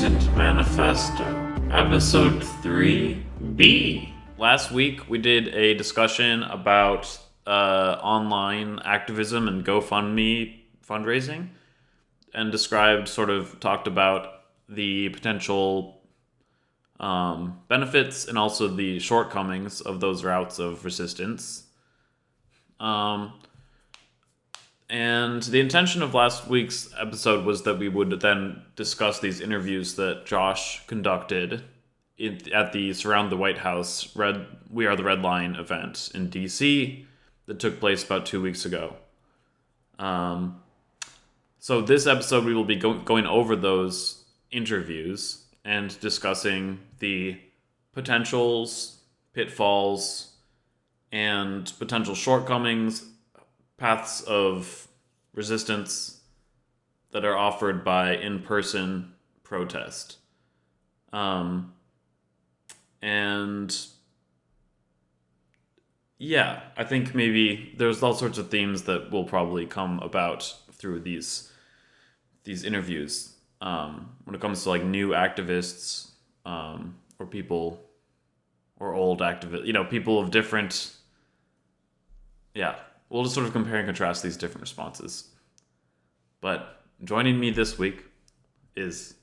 Mutant Manifesto, Episode 3B. Last week we did a discussion about online activism and GoFundMe fundraising, and talked about the potential benefits and also the shortcomings of those routes of resistance. And the intention of last week's episode was that we would then discuss these interviews that Josh conducted at the Surround the White House We Are the Red Line event in DC that took place about 2 weeks ago. So this episode we will be going over those interviews and discussing the potentials, pitfalls, and potential shortcomings, paths of resistance that are offered by in-person protest. And yeah, I think maybe there's all sorts of themes that will probably come about through these interviews. When it comes to like new activists, or people, or old activists, people of different, yeah. We'll just sort of compare and contrast these different responses. But joining me this week is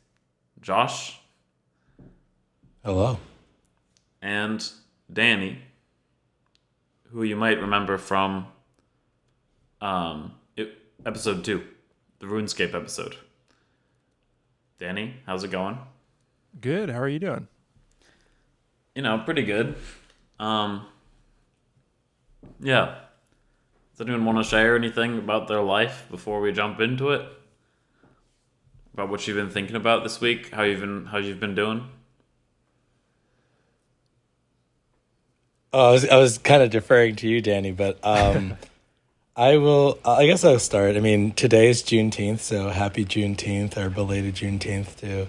Josh. Hello. And Danny, who you might remember from episode 2, the RuneScape episode. Danny, how's it going? Good. How are you doing? Pretty good. Yeah. Does anyone want to share anything about their life before we jump into it? About what you've been thinking about this week? How you've been doing? Oh, I was kind of deferring to you, Danny, but I guess I'll start. I mean, today's Juneteenth, so happy Juneteenth, or belated Juneteenth to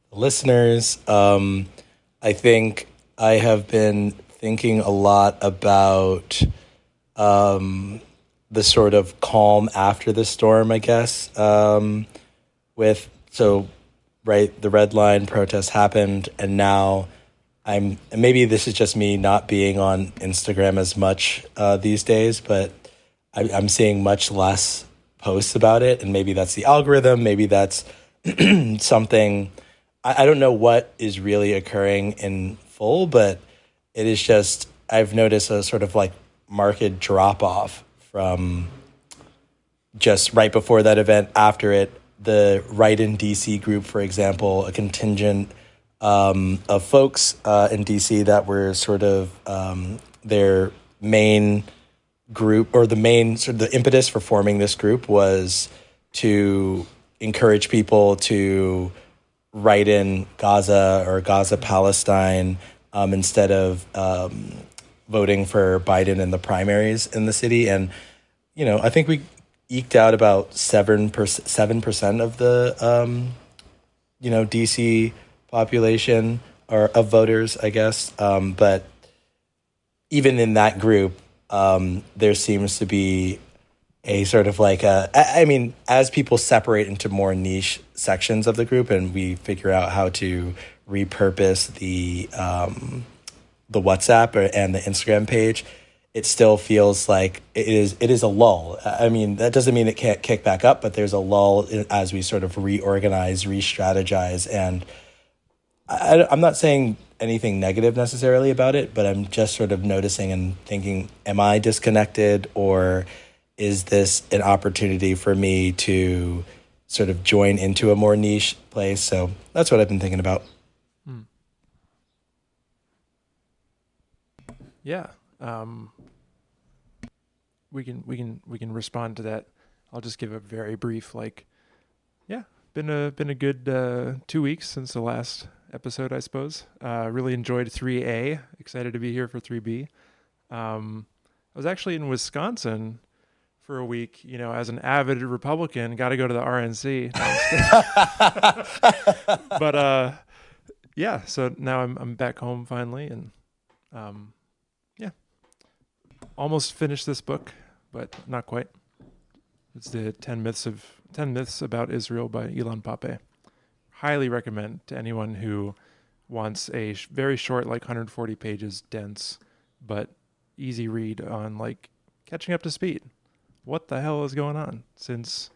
the listeners. I think I have been thinking a lot about the sort of calm after the storm, I guess. The Red Line protest happened, and now maybe this is just me not being on Instagram as much these days, but I'm seeing much less posts about it, and maybe that's the algorithm, maybe that's something. I don't know what is really occurring in full, but it is just, I've noticed a sort of like marked drop off from just right before that event. After it, the Right in DC group, for example, a contingent of folks in DC that were sort of their main group, or the main sort of the impetus for forming this group was to encourage people to write in Gaza or Gaza Palestine instead of voting for Biden in the primaries in the city. And, I think we eked out about 7% of the, DC population, or of voters, I guess. But even in that group, there seems to be a sort of like as people separate into more niche sections of the group and we figure out how to repurpose the WhatsApp and the Instagram page, it still feels like it is a lull. I mean, that doesn't mean it can't kick back up, but there's a lull as we sort of reorganize, re-strategize. And I'm not saying anything negative necessarily about it, but I'm just sort of noticing and thinking, am I disconnected, or is this an opportunity for me to sort of join into a more niche place? So that's what I've been thinking about. Yeah. We can respond to that. I'll just give a very brief, been a good 2 weeks since the last episode, I suppose. Really enjoyed 3A. Excited to be here for 3B. I was actually in Wisconsin for a week, as an avid Republican. Got to go to the RNC. But yeah, so now I'm back home finally, and almost finished this book, but not quite. It's the 10 myths about Israel by Ilan Pappé. highly recommend to anyone who wants a very short, like 140 pages, dense, but easy read on like catching up to speed. What the hell is going on since,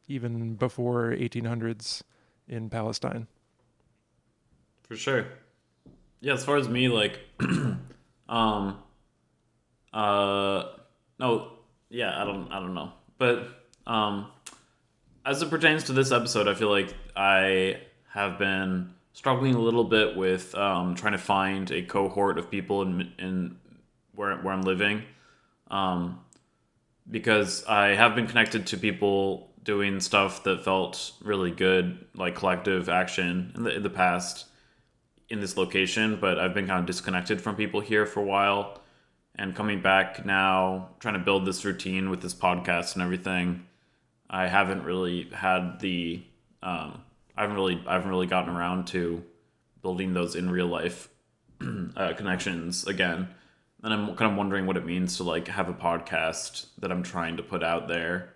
even before 1800s in Palestine? For sure. Yeah, as far as me, like, um, uh, no, yeah, I don't know, but as it pertains to this episode, I feel like I have been struggling a little bit with trying to find a cohort of people in where I'm living, um, because I have been connected to people doing stuff that felt really good, like collective action in the past in this location, but I've been kind of disconnected from people here for a while, and coming back now, trying to build this routine with this podcast and everything. I haven't really had the I haven't really gotten around to building those in real life connections again. And I'm kind of wondering what it means to like have a podcast that I'm trying to put out there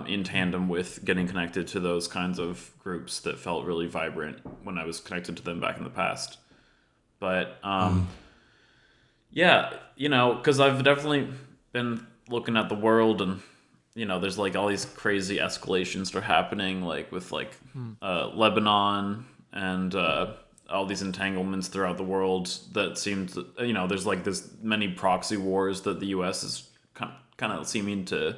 in tandem with getting connected to those kinds of groups that felt really vibrant when I was connected to them back in the past. But yeah, because I've definitely been looking at the world, and there's like all these crazy escalations that are happening, like with like Lebanon and all these entanglements throughout the world that seem to, there's like this many proxy wars that the U.S. is kind of seeming to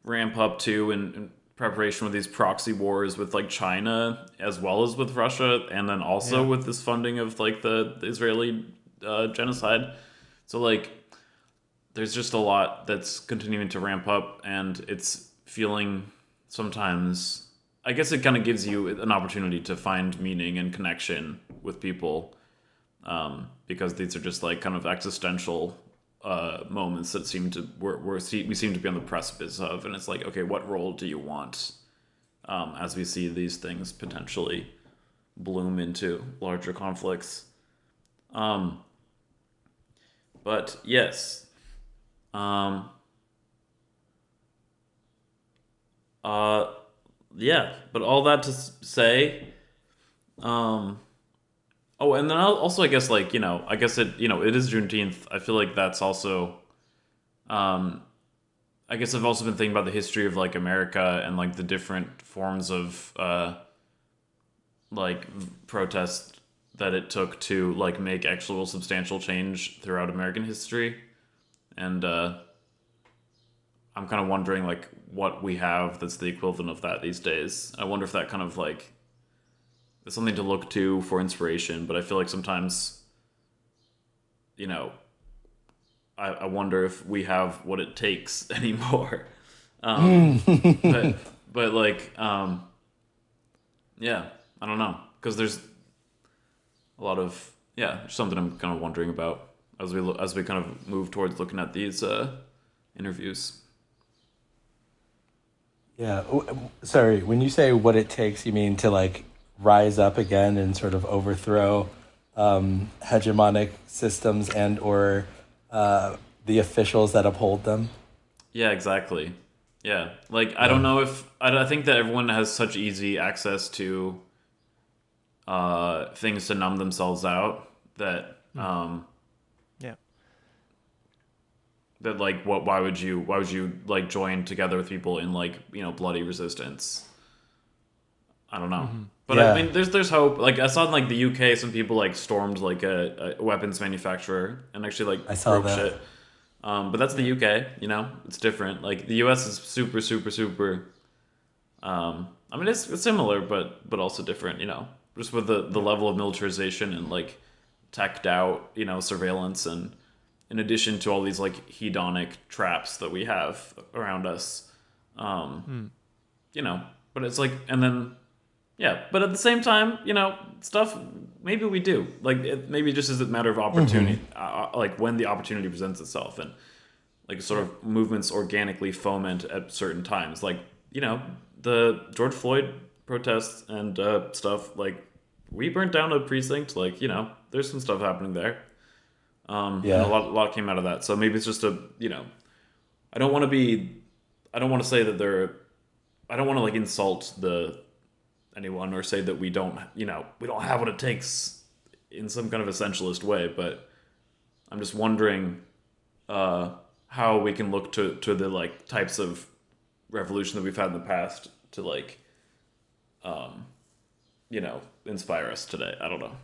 ramp up to in preparation with these proxy wars with like China as well as with Russia, and then also Yeah. with this funding of like the Israeli genocide. So like there's just a lot that's continuing to ramp up, and it's feeling sometimes, I guess it kind of gives you an opportunity to find meaning and connection with people, because these are just like kind of existential moments that seem to we seem to be on the precipice of, and it's like, okay, what role do you want, as we see these things potentially bloom into larger conflicts. But yes, um, uh, yeah, but all that to say, um, oh, and then also, I guess, like, I guess it is Juneteenth. I feel like that's also, um, I guess I've also been thinking about the history of like America and like the different forms of like protest that it took to like make actual substantial change throughout American history, and I'm kind of wondering like what we have that's the equivalent of that these days. I wonder if that kind of like is something to look to for inspiration, but I feel like sometimes, you know, I wonder if we have what it takes anymore. Um, but like yeah, I don't know, because there's a lot of, yeah, something I'm kind of wondering about as we kind of move towards looking at these interviews. Yeah. Sorry, when you say what it takes, you mean to like rise up again and sort of overthrow hegemonic systems and or the officials that uphold them? Yeah, exactly. Yeah, like I don't know if I think that everyone has such easy access to things to numb themselves out that Yeah. like why would you like join together with people in like bloody resistance. I don't know, Hmm. but I Yeah, mean there's hope. Like I saw in like the UK some people like stormed like a weapons manufacturer and actually I like saw broke that. shit. But that's the Yeah. UK, it's different. Like the US is super super super. I mean it's similar but also different. Just with the Yeah. level of militarization and like teched out surveillance, and in addition to all these like hedonic traps that we have around us. Um, Mm. you know, but it's like, and then yeah, but at the same time, stuff maybe we do like maybe it just is a matter of opportunity, like when the opportunity presents itself, and like sort Yeah. of movements organically foment at certain times, like the George Floyd protests and stuff. Like we burnt down a precinct, like there's some stuff happening there, and Yeah. a lot came out of that. So maybe it's just I don't want to be, I don't want to say that they're, I don't want to like insult the anyone or say that we don't have what it takes in some kind of essentialist way, but I'm just wondering how we can look to the like types of revolution that we've had in the past to like inspire us today. I don't know.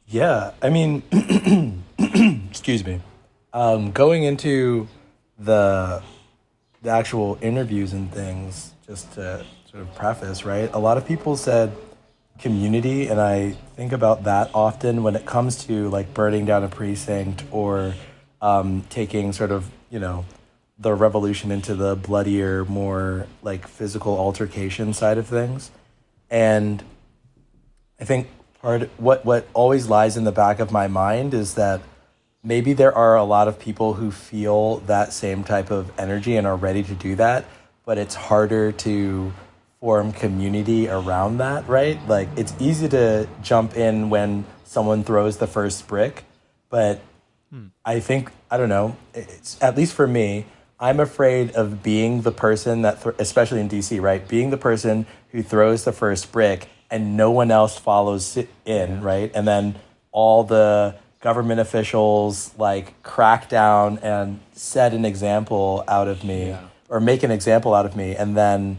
Yeah, I mean, excuse me. Going into the the actual interviews and things, just to sort of preface, right? A lot of people said community, and I think about that often when it comes to like burning down a precinct or taking sort of the revolution into the bloodier, more like physical altercation side of things. And I think what always lies in the back of my mind is that maybe there are a lot of people who feel that same type of energy and are ready to do that, but it's harder to form community around that, right? Like it's easy to jump in when someone throws the first brick, but I think I don't know. It's at least for me. I'm afraid of being the person especially in DC, right? Being the person who throws the first brick and no one else follows it in, right? And then all the government officials like crack down and set an example out of me Yeah. or make an example out of me, and then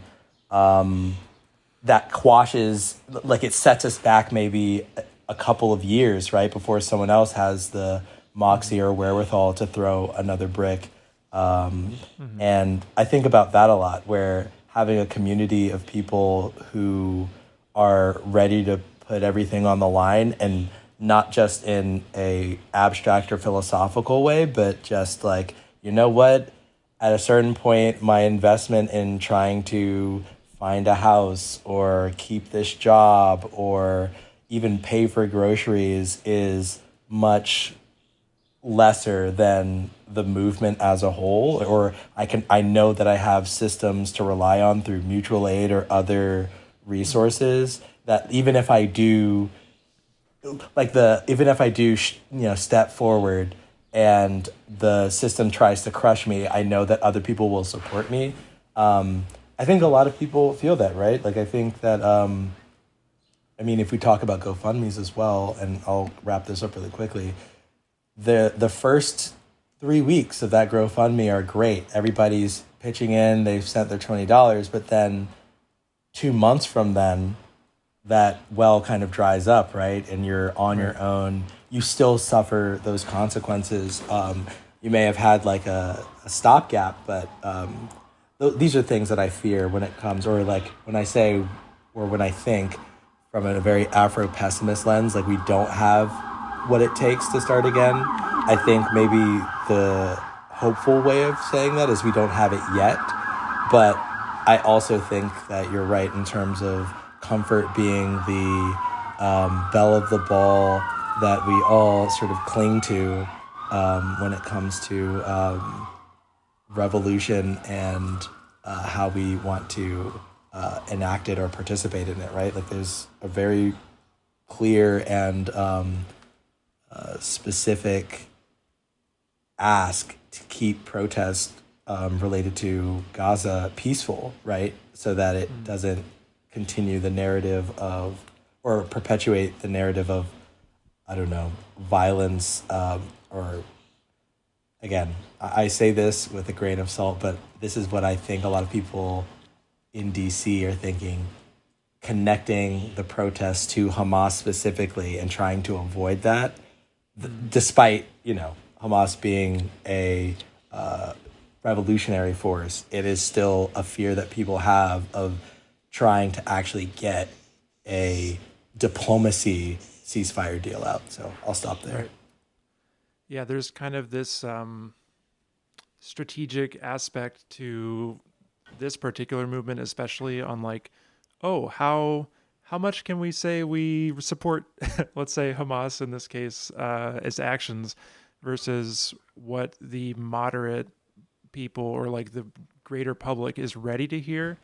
that quashes, like it sets us back maybe a couple of years, right, before someone else has the moxie or wherewithal to throw another brick. And I think about that a lot, where having a community of people who are ready to put everything on the line, and not just in a abstract or philosophical way, but just like, you know what, at a certain point, my investment in trying to find a house or keep this job or even pay for groceries is much lesser than the movement as a whole. Or I know that I have systems to rely on through mutual aid or other resources, that even if I do even if I do step forward and the system tries to crush me, I know that other people will support me. I think a lot of people feel that, right? Like I think that I mean, if we talk about GoFundMe's as well, and I'll wrap this up really quickly, the first 3 weeks of that GoFundMe are great. Everybody's pitching in, they've sent their $20, but then 2 months from then, that well kind of dries up, right? And you're on your own. You still suffer those consequences. You may have had like a stopgap, but these are things that I fear when it comes, or like when I say, or when I think from a very Afro-pessimist lens, like we don't have what it takes to start again. I think maybe the hopeful way of saying that is we don't have it yet, but I also think that you're right in terms of comfort being the belle of the ball that we all sort of cling to when it comes to revolution and how we want to enact it or participate in it, right? Like there's a very clear and specific ask to keep protests related to Gaza peaceful, right? So that it doesn't continue the narrative of, or perpetuate the narrative of, I don't know, violence, or again, I say this with a grain of salt, but this is what I think a lot of people in DC are thinking, connecting the protests to Hamas specifically and trying to avoid that, despite, Hamas being a revolutionary force. It is still a fear that people have of trying to actually get a diplomacy ceasefire deal out. So I'll stop there. Right. Yeah, there's kind of this strategic aspect to this particular movement, especially on like, oh, how much can we say we support, let's say Hamas in this case, its actions, versus what the moderate people or like the greater public is ready to hear.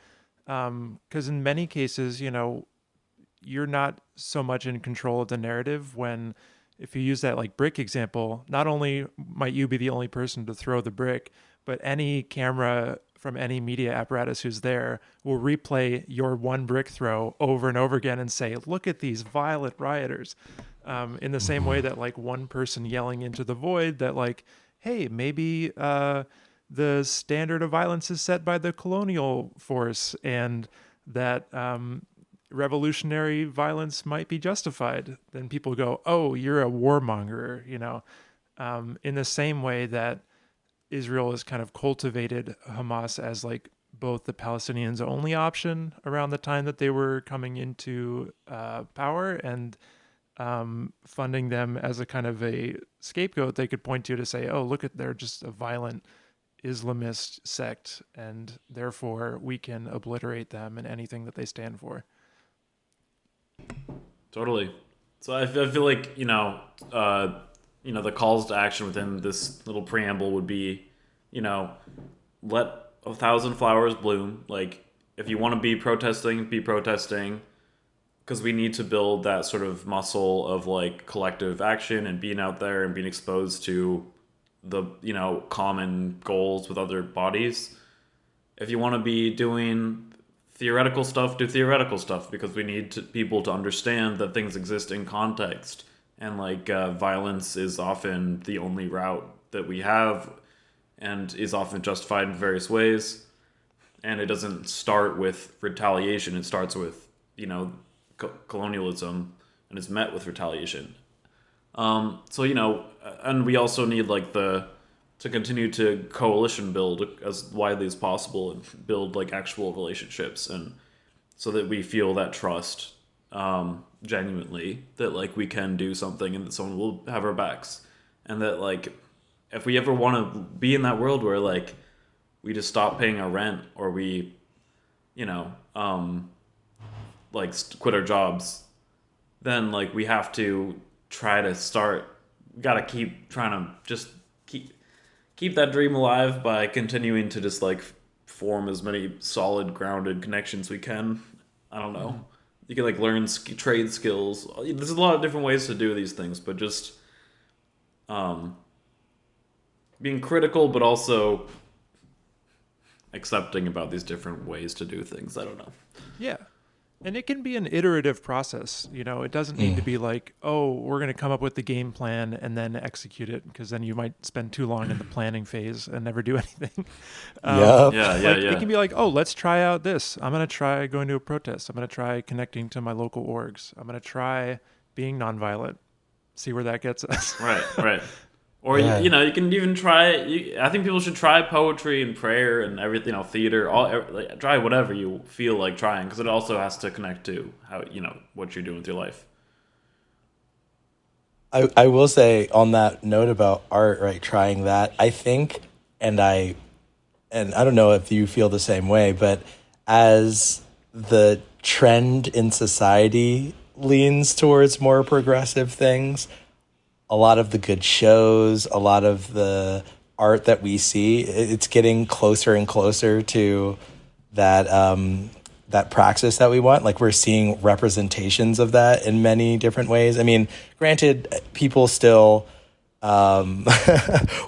Because in many cases, you're not so much in control of the narrative when, if you use that like brick example, not only might you be the only person to throw the brick, but any camera from any media apparatus who's there will replay your one brick throw over and over again and say, look at these violent rioters. In the same way that like one person yelling into the void that like, hey, maybe the standard of violence is set by the colonial force and that revolutionary violence might be justified. Then people go, oh, you're a warmonger, you know, in the same way that Israel has kind of cultivated Hamas as like both the Palestinians' only option around the time that they were coming into power and funding them as a kind of a scapegoat they could point to say, oh, look at, they're just a violent Islamist sect and therefore we can obliterate them and anything that they stand for. Totally. So I feel like, the calls to action within this little preamble would be, let 1,000 flowers bloom. Like, if you want to be protesting, because we need to build that sort of muscle of like collective action and being out there and being exposed to the, common goals with other bodies. If you want to be doing theoretical stuff, do theoretical stuff, because we need people to understand that things exist in context. And like violence is often the only route that we have and is often justified in various ways. And it doesn't start with retaliation. It starts with, colonialism and is met with retaliation. And we also need like to continue to coalition build as widely as possible and build like actual relationships, and so that we feel that trust genuinely that like we can do something and that someone will have our backs, and that like if we ever want to be in that world where like we just stop paying our rent or we quit our jobs, then like we have to try to start, we gotta keep trying to just keep that dream alive by continuing to just like form as many solid grounded connections we can. I don't know. You can like learn trade skills. There's a lot of different ways to do these things, but just being critical, but also accepting about these different ways to do things. I don't know. Yeah. And it can be an iterative process. It doesn't need to be like, oh, we're going to come up with the game plan and then execute it, because then you might spend too long in the planning phase and never do anything. It can be like, oh, let's try out this. I'm going to try going to a protest. I'm going to try connecting to my local orgs. I'm going to try being nonviolent. See where that gets us. Right. Or, you can even try, I think people should try poetry and prayer and everything, theater, try whatever you feel like trying, because it also has to connect to how, what you're doing with your life. I will say on that note about art, right, trying that, I think, and I don't know if you feel the same way, but as the trend in society leans towards more progressive things, a lot of the good shows, a lot of the art that we see, it's getting closer and closer to that that praxis that we want. Like, we're seeing representations of that in many different ways. I mean, granted, people still will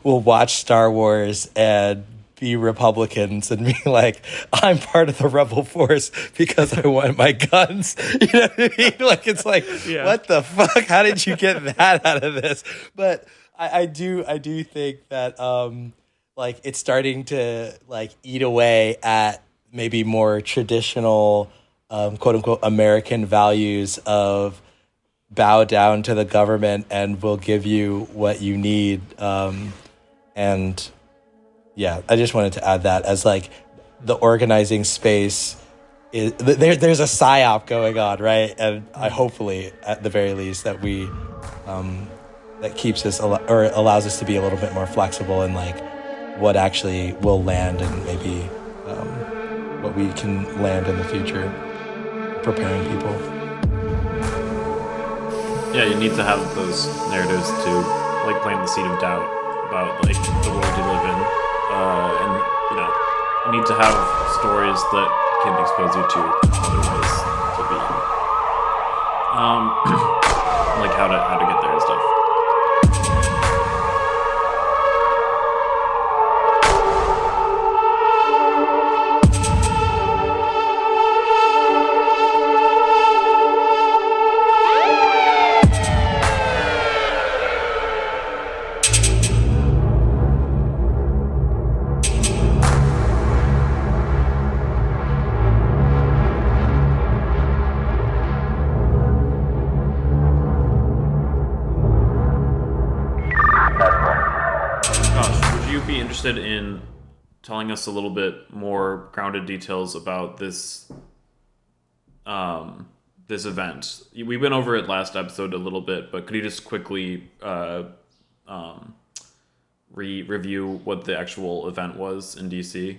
watch Star Wars and be Republicans and be like, I'm part of the rebel force because I want my guns. You know what I mean? Like, it's like, What the fuck? How did you get that out of this? But I do think that like it's starting to like eat away at maybe more traditional quote unquote American values of bow down to the government and we'll give you what you need. And yeah, I just wanted to add that as like the organizing space is there's a psyop going on, right? And I hopefully, at the very least, that we that keeps us or allows us to be a little bit more flexible in like what actually will land and maybe what we can land in the future, preparing people. Yeah, you need to have those narratives to like plant the seed of doubt about like the world you live in. And you need to have stories that can expose you to other ways to be, like how to get there and stuff. you be interested in telling us a little bit more grounded details about this event? We went over it last episode a little bit, but could you just quickly review what the actual event was in DC?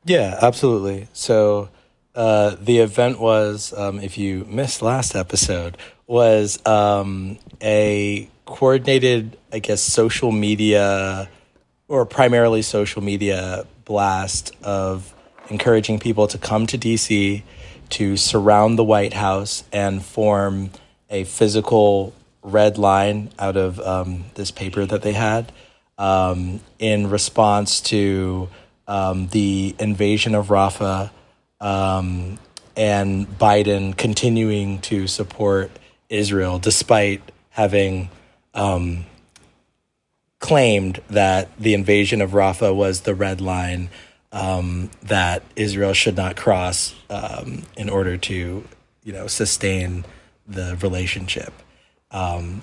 Yeah, absolutely. So the event was, if you missed last episode, was a coordinated, I guess, social media or primarily social media blast of encouraging people to come to DC to surround the White House and form a physical red line out of this paper that they had in response to the invasion of Rafah and Biden continuing to support Israel despite having claimed that the invasion of Rafah was the red line that Israel should not cross in order to, sustain the relationship. And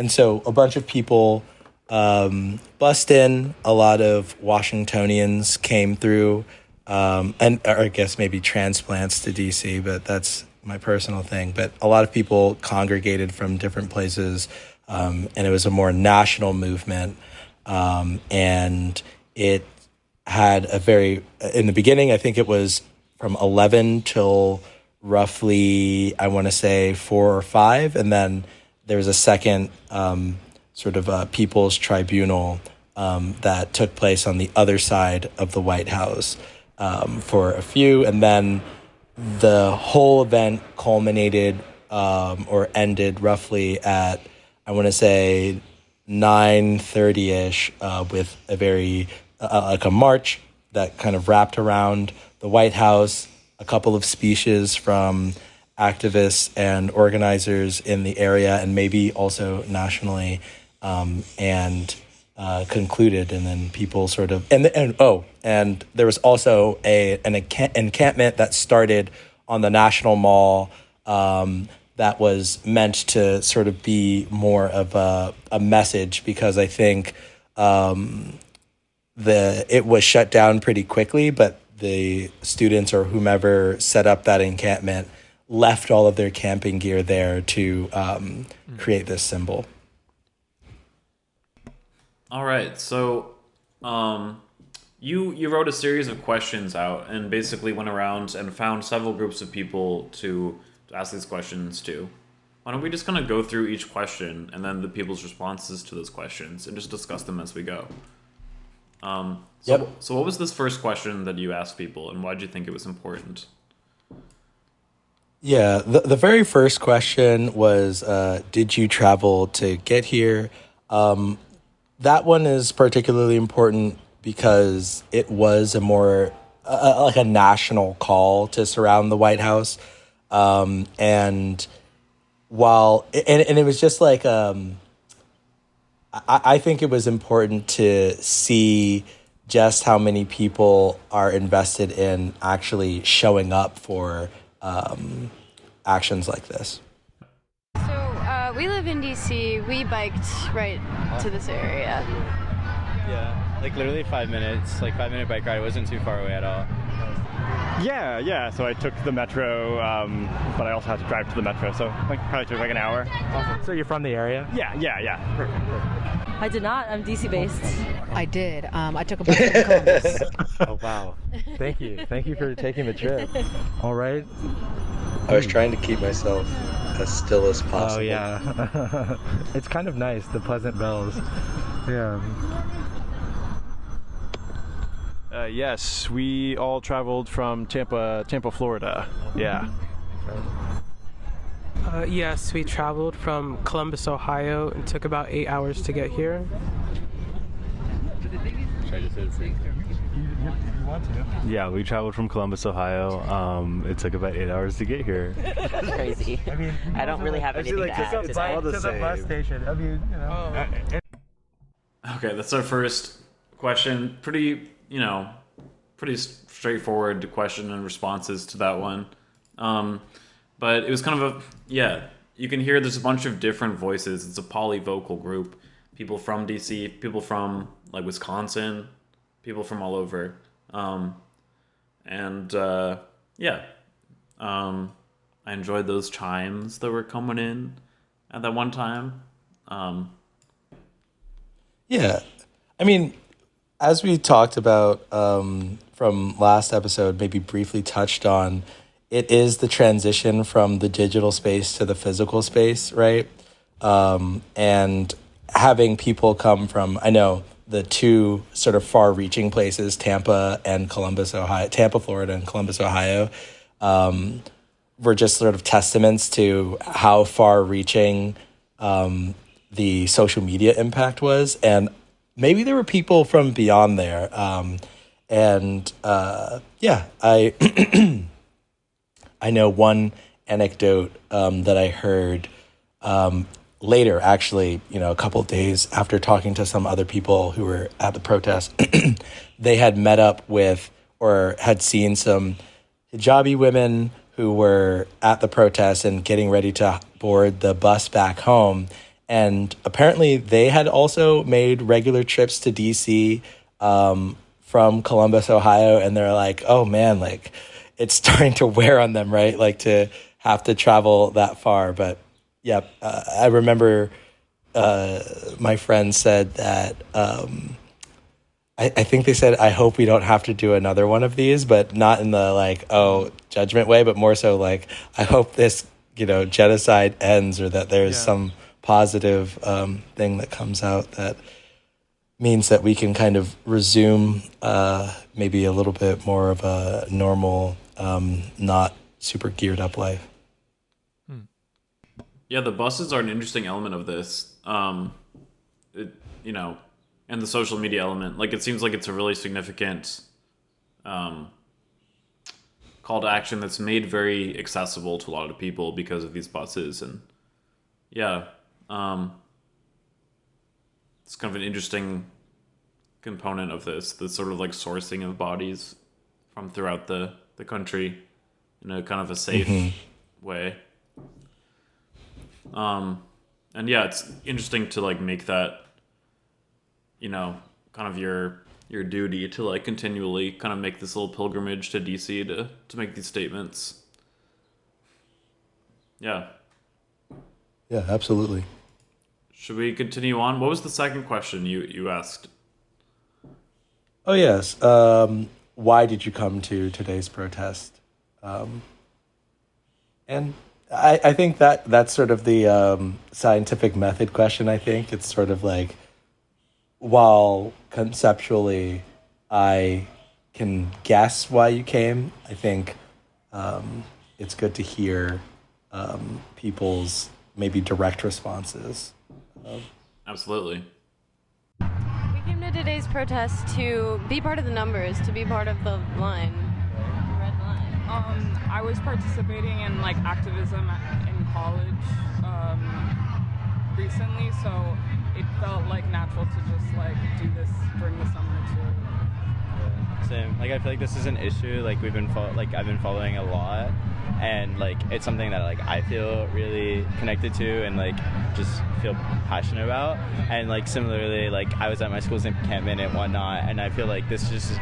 so a bunch of people bust in. A lot of Washingtonians came through, or I guess maybe transplants to DC, but that's my personal thing. But a lot of people congregated from different places, and it was a more national movement. And it had in the beginning, I think it was from 11 till roughly, I want to say 4 or 5. And then there was a second sort of people's tribunal that took place on the other side of the White House for a few. And then the whole event culminated or ended roughly at, I want to say, 9:30-ish with a very, like a march that kind of wrapped around the White House, a couple of speeches from activists and organizers in the area and maybe also nationally, and concluded. And then people sort of and there was also an encampment that started on the National Mall that was meant to sort of be more of a message, because I think it was shut down pretty quickly, but the students or whomever set up that encampment left all of their camping gear there to create this symbol. All right, so you wrote a series of questions out and basically went around and found several groups of people to ask these questions to. Why don't we just kind of go through each question and then the people's responses to those questions and just discuss them as we go. So what was this first question that you asked people, and why did you think it was important? Yeah, the very first question was, did you travel to get here? That one is particularly important because it was a more like a national call to surround the White House. And while it was just like I think it was important to see just how many people are invested in actually showing up for actions like this. So we live in DC. We biked right to this area. Yeah, like literally 5 minutes, like 5-minute bike ride. It wasn't too far away at all. Yeah. So I took the metro, but I also had to drive to the metro, so probably took like an hour. Awesome. So you're from the area? Yeah. Perfect. I did not. I'm DC based. I did. I took a bus from Columbus. Oh, wow. Thank you for taking the trip. All right. I was trying to keep myself as still as possible. Oh, yeah. It's kind of nice, the pleasant bells. Yeah. Yes, we all traveled from Tampa, Florida. Yeah. Yes, we traveled from Columbus, Ohio, and took about 8 hours to get here. Yeah, we traveled from Columbus, Ohio. It took about 8 hours to get here. That's crazy. I mean, I don't really have anything to add to that. To the bus station. I mean, Okay, that's our first question. Pretty straightforward question and responses to that one. But it was kind of you can hear there's a bunch of different voices. It's a polyvocal group. people from DC, people from like Wisconsin, people from all over. Yeah, I enjoyed those chimes that were coming in at that one time. Yeah. I mean, as we talked about from last episode, maybe briefly touched on, it is the transition from the digital space to the physical space, right? And having people come from, I know, the two sort of far-reaching places, Tampa, Florida, and Columbus, Ohio, were just sort of testaments to how far-reaching the social media impact was. And maybe there were people from beyond there. I know one anecdote that I heard later, actually, a couple of days after talking to some other people who were at the protest. They had met up with or had seen some hijabi women who were at the protest and getting ready to board the bus back home. And apparently they had also made regular trips to DC from Columbus, Ohio. And they're like, oh man, like it's starting to wear on them, right? Like to have to travel that far. But yeah, I remember my friend said that I think they said, I hope we don't have to do another one of these, but not in the like, oh, judgment way, but more so like, I hope this, genocide ends, or that there's some positive thing that comes out that means that we can kind of resume maybe a little bit more of a normal, not super geared up life. Yeah, the buses are an interesting element of this. And the social media element. Like, it seems like it's a really significant call to action that's made very accessible to a lot of people because of these buses. And yeah, it's kind of an interesting component of this, the sort of like sourcing of bodies from throughout the country in a kind of a safe way. And yeah, it's interesting to like make that, kind of your duty to like continually kind of make this little pilgrimage to DC to make these statements. Yeah. Yeah, absolutely. Should we continue on? What was the second question you asked? Oh, yes. Why did you come to today's protest? And I think that's sort of the scientific method question, I think. It's sort of like, while conceptually I can guess why you came, I think it's good to hear people's maybe direct responses. Absolutely. We came to today's protest to be part of the numbers, to be part of the line, the red line. I was participating in like activism in college recently, so it felt like natural to just like do this during the summer too. Same. Like I feel like this is an issue like I've been following a lot, and like it's something that like I feel really connected to and like just feel passionate about. And like similarly, like I was at my school's encampment and whatnot, and I feel like this is just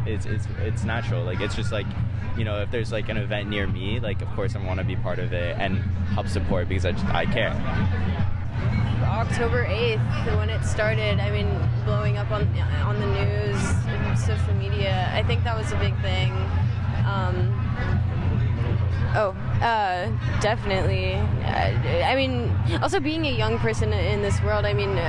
it's natural. Like it's just like, if there's like an event near me, like of course I want to be part of it and help support because I care. October 8th, when it started, I mean, blowing up on the news and social media, I think that was a big thing. Definitely. I mean, also being a young person in this world, I mean,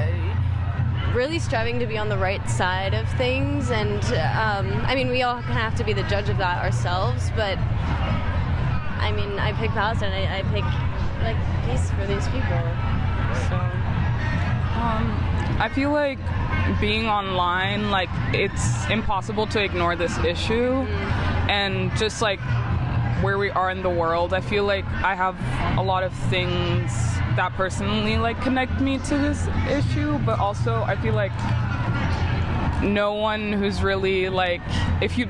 really striving to be on the right side of things, and I mean, we all kind of have to be the judge of that ourselves, but I mean, I pick Palestine, I pick like peace for these people. So I feel like being online, like it's impossible to ignore this issue, and just like where we are in the world, I feel like I have a lot of things that personally like connect me to this issue, but also I feel like no one who's really like, if you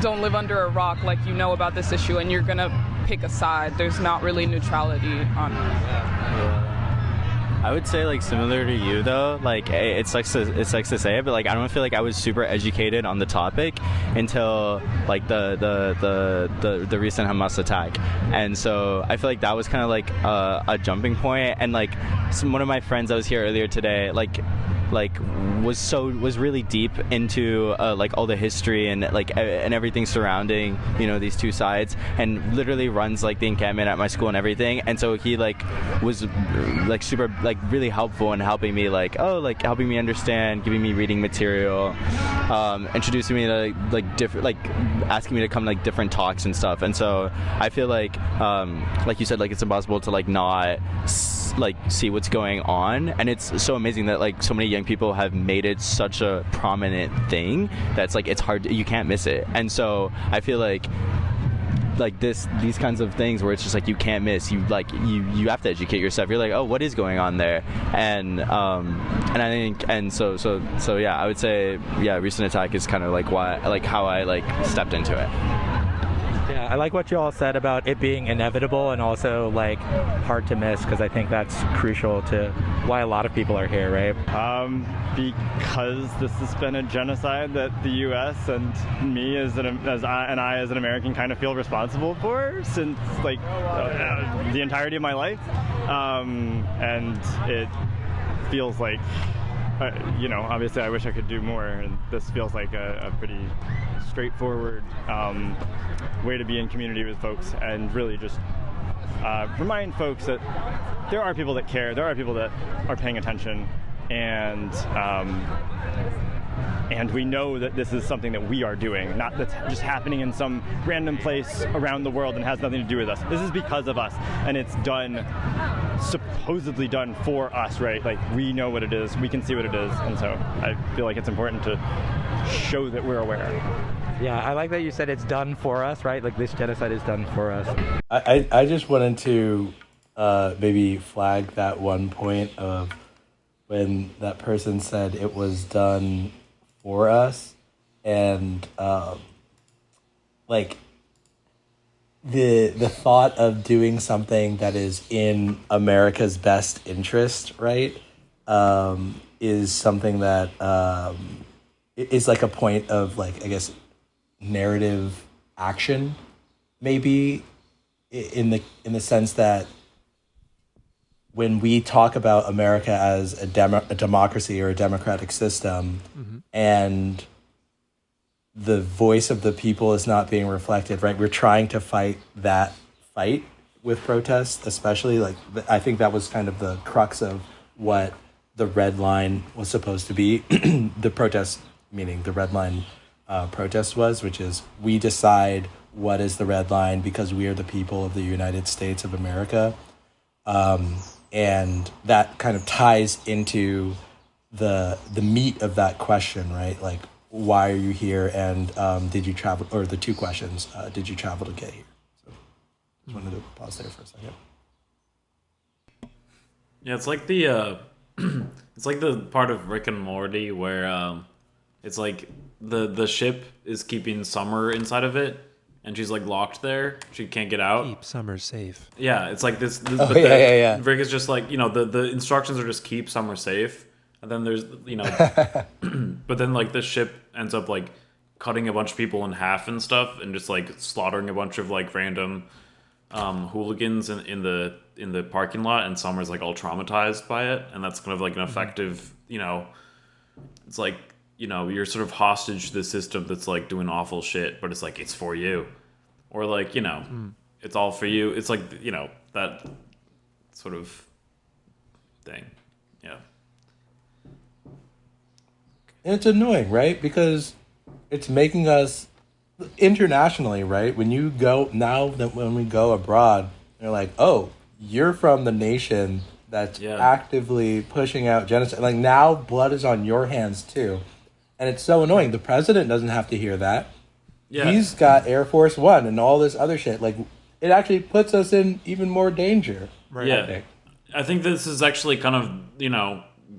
don't live under a rock, like about this issue and you're gonna pick a side, there's not really neutrality on it. I would say like similar to you though. Like it sucks to say it, but like I don't feel like I was super educated on the topic until like the recent Hamas attack, and so I feel like that was kind of like a jumping point. And like one of my friends that was here earlier today, like was really deep into like all the history and like and everything surrounding these two sides, and literally runs like the encampment at my school and everything. And so he like was like super like really helpful in helping me helping me understand, giving me reading material, introducing me to like different, like asking me to come like different talks and stuff. And so I feel like you said, like it's impossible to like not like see what's going on, and it's so amazing that like so many young people have made it such a prominent thing that's like it's hard you can't miss it. And so I feel like these kinds of things where it's just like you can't miss, you have to educate yourself. You're like, oh, what is going on there? And I think, and so yeah, I would say recent attack is kind of like how I like stepped into it. Yeah, I like what you all said about it being inevitable and also like hard to miss, because I think that's crucial to why a lot of people are here, right? Because this has been a genocide that the U.S. and me as an American kind of feel responsible for since like the entirety of my life, and it feels like obviously I wish I could do more, and this feels like a pretty straightforward way to be in community with folks, and really just remind folks that there are people that care, there are people that are paying attention, and we know that this is something that we are doing, not that's just happening in some random place around the world and has nothing to do with us. This is because of us, and it's supposedly done for us, right? Like, we know what it is, we can see what it is, and so I feel like it's important to show that we're aware. Yeah, I like that you said it's done for us, right? Like, this genocide is done for us. I just wanted to maybe flag that one point of when that person said it was done for us, and like the thought of doing something that is in America's best interest, right, is something that is like a point of, like, I guess, narrative action, maybe, in the sense that when we talk about America as a democracy or a democratic system, mm-hmm. and the voice of the people is not being reflected, right? We're trying to fight that fight with protests, especially. Like, I think that was kind of the crux of what the red line was supposed to be. The protest, meaning the red line protest was, which is, we decide what is the red line because we are the people of the United States of America. And that kind of ties into the meat of that question, right? Like, why are you here, and did you travel? Or the two questions: did you travel to get here? So, just wanted to pause there for a second. Yeah, it's like the part of Rick and Morty where it's like the ship is keeping Summer inside of it. And she's like locked there. She can't get out. Keep Summer safe. Yeah, it's like this. Oh, yeah. Rick is just like, the instructions are just keep Summer safe. And then there's, but then like the ship ends up like cutting a bunch of people in half and stuff, and just like slaughtering a bunch of like random hooligans in the parking lot. And Summer's like all traumatized by it. And that's kind of like an effective, it's like, you're sort of hostage to the system that's like doing awful shit, but it's like, it's for you. Or like, it's all for you. It's like, that sort of thing. Yeah. And it's annoying, right? Because it's making us internationally, right? When you go, when we go abroad, they're like, oh, you're from the nation that's actively pushing out genocide. Like, now blood is on your hands too. And it's so annoying. The president doesn't have to hear that. Yeah. He's got Air Force One and all this other shit. Like, it actually puts us in even more danger. Right. Yeah. I think this is actually kind of,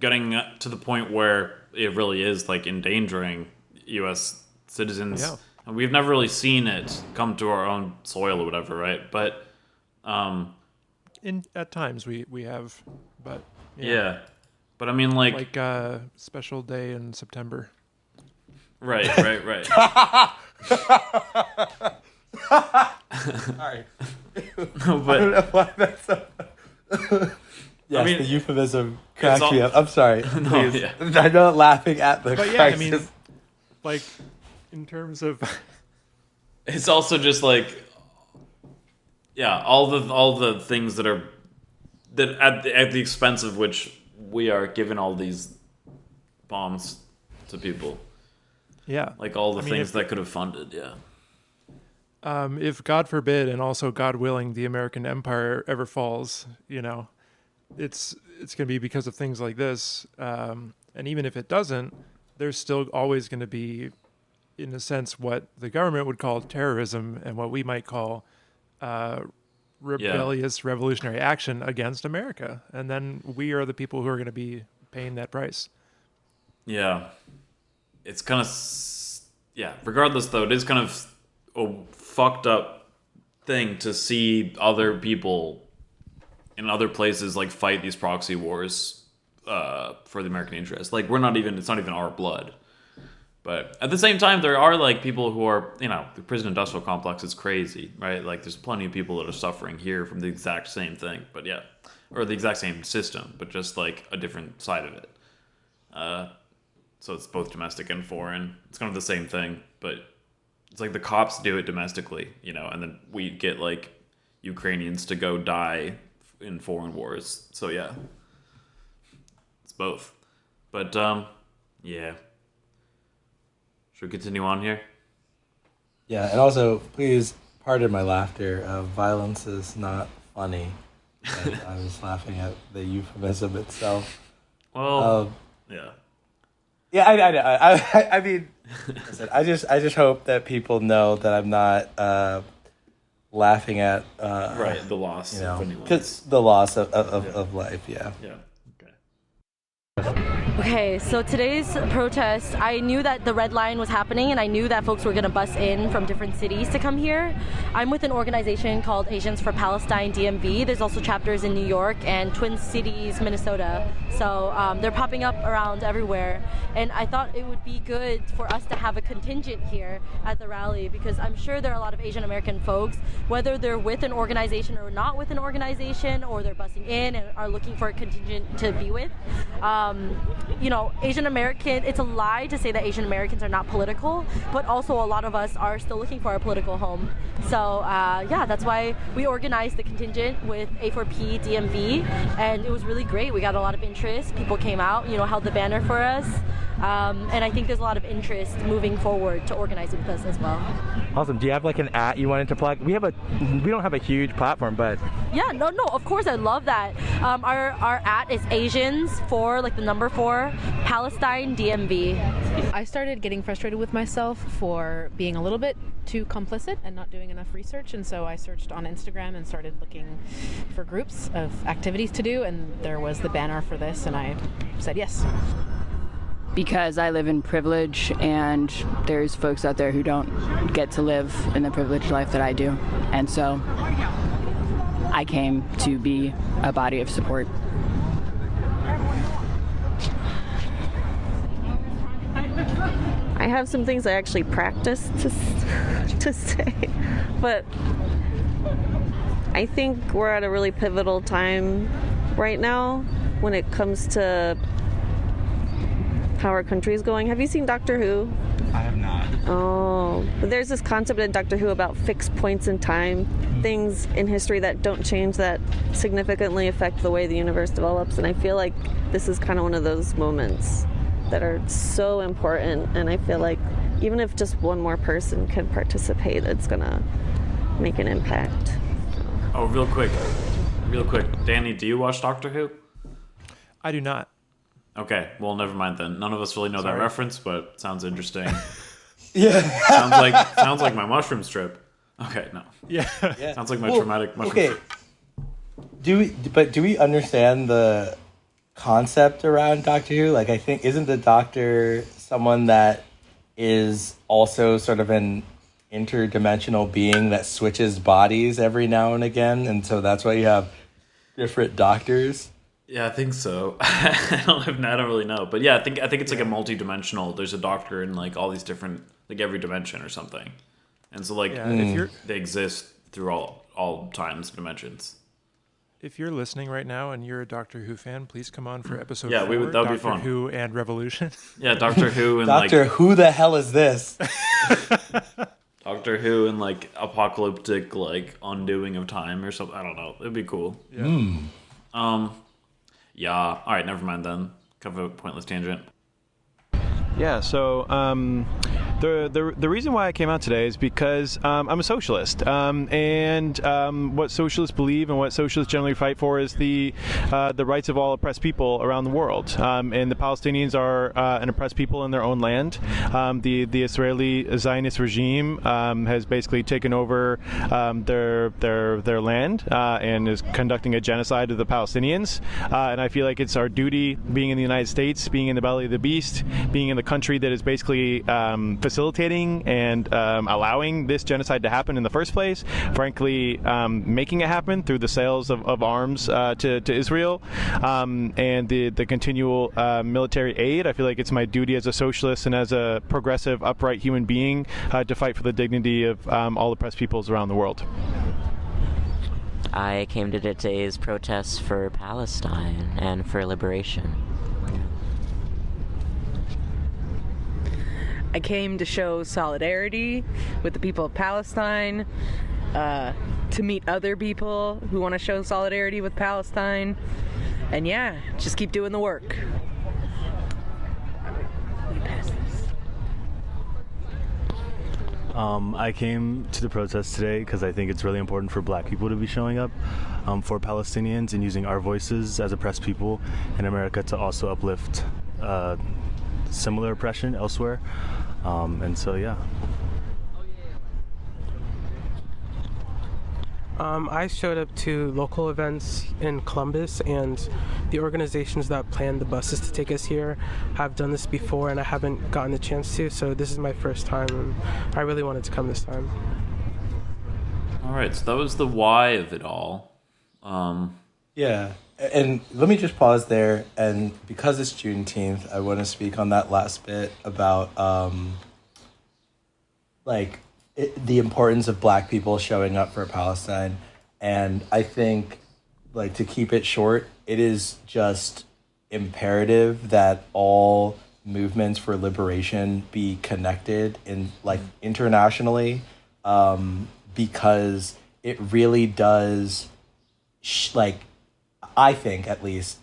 getting to the point where it really is like endangering U.S. citizens. Yeah. And we've never really seen it come to our own soil or whatever, right? But at times we have, but Yeah. But I mean, like special day in September. Right. Sorry. No, but I don't know why that's so... Yes, I mean, the euphemism cracks me all- up. I'm sorry. No, Please. yeah. I'm not laughing at the But yeah, I crisis. mean, like, in terms of... It's also just like, yeah, all the things that are at the expense of which we are giving all these bombs to people. Yeah. Like all the I mean, things that could have funded, yeah. If God forbid, and also God willing, the American empire ever falls, it's going to be because of things like this. And even if it doesn't, there's still always going to be, in a sense, what the government would call terrorism and what we might call rebellious revolutionary action against America. And then we are the people who are going to be paying that price. Yeah. It's kind of, regardless though, it is kind of a fucked up thing to see other people in other places like fight these proxy wars for the American interest. Like it's not even our blood. But at the same time, there are like people who are, the prison industrial complex is crazy, right? Like there's plenty of people that are suffering here from the exact same thing, but yeah, or the exact same system, but just like a different side of it. So it's both domestic and foreign. It's kind of the same thing, but it's like the cops do it domestically, and then we get like Ukrainians to go die in foreign wars. So yeah, it's both. But yeah. Should we continue on here? Yeah, and also, please pardon my laughter. Violence is not funny. I was laughing at the euphemism itself. Well, yeah. Yeah, I know. I mean, listen, I just hope that people know that I'm not laughing at the loss of anyone. Because the loss of life. Yeah. Yeah. Okay, so today's protest, I knew that the red line was happening and I knew that folks were going to bus in from different cities to come here. I'm with an organization called Asians for Palestine, DMV. There's also chapters in New York and Twin Cities, Minnesota. So they're popping up around everywhere. And I thought it would be good for us to have a contingent here at the rally because I'm sure there are a lot of Asian American folks, whether they're with an organization or not with an organization, or they're busing in and are looking for a contingent to be with. Asian American, it's a lie to say that Asian Americans are not political, but also a lot of us are still looking for a political home. So that's why we organized the contingent with A4P DMV, and it was really great. We got a lot of interest. People came out, held the banner for us. And I think there's a lot of interest moving forward to organize with us as well. Awesome. Do you have like an @ you wanted to plug? We don't have a huge platform, but yeah, no, of course I love that. Our @ is Asians for like the number 4 Palestine DMV. I started getting frustrated with myself for being a little bit too complicit and not doing enough research, and so I searched on Instagram and started looking for groups of activities to do, and there was the banner for this, and I said yes. Because I live in privilege and there's folks out there who don't get to live in the privileged life that I do. And so I came to be a body of support. I have some things I actually practice to say, but I think we're at a really pivotal time right now when it comes to how our country is going. Have you seen Doctor Who? I have not. Oh, but there's this concept in Doctor Who about fixed points in time, things in history that don't change that significantly affect the way the universe develops, and I feel like this is kind of one of those moments that are so important, and I feel like even if just one more person can participate, it's gonna make an impact. Oh, real quick, Danny, do you watch Doctor Who? I do not. Okay, well, never mind then. None of us really know that reference, but sounds interesting. Yeah. sounds like my mushroom strip. Okay, no. Yeah. Sounds like my traumatic mushroom strip. Do we understand the concept around Doctor Who? Like, I think, isn't the Doctor someone that is also sort of an interdimensional being that switches bodies every now and again, and so that's why you have different doctors? Yeah, I think so. I don't really know, but yeah, I think it's like a multi-dimensional. There's a doctor in like all these different, like every dimension or something, and so like they exist through all times and dimensions. If you're listening right now and you're a Doctor Who fan, please come on for episode 4, that would be Doctor fun. Who and Revolution. Yeah, Doctor Who and Doctor Who the hell is this? Doctor Who and like apocalyptic like undoing of time or something. I don't know. It'd be cool. Yeah. Yeah. All right. Never mind then. Kind of a pointless tangent. Yeah, so the reason why I came out today is because I'm a socialist, and what socialists believe and what socialists generally fight for is the rights of all oppressed people around the world. And the Palestinians are an oppressed people in their own land. The Israeli Zionist regime has basically taken over their land and is conducting a genocide of the Palestinians. And I feel like it's our duty, being in the United States, being in the belly of the beast, being in the country that is basically facilitating and allowing this genocide to happen in the first place, frankly making it happen through the sales of arms to Israel and the continual military aid. I feel like it's my duty as a socialist and as a progressive, upright human being to fight for the dignity of all oppressed peoples around the world. I came to today's protests for Palestine and for liberation. I came to show solidarity with the people of Palestine, to meet other people who want to show solidarity with Palestine, and yeah, just keep doing the work. I came to the protest today because I think it's really important for Black people to be showing up for Palestinians and using our voices as oppressed people in America to also uplift similar oppression elsewhere. And so, yeah. I showed up to local events in Columbus, and the organizations that planned the buses to take us here have done this before, and I haven't gotten the chance to, so this is my first time, and I really wanted to come this time. All right, so that was the why of it all. Yeah, and let me just pause there, and because it's Juneteenth, I want to speak on that last bit about the importance of Black people showing up for Palestine. And I think, like, to keep it short, it is just imperative that all movements for liberation be connected in, like, internationally, because it really does, I think, at least,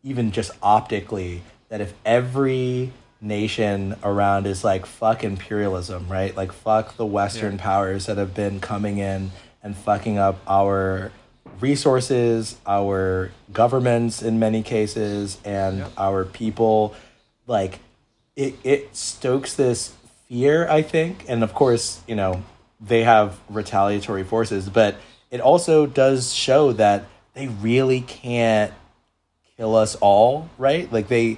even just optically, that if every nation around is like, fuck imperialism, right? Like, fuck the Western powers that have been coming in and fucking up our resources, our governments in many cases, and our people. Like, it stokes this fear, I think. And of course, you know, they have retaliatory forces, but it also does show that they really can't kill us all, right? Like, they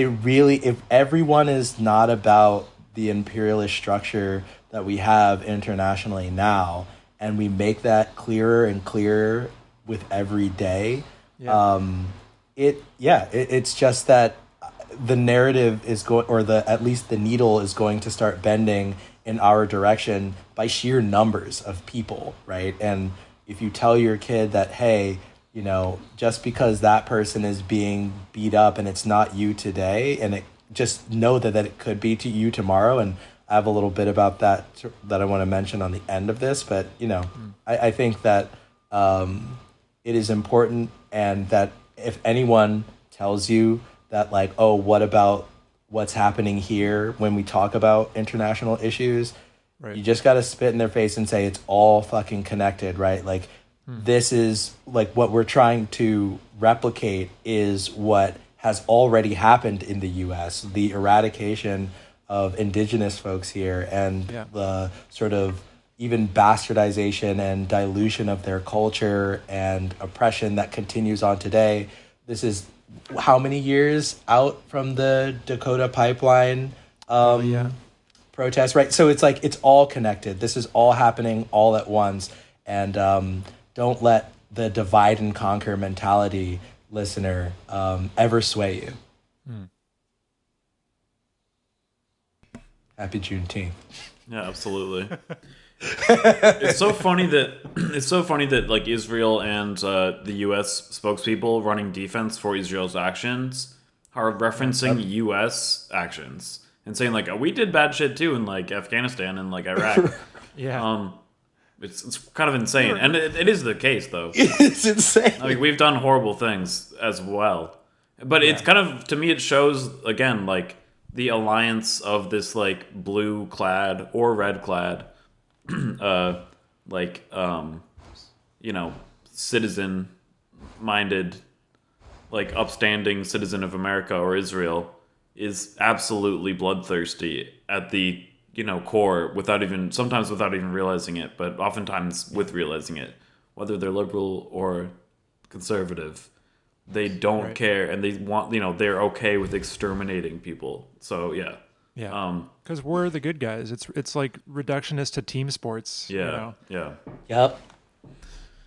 really, if everyone is not about the imperialist structure that we have internationally now, and we make that clearer and clearer with every day, it's just that the narrative is going, or at least the needle is going to start bending in our direction by sheer numbers of people, right? And if you tell your kid that, hey, you know, just because that person is being beat up and it's not you today, and it just know that it could be to you tomorrow. And I have a little bit about that I want to mention on the end of this, but you know, I think that it is important, and that if anyone tells you that, like, oh, what about what's happening here when we talk about international issues, you just got to spit in their face and say it's all fucking connected, right? Like, this is, like, what we're trying to replicate is what has already happened in the U.S., the eradication of indigenous folks here, and the sort of even bastardization and dilution of their culture and oppression that continues on today. This is how many years out from the Dakota Pipeline protest, right? So it's like, it's all connected. This is all happening all at once. And don't let the divide and conquer mentality, listener ever sway you? Happy Juneteenth. Yeah, absolutely. It's so funny that like Israel and the U.S. spokespeople running defense for Israel's actions are referencing U.S. actions and saying like, oh, we did bad shit too in like Afghanistan and like Iraq. Yeah. It's kind of insane, and it is the case though. It's insane. I mean, we've done horrible things as well, but it's kind of, to me, it shows again like the alliance of this like blue clad or red clad citizen minded, like upstanding citizen of America or Israel is absolutely bloodthirsty at the core, sometimes without even realizing it, but oftentimes with realizing it. Whether they're liberal or conservative, they don't care, and they want, they're okay with exterminating people. So yeah. Yeah. Because we're the good guys. It's like reductionist to team sports. Yeah. Yeah. Yep.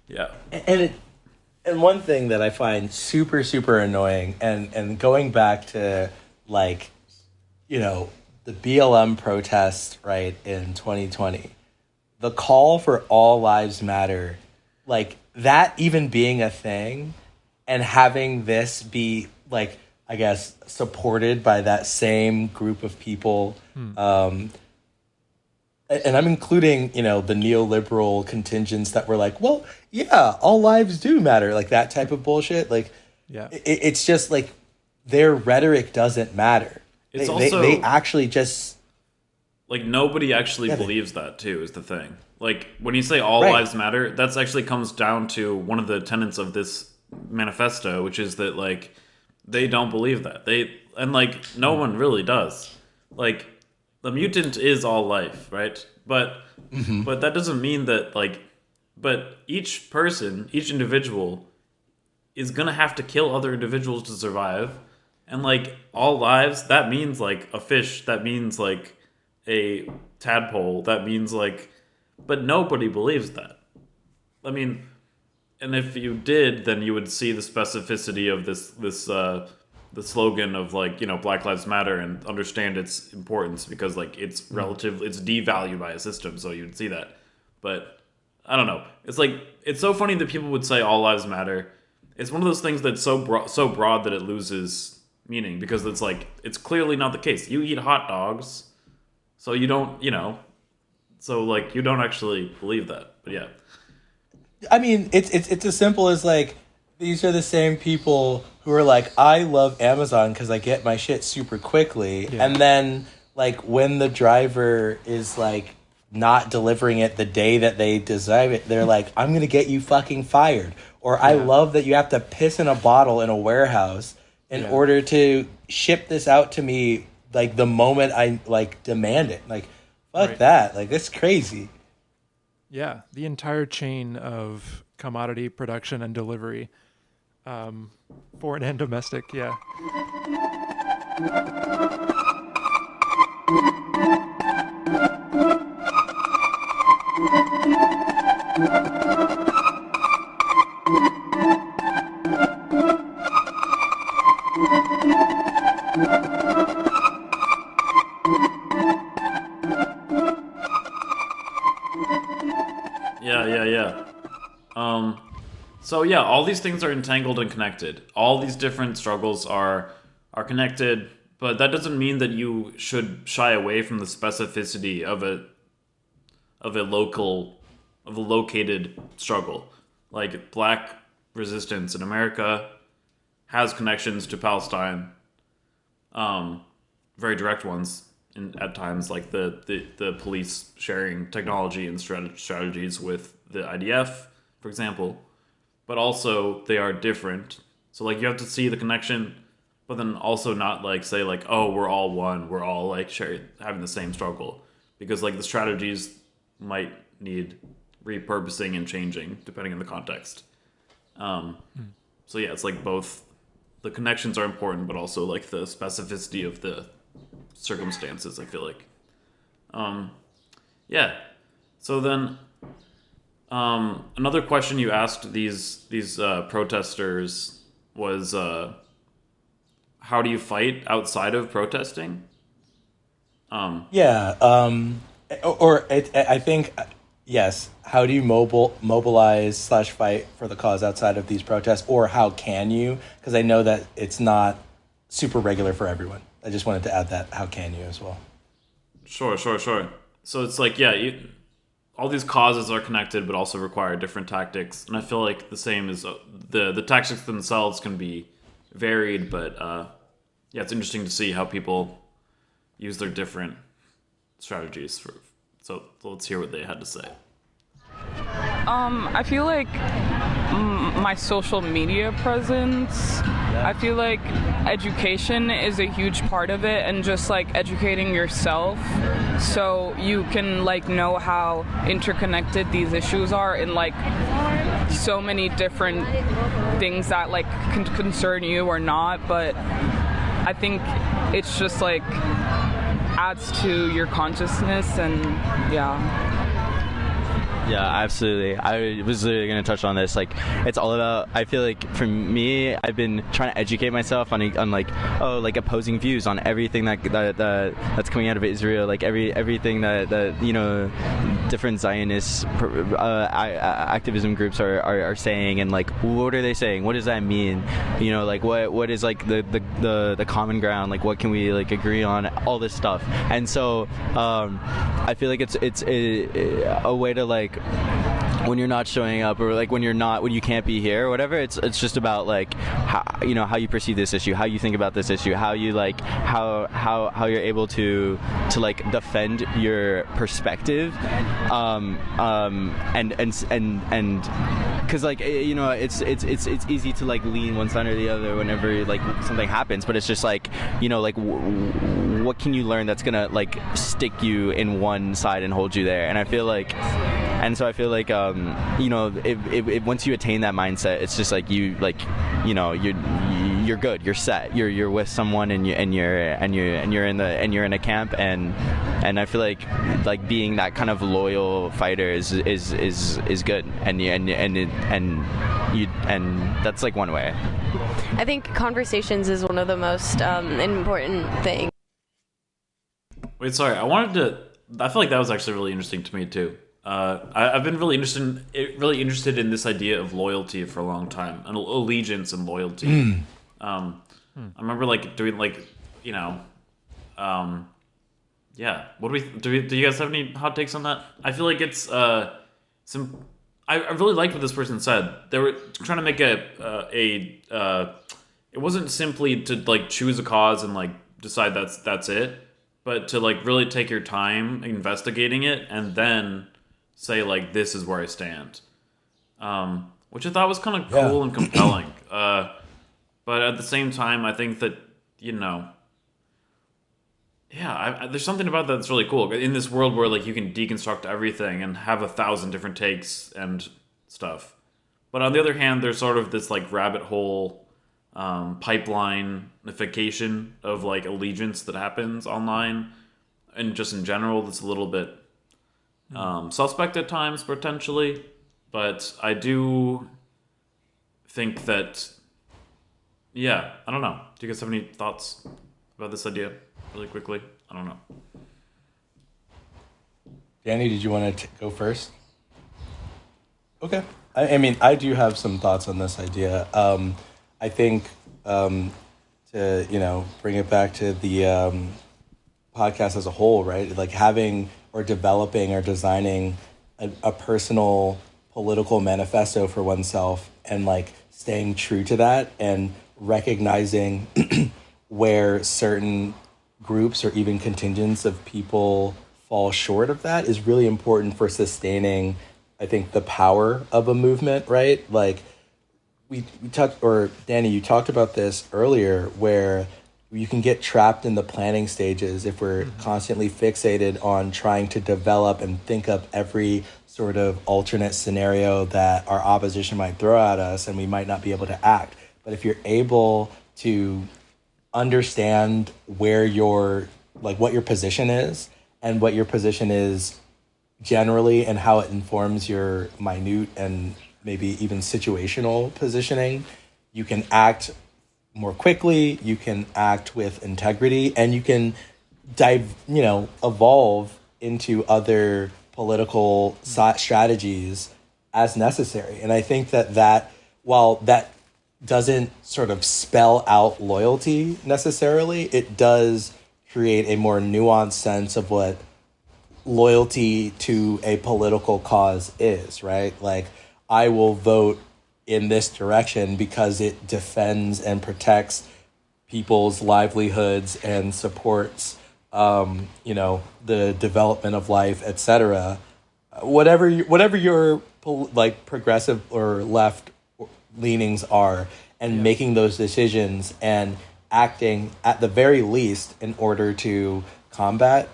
Yeah. And one thing that I find super, super annoying, and going back to like, the BLM protest, right, in 2020, the call for all lives matter, like that even being a thing and having this be like, I guess, supported by that same group of people. And I'm including, the neoliberal contingents that were like, well, yeah, all lives do matter. Like that type of bullshit. Like, yeah, it's just like their rhetoric doesn't matter. It's they actually just... Like, nobody actually believes that, too, is the thing. Like, when you say all lives matter, that actually comes down to one of the tenets of this manifesto, which is that, like, they don't believe that. No one really does. Like, the mutant is all life, right? But that doesn't mean that, like... But each person, each individual, is gonna have to kill other individuals to survive. And, like, all lives, that means, like, a fish. That means, like, a tadpole. That means, like... But nobody believes that. I mean, and if you did, then you would see the specificity of the slogan of, like, Black Lives Matter and understand its importance because, like, it's it's devalued by a system, so you'd see that. But, I don't know. It's, like, it's so funny that people would say all lives matter. It's one of those things that's so broad that it loses meaning because it's like it's clearly not the case. You eat hot dogs, so you don't, so like you don't actually believe that. But yeah, I mean, it's as simple as like these are the same people who are like, I love Amazon because I get my shit super quickly, and then like when the driver is like not delivering it the day that they deserve it, they're like, I'm gonna get you fucking fired. Or I love that you have to piss in a bottle in a warehouse in order to ship this out to me like the moment I like demand it. Like, fuck that. Like, that's crazy. Yeah, the entire chain of commodity production and delivery, foreign and domestic. Yeah. So yeah, all these things are entangled and connected. All these different struggles are connected, but that doesn't mean that you should shy away from the specificity of a located struggle. Like Black resistance in America has connections to Palestine, very direct ones at times, like the police sharing technology and strategies with the IDF, for example. But also they are different. So like you have to see the connection, but then also not like say like, oh, we're all one, we're all like having the same struggle, because like the strategies might need repurposing and changing depending on the context. So yeah, it's like both the connections are important, but also like the specificity of the circumstances, I feel like. Yeah. So then another question you asked these protesters was how do you fight outside of protesting? Yeah. I think, yes. How do you mobilize / fight for the cause outside of these protests, or how can you? Because I know that it's not super regular for everyone. I just wanted to add that. How can you as well? Sure. So it's like, yeah, all these causes are connected, but also require different tactics. And I feel like the same is the tactics themselves can be varied, but yeah, it's interesting to see how people use their different strategies. So let's hear what they had to say. I feel like my social media presence, I feel like education is a huge part of it, and just like educating yourself so you can like know how interconnected these issues are in like so many different things that like can concern you or not. But I think it's just like adds to your consciousness, and yeah. Yeah, absolutely. I was literally going to touch on this. Like, it's all about, I feel like for me, I've been trying to educate myself on like, like opposing views on everything that's coming out of Israel, like everything that you know, different Zionist activism groups are saying, and like, what are they saying? What does that mean? You know, like what is like the common ground? Like, what can we like agree on? All this stuff. And so I feel like it's a way to like, when you're not showing up, or like when you can't be here or whatever, it's just about like how you perceive this issue, how you think about this issue, how you like how you're able to like defend your perspective, and because like, you know, it's easy to like lean one side or the other whenever like something happens, but it's just like, you know, like what can you learn that's gonna like stick you in one side and hold you there? And I feel like, you know, if once you attain that mindset, it's just like you you're good, you're set, you're with someone, and you're in a camp, and I feel like being that kind of loyal fighter is good, and that's like one way. I think conversations is one of the most important things. Wait, sorry. I feel like that was actually really interesting to me too. I've been really interested in this idea of loyalty for a long time, and allegiance and loyalty. I remember like doing like, you know, yeah. What do you guys have any hot takes on that? I feel like it's I really liked what this person said. They were trying to make it wasn't simply to like choose a cause and like decide that's it, but to like really take your time investigating it and then say like, this is where I stand, which I thought was kind of cool and compelling. But at the same time, I think that, you know, there's something about that that's really cool in this world where like you can deconstruct everything and have 1,000 different takes and stuff. But on the other hand, there's sort of this like rabbit hole pipeline-ification of like allegiance that happens online and just in general that's a little bit suspect at times, potentially. But I do think that, yeah, I don't know. Do you guys have any thoughts about this idea really quickly? I don't know. Danny, did you want to go first? Okay. I mean, I do have some thoughts on this idea. I think to, you know, bring it back to the podcast as a whole, right? Like having or developing or designing a personal political manifesto for oneself, and like staying true to that, and recognizing where certain groups or even contingents of people fall short of that is really important for sustaining, I think, the power of a movement, right? Like we talked, or Danny, you talked about this earlier, where you can get trapped in the planning stages if we're constantly fixated on trying to develop and think up every sort of alternate scenario that our opposition might throw at us, and we might not be able to act. But if you're able to understand where what your position is, and what your position is generally, and how it informs your minute and maybe even situational positioning, you can act more quickly, you can act with integrity, and you can evolve into other political strategies as necessary. And I think that while that doesn't sort of spell out loyalty necessarily, it does create a more nuanced sense of what loyalty to a political cause is, right? Like, I will vote in this direction because it defends and protects people's livelihoods and supports, the development of life, etc. Whatever your like progressive or left leanings are, and making those decisions and acting at the very least in order to combat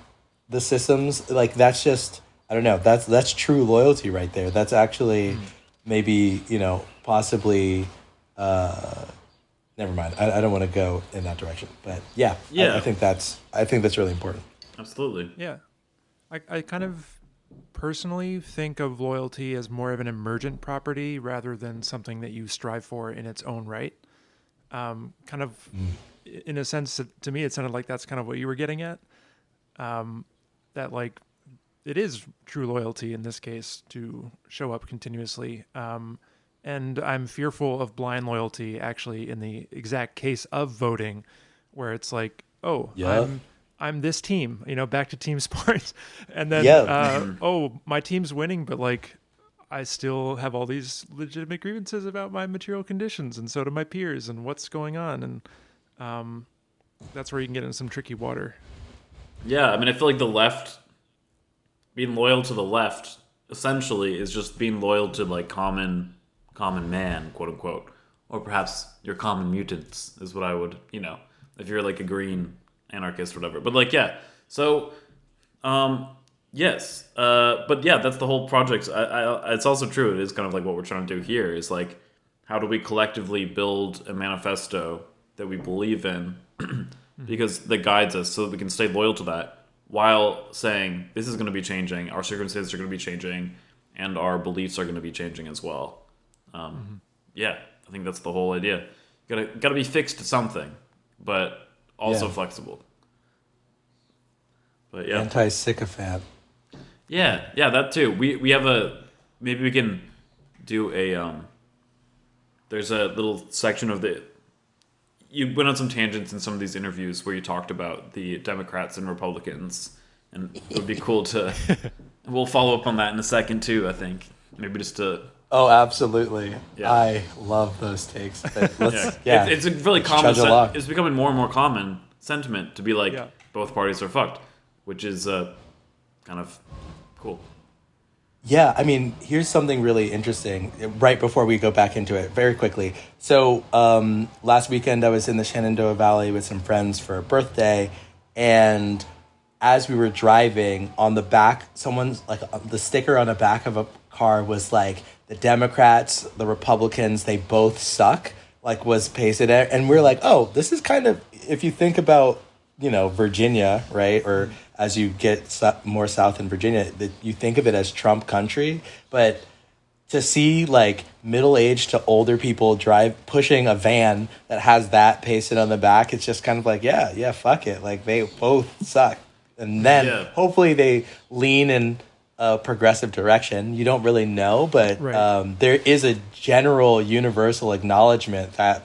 the systems, like, that's just, I don't know, that's true loyalty right there. That's actually maybe, possibly never mind. I don't want to go in that direction, but yeah. I think that's really important. Absolutely. Yeah. I kind of personally think of loyalty as more of an emergent property rather than something that you strive for in its own right. In a sense, to me, it sounded like that's kind of what you were getting at. That, like, it is true loyalty in this case to show up continuously. And I'm fearful of blind loyalty actually in the exact case of voting, where it's like, I'm this team, back to team sports. And then, my team's winning, but like, I still have all these legitimate grievances about my material conditions, and so do my peers, and what's going on. And that's where you can get into some tricky water. Yeah, I mean, I feel like the left, being loyal to the left, essentially is just being loyal to, like, common man, quote unquote, or perhaps your common mutants is what I would, if you're like a green anarchist or whatever. But like, yeah, so, yes, but yeah, that's the whole project. It's also true. It is kind of like what we're trying to do here is like, how do we collectively build a manifesto that we believe in, because that guides us, so that we can stay loyal to that while saying this is going to be changing, our circumstances are going to be changing, and our beliefs are going to be changing as well. Yeah, I think that's the whole idea. Gotta be fixed to something, but also flexible. But yeah, anti-sycophant. Yeah, that too. We have maybe we can do a there's a little section of you went on some tangents in some of these interviews where you talked about the Democrats and Republicans, and it would be cool to we'll follow up on that in a second too, I think. Maybe just to Oh, absolutely. Yeah. I love those takes. But it's a really common it's becoming more and more common sentiment to be like, both parties are fucked, which is kind of cool. Yeah, I mean, here's something really interesting right before we go back into it very quickly. So last weekend I was in the Shenandoah Valley with some friends for a birthday, and as we were driving, on the back, someone's like the sticker on the back of a car was like, the Democrats, the Republicans, they both suck, like, was pasted there. And we're like, oh, this is kind of, if you think about, Virginia, right? Or as you get more south in Virginia, you think of it as Trump country. But to see, like, middle-aged to older people pushing a van that has that pasted on the back, it's just kind of like, yeah, fuck it. Like, they both suck. And then hopefully they lean in a progressive direction. You don't really know, but there is a general universal acknowledgement that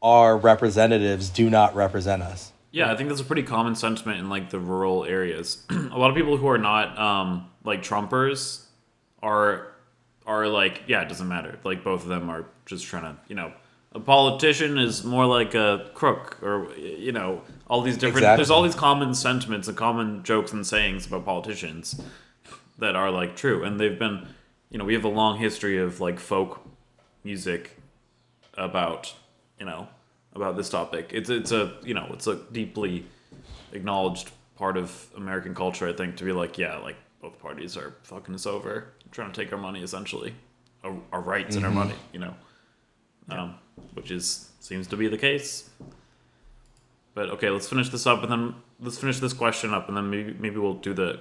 our representatives do not represent us. Yeah, I think that's a pretty common sentiment in like the rural areas. A lot of people who are not like Trumpers are like, yeah, it doesn't matter. Like, both of them are just trying to, a politician is more like a crook, or all these different. Exactly. There's all these common sentiments and common jokes and sayings about politicians that are like true, and they've been, we have a long history of like folk music about this topic. It's a deeply acknowledged part of American culture, I think, to be like, yeah, like, both parties are fucking us over, trying to take our money, essentially, our rights and our money, which seems to be the case. But okay, let's finish this up, and then let's finish this question up, and then maybe we'll do the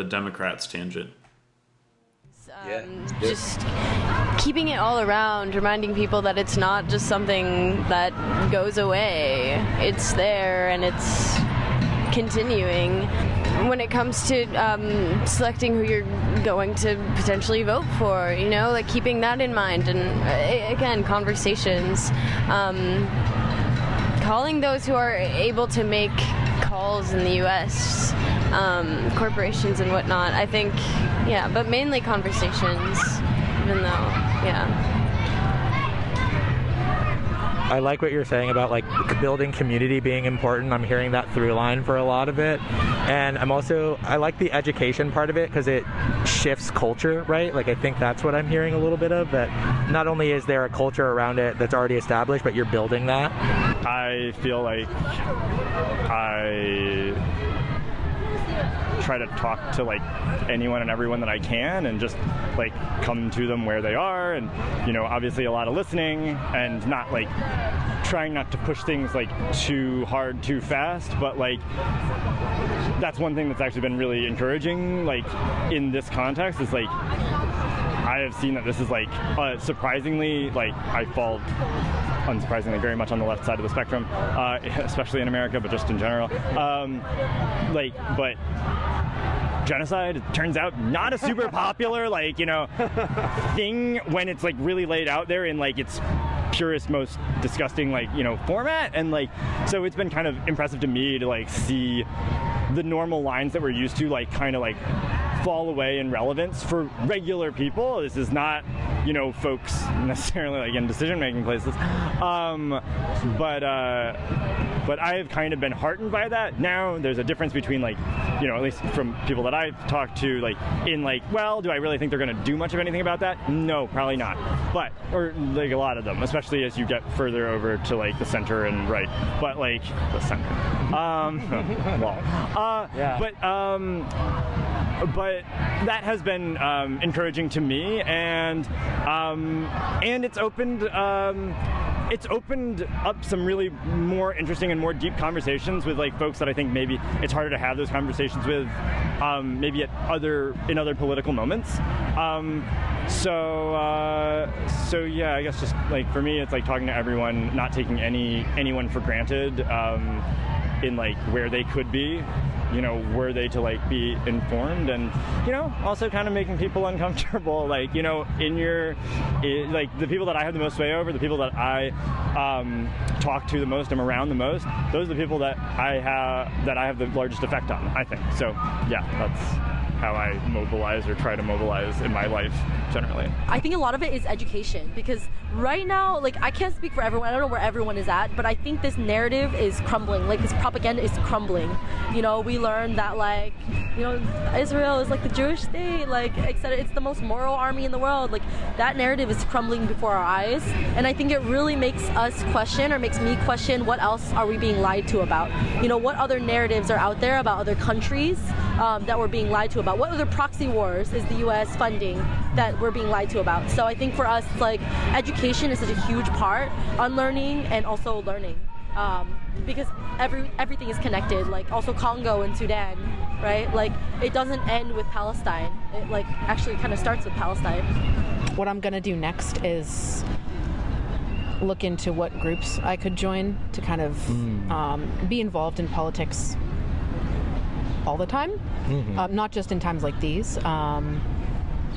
Democrats tangent. Just keeping it all around, reminding people that it's not just something that goes away. It's there and it's continuing. When it comes to selecting who you're going to potentially vote for, like keeping that in mind, and again, conversations, calling those who are able to make calls in the U.S., corporations and whatnot, I think, but mainly conversations, even though, I like what you're saying about like building community being important. I'm hearing that through line for a lot of it. And I like the education part of it because it shifts culture, right? Like I think that's what I'm hearing a little bit of, that not only is there a culture around it that's already established, but you're building that. I feel like I try to talk to like anyone and everyone that I can and just like come to them where they are, and obviously a lot of listening and not like trying not to push things like too hard too fast, but like that's one thing that's actually been really encouraging like in this context is like I have seen that this is like surprisingly, like I fall unsurprisingly very much on the left side of the spectrum, especially in America, but just in general. But genocide turns out not a super popular thing when it's like really laid out there in like its purest, most disgusting format, and like so it's been kind of impressive to me to like see the normal lines that we're used to like kind of like fall away in relevance for regular people. This is not folks necessarily like in decision-making places, but I have kind of been heartened by that. Now there's a difference between like at least from people that I've talked to, like in like, well, do I really think they're going to do much of anything about that? No, probably not. But or like a lot of them, especially as you get further over to like the center and right, but like the center. But that has been encouraging to me, and it's opened up some really more interesting and more deep conversations with like folks that I think maybe it's harder to have those conversations with maybe in other political moments. So yeah, I guess just like for me, it's like talking to everyone, not taking anyone for granted in like where they could be. Were they to like be informed, and also kind of making people uncomfortable, like like the people that I have the most sway over, the people that I talk to the most, I'm around the most, those are the people that I have the largest effect on, I think. So yeah, that's how I mobilize or try to mobilize in my life generally. I think a lot of it is education, because right now, like, I can't speak for everyone, I don't know where everyone is at, but I think this narrative is crumbling, like this propaganda is crumbling. We learned that like, Israel is like the Jewish state, like, etc. It's the most moral army in the world. Like, that narrative is crumbling before our eyes, and I think it really makes us question, or makes me question, what else are we being lied to about? What other narratives are out there about other countries that we're being lied to about? What other proxy wars is the U.S. funding that we're being lied to about? So I think for us, like, education is such a huge part, unlearning and also learning, because everything is connected. Like also Congo and Sudan, right? Like it doesn't end with Palestine. It like actually kind of starts with Palestine. What I'm gonna do next is look into what groups I could join to kind of be involved in politics all the time, not just in times like these.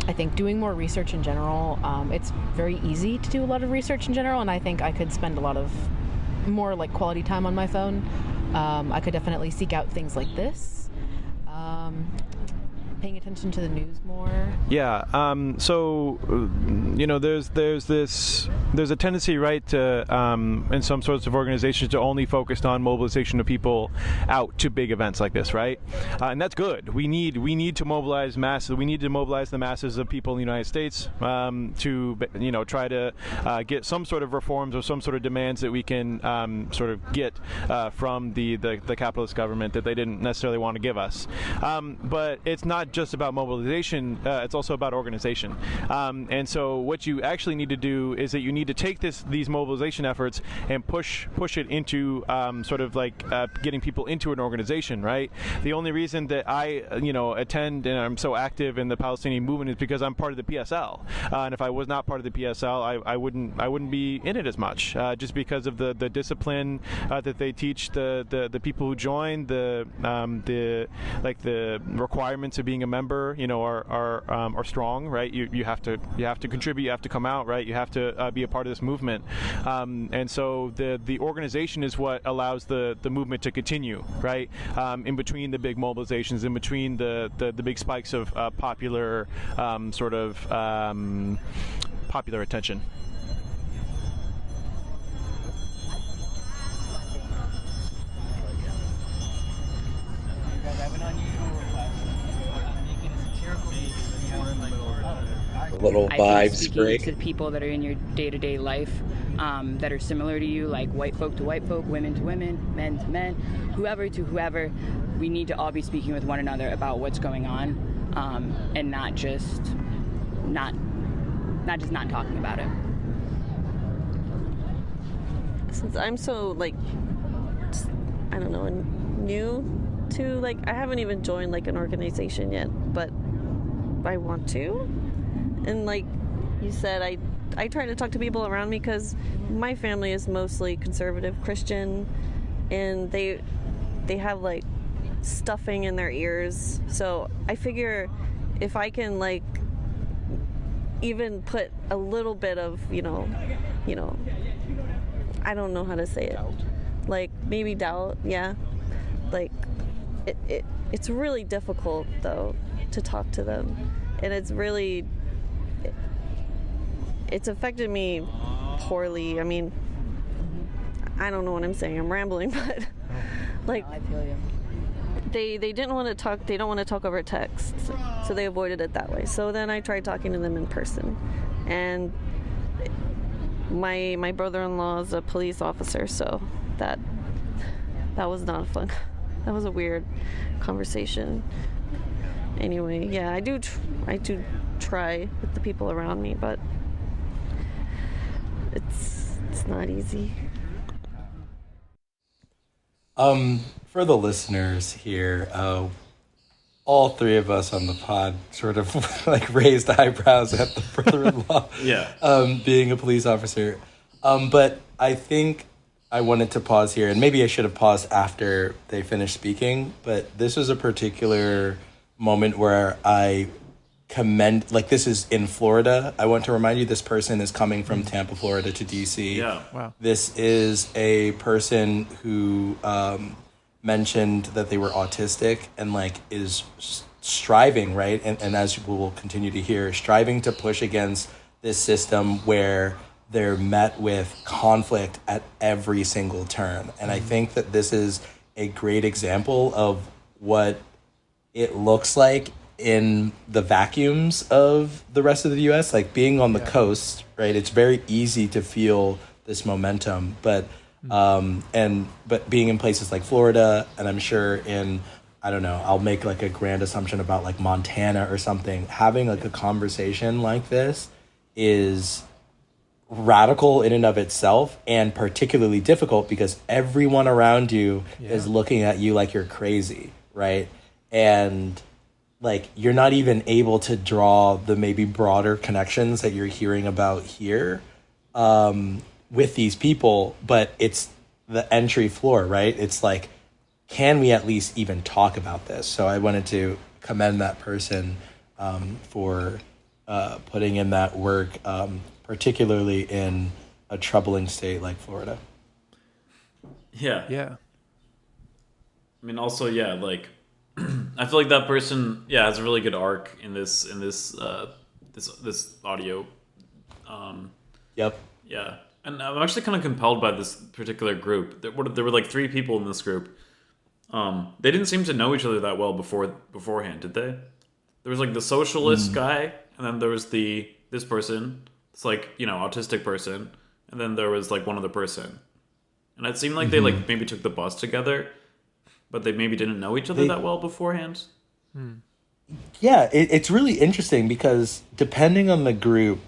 I think doing more research in general, it's very easy to do a lot of research in general, and I think I could spend a lot of more like quality time on my phone. I could definitely seek out things like this. Paying attention to the news more. Yeah. So there's a tendency, right, to in some sorts of organizations to only focus on mobilization of people out to big events like this, right? And that's good. We need to mobilize masses. We need to mobilize the masses of people in the United States to try to get some sort of reforms or some sort of demands that we can sort of get from the capitalist government that they didn't necessarily want to give us. But it's not not just about mobilization, it's also about organization. And so what you actually need to do is that you need to take these mobilization efforts and push it into sort of like getting people into an organization, right? The only reason that I attend and I'm so active in the Palestinian movement is because I'm part of the PSL. And if I was not part of the PSL, I wouldn't be in it as much, just because of the discipline that they teach the people who join, the requirements of being a member, are strong, right? You have to contribute, you have to come out, right? You have to be a part of this movement, and so the organization is what allows the movement to continue, right? In between the big mobilizations, in between the big spikes of popular popular attention. Little I think vibes speaking break. to people that are in your day-to-day life, that are similar to you, like white folk to white folk, women to women, men to men, whoever to whoever, we need to all be speaking with one another about what's going on, and not just not talking about it. Since I'm so new to I haven't even joined an organization yet, but I want to. And like you said, I try to talk to people around me because my family is mostly conservative Christian, and they have stuffing in their ears. So I figure if I can even put a little bit of I don't know how to say it, maybe doubt, yeah. It's really difficult though to talk to them, and it's affected me poorly. I mean, I don't know what I'm saying. I'm rambling, but I feel you. They didn't want to talk. They don't want to talk over text, so they avoided it that way. So then I tried talking to them in person, and my brother-in-law is a police officer, so that was not fun. That was a weird conversation. Anyway, yeah, I do try with the people around me, but it's not easy. For the listeners here, all three of us on the pod sort of raised eyebrows at the brother-in-law being a police officer. But I think I wanted to pause here, and maybe I should have paused after they finished speaking, but this was a particular moment where I commend, this is in Florida. I want to remind you, this person is coming from Tampa, Florida to DC. Yeah. Wow. This is a person who mentioned that they were autistic and is striving, right? And as we will continue to hear, striving to push against this system where they're met with conflict at every single turn. And I think that this is a great example of what it looks like in the vacuums of the rest of the U.S., being on the coast, right? It's very easy to feel this momentum, but being in places like Florida, and I'm sure in, I don't know, I'll make a grand assumption about Montana or something, having a conversation like this is radical in and of itself, and particularly difficult because everyone around you is looking at you like you're crazy, right? And you're not even able to draw the maybe broader connections that you're hearing about here with these people, but it's the entry floor, right? It's can we at least even talk about this? So I wanted to commend that person for putting in that work, particularly in a troubling state like Florida. Yeah. Yeah. I mean, also, yeah, I feel like that person, has a really good arc in this audio. Yep. Yeah, and I'm actually kind of compelled by this particular group. There were 3 people in this group. They didn't seem to know each other that well beforehand, did they? There was the socialist guy, and then there was this person. It's autistic person, and then there was one other person, and it seemed like they maybe took the bus together, but they maybe didn't know each other that well beforehand. Yeah, it's really interesting because depending on the group,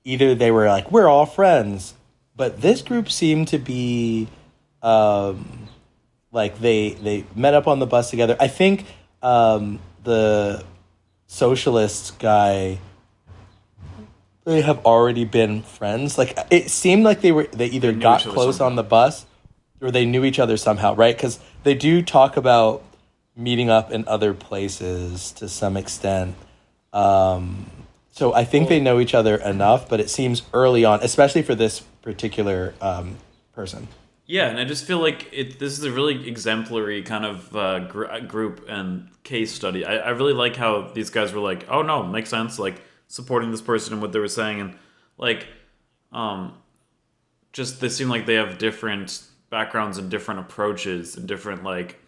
either they were like, we're all friends, but this group seemed to be like they met up on the bus together. I think the socialist guy, they have already been friends. Like it seemed like they either got close on the bus or they knew each other somehow, right? Because they do talk about meeting up in other places to some extent. So I think they know each other enough, but it seems early on, especially for this particular person. Yeah, and I just feel like this is a really exemplary kind of group and case study. I really like how these guys were like, oh no, makes sense, like supporting this person and what they were saying, and like, just they seem like they have different backgrounds and different approaches and different like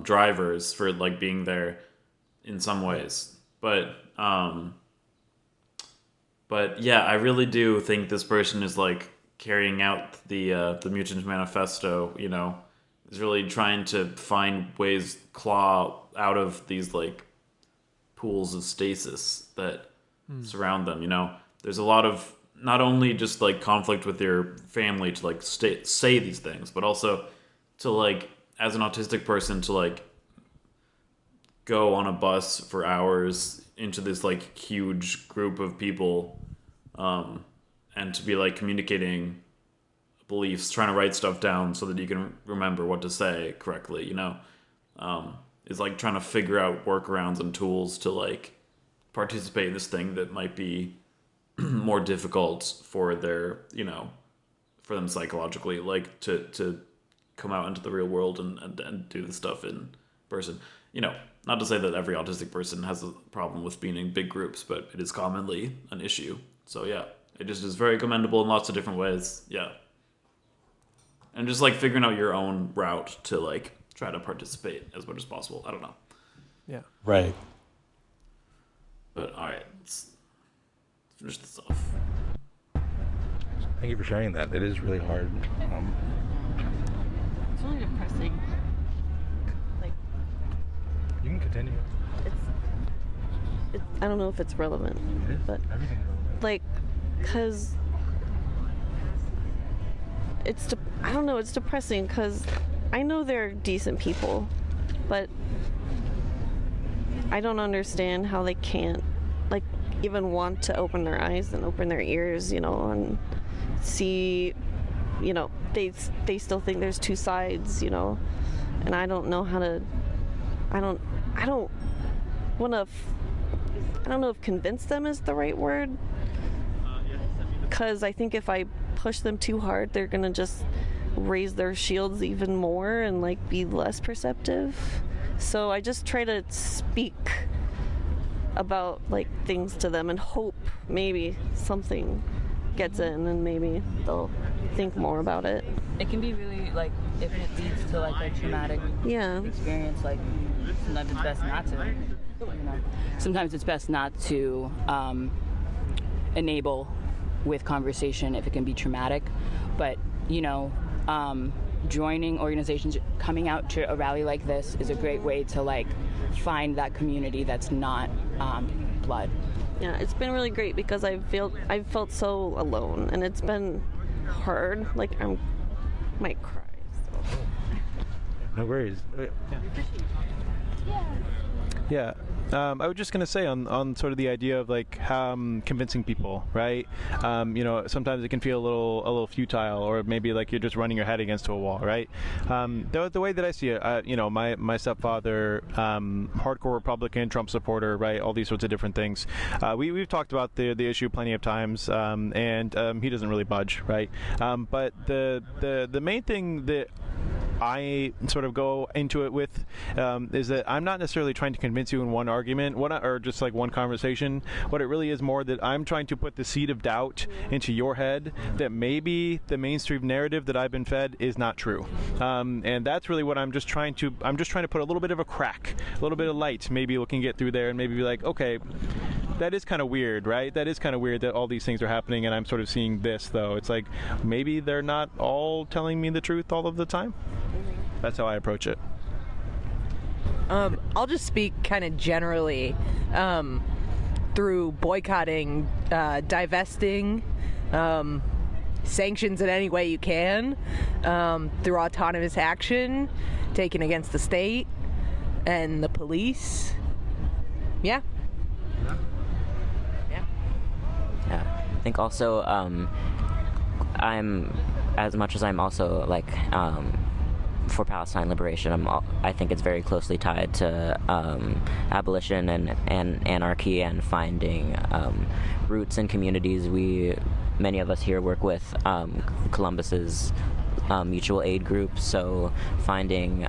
drivers for like being there in some ways. But yeah, I really do think this person is like carrying out the Mutant Manifesto, you know, is really trying to find ways claw out of these like pools of stasis that surround them, you know. There's a lot of not only just like conflict with your family to like say these things, but also to like as an autistic person to like go on a bus for hours into this like huge group of people, and to be like communicating beliefs, trying to write stuff down so that you can remember what to say correctly, you know, is like trying to figure out workarounds and tools to like participate in this thing that might be more difficult for their, you know, for them psychologically, like to come out into the real world and do this stuff in person. You know, not to say that every autistic person has a problem with being in big groups, but it is commonly an issue. So yeah, it just is very commendable in lots of different ways. Yeah. And just like figuring out your own route to like try to participate as much as possible. I don't know. Yeah. Right. But all right, let's finish this off. Thank you for sharing that. It is really hard. It's really depressing. Like, you can continue. It's I don't know if it's relevant, but everything's relevant. Like, cause I don't know. It's depressing because I know they're decent people, but I don't understand how they can't like even want to open their eyes and open their ears, you know, and see, you know, they still think there's two sides, you know, and I don't know how to. I don't know if convince them is the right word, because I think if I push them too hard, they're gonna just raise their shields even more and like be less perceptive. So I just try to speak about like things to them and hope maybe something gets in and maybe they'll think more about it. It can be really like if it leads to like a traumatic experience, like sometimes it's best not to. You know, sometimes it's best not to enable with conversation if it can be traumatic, but you know, joining organizations, coming out to a rally like this is a great way to like find that community that's not blood. Yeah, it's been really great because I've felt so alone, and it's been hard. Like might cry. So. No worries. Yeah. I was just going to say on sort of the idea of like convincing people, right? You know, sometimes it can feel a little futile, or maybe like you're just running your head against a wall, right? The way that I see it, you know, my stepfather, hardcore Republican, Trump supporter, right? All these sorts of different things. We've talked about the issue plenty of times, and he doesn't really budge, right? But the main thing that I sort of go into it with is that I'm not necessarily trying to convince you in one argument, or just like one conversation. What it really is more that I'm trying to put the seed of doubt into your head that maybe the mainstream narrative that I've been fed is not true, and that's really what I'm just trying to put a little bit of a crack, a little bit of light, maybe we can get through there and maybe be like, okay, that is kind of weird, right? That is kind of weird that all these things are happening and I'm sort of seeing this, though. It's like maybe they're not all telling me the truth all of the time. That's how I approach it. I'll just speak kind of generally through boycotting, divesting, sanctions in any way you can, through autonomous action taken against the state and the police. Yeah. I think also I'm, as much as I'm also like for Palestine liberation, I think it's very closely tied to abolition and anarchy and finding roots in communities. Many of us here work with Columbus's mutual aid group, so finding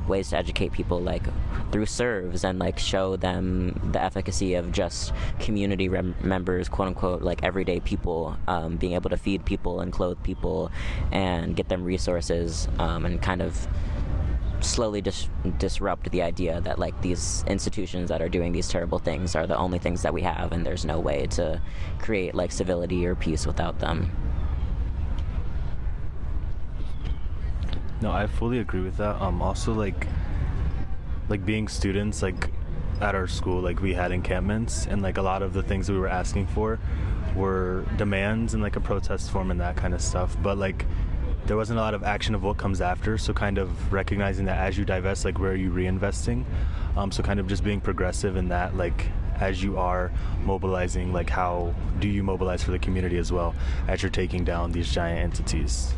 ways to educate people like through serves and like show them the efficacy of just community members, quote unquote, like everyday people, being able to feed people and clothe people and get them resources, and kind of slowly disrupt the idea that like these institutions that are doing these terrible things are the only things that we have, and there's no way to create like civility or peace without them. No, I fully agree with that. Also, like being students, like at our school, like we had encampments, and like a lot of the things we were asking for were demands and like a protest form and that kind of stuff. But like there wasn't a lot of action of what comes after. So kind of recognizing that as you divest, like where are you reinvesting? So kind of just being progressive in that, like as you are mobilizing, like how do you mobilize for the community as well as you're taking down these giant entities?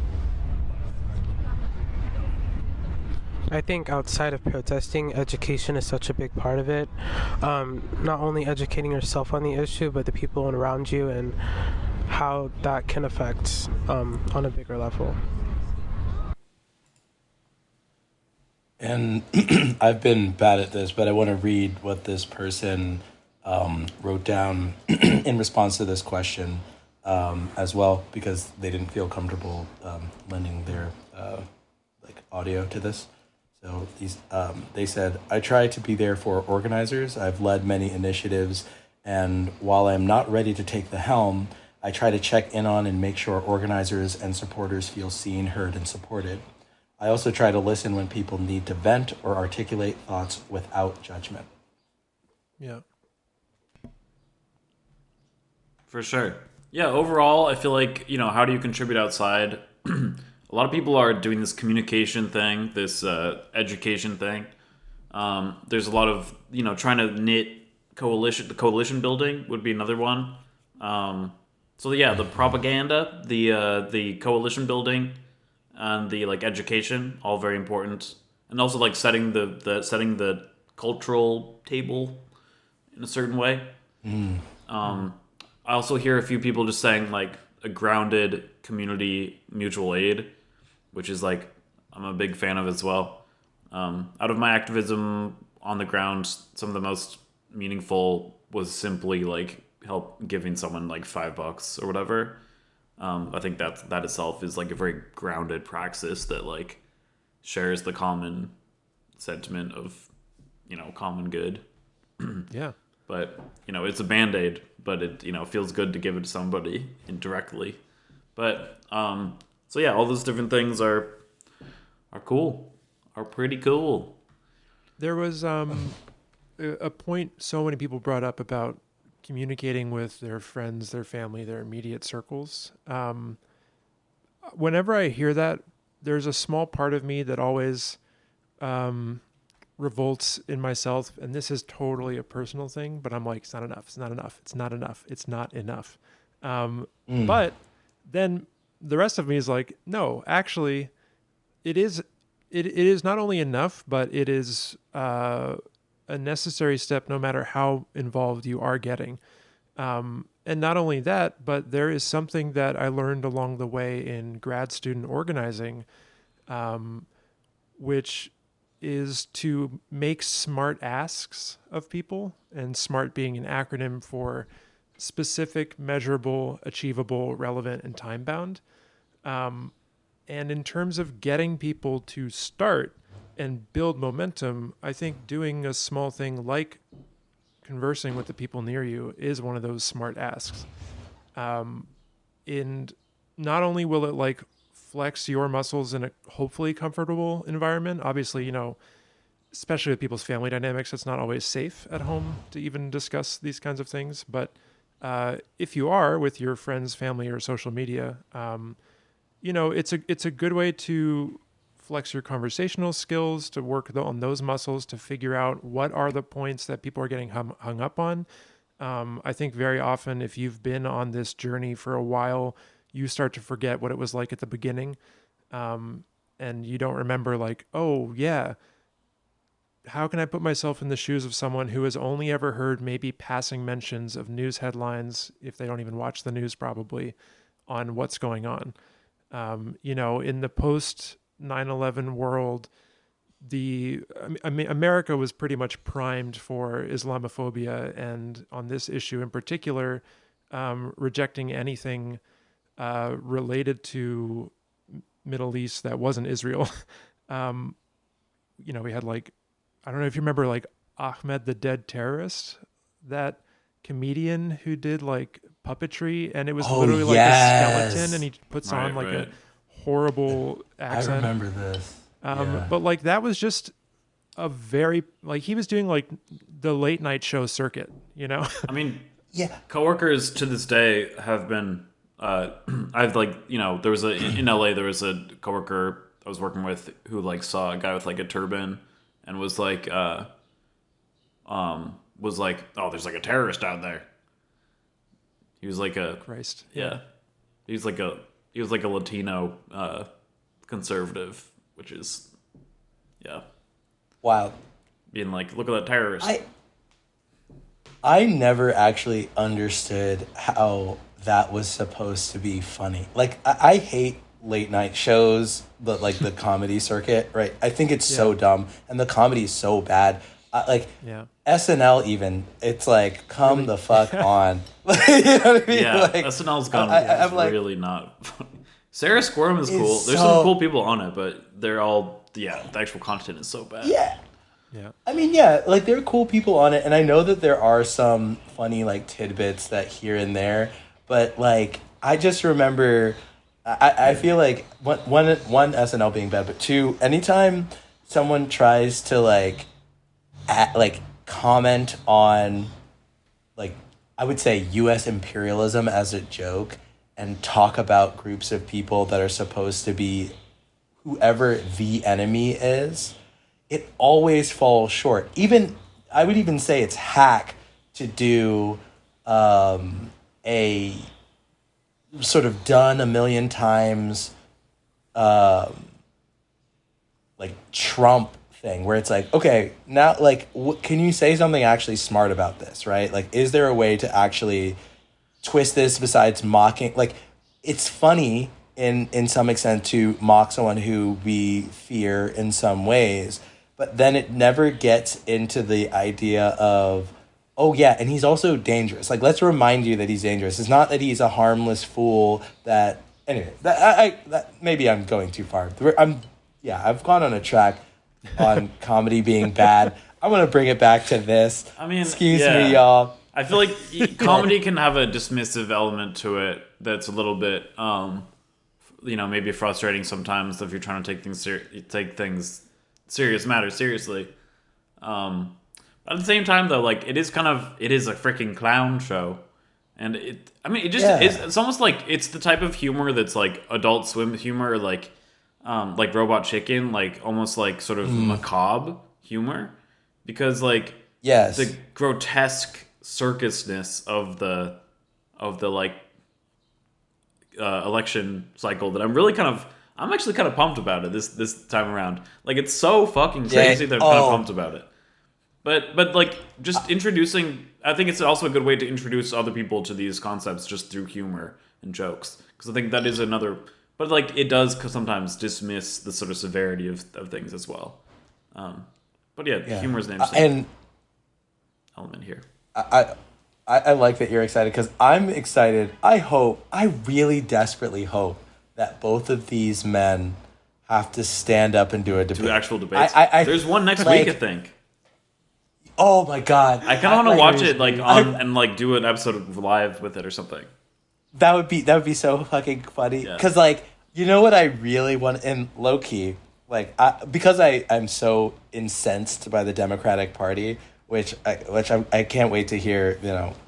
I think outside of protesting, education is such a big part of it. Not only educating yourself on the issue, but the people around you and how that can affect on a bigger level. And I've been bad at this, but I want to read what this person wrote down in response to this question as well, because they didn't feel comfortable lending their audio to this. So they said, I try to be there for organizers. I've led many initiatives, and while I'm not ready to take the helm, I try to check in on and make sure organizers and supporters feel seen, heard, and supported. I also try to listen when people need to vent or articulate thoughts without judgment. Yeah. For sure. Yeah, overall, I feel like, how do you contribute outside? A lot of people are doing this communication thing, this education thing. There's a lot of, trying to knit coalition building would be another one. So yeah, the propaganda, the coalition building, and the education, all very important. And also setting the cultural table in a certain way. I also hear a few people just saying a grounded community mutual aid, which is I'm a big fan of as well. Out of my activism on the ground, some of the most meaningful was simply help giving someone $5 or whatever. I think that itself is a very grounded praxis that shares the common sentiment of common good. Yeah. But it's a band-aid, but it feels good to give it to somebody indirectly. But so yeah, all those different things are cool, are pretty cool. There was a point so many people brought up about communicating with their friends, their family, their immediate circles. Whenever I hear that, there's a small part of me that always revolts in myself, and this is totally a personal thing, but I'm it's not enough, it's not enough, it's not enough, it's not enough. But then the rest of me is no, actually, it is not only enough, but it is a necessary step no matter how involved you are getting. And not only that, but there is something that I learned along the way in grad student organizing, which is to make smart asks of people, and SMART being an acronym for specific, measurable, achievable, relevant, and time-bound. And in terms of getting people to start and build momentum, I think doing a small thing like conversing with the people near you is one of those smart asks. And not only will it flex your muscles in a hopefully comfortable environment, obviously, especially with people's family dynamics, it's not always safe at home to even discuss these kinds of things. But if you are with your friends, family, or social media, it's a good way to flex your conversational skills, to work on those muscles, to figure out what are the points that people are getting hung up on. I think very often, if you've been on this journey for a while, you start to forget what it was like at the beginning. And you don't remember like, oh yeah, how can I put myself in the shoes of someone who has only ever heard maybe passing mentions of news headlines, if they don't even watch the news probably, on what's going on. In the post 9/11 world, America was pretty much primed for Islamophobia, and on this issue in particular, rejecting anything related to Middle East that wasn't Israel. We had like, I don't know if you remember like Ahmed the Dead Terrorist, that comedian who did like puppetry, and it was literally like a skeleton, and he puts on like a horrible accent. I remember this. But like that was just a very, like, he was doing like the late night show circuit, I mean, coworkers to this day have been, I've like, there was in LA, there was a coworker I was working with who like saw a guy with like a turban and was like, oh, there's like a terrorist out there. He was like a Christ. Yeah. He was like a Latino conservative, which is wow. Being like, look at that terrorist. I never actually understood how that was supposed to be funny. Like, I hate late night shows, but like the comedy circuit, right? I think it's so dumb, and the comedy is so bad. SNL even, it's like, come the fuck on. You know what I mean? Yeah, like, SNL's gone. I'm like, really not funny. Sarah Squirm is cool. There's some cool people on it, but they're all, the actual content is so bad. Yeah. Yeah. I mean, like there are cool people on it, and I know that there are some funny like tidbits that here and there, but like I just remember, I feel like one SNL being bad, but two, anytime someone tries to like comment on, like, I would say U.S. imperialism as a joke and talk about groups of people that are supposed to be whoever the enemy is, it always falls short. Even, I would even say it's hack to do a sort of done a million times like Trump thing where it's like, okay, now like can you say something actually smart about this, right? Like, is there a way to actually twist this besides mocking? Like, it's funny in some extent to mock someone who we fear in some ways, but then it never gets into the idea of, oh yeah, and he's also dangerous. Like, let's remind you that he's dangerous. It's not that he's a harmless fool that, anyway, that maybe I'm going too far. I've gone on a track on comedy being bad. I want to bring it back to this. I mean, excuse me, y'all. I feel like comedy can have a dismissive element to it that's a little bit, maybe frustrating sometimes if you're trying to take things serious matters seriously. At the same time, though, like, it is a freaking clown show, and it's almost like it's the type of humor that's like Adult Swim humor, like Robot Chicken, like almost like sort of macabre humor, because like the grotesque circusness of the like election cycle that I'm actually kind of pumped about it this time around. Like, it's so fucking crazy that I'm kind of pumped about it. But like, just introducing, I think it's also a good way to introduce other people to these concepts just through humor and jokes, because I think that is another. But like, it does sometimes dismiss the sort of severity of things as well. But humor is an interesting element here. I like that you're excited, because I'm excited. I really desperately hope that both of these men have to stand up and do a debate. Do actual debates. There's one next week, I think. Oh my god! I kind of want to watch it and like do an episode live with it or something. That would be so fucking funny. Because like, you know what I really want, in low key, like because I'm so incensed by the Democratic Party, which I can't wait to hear,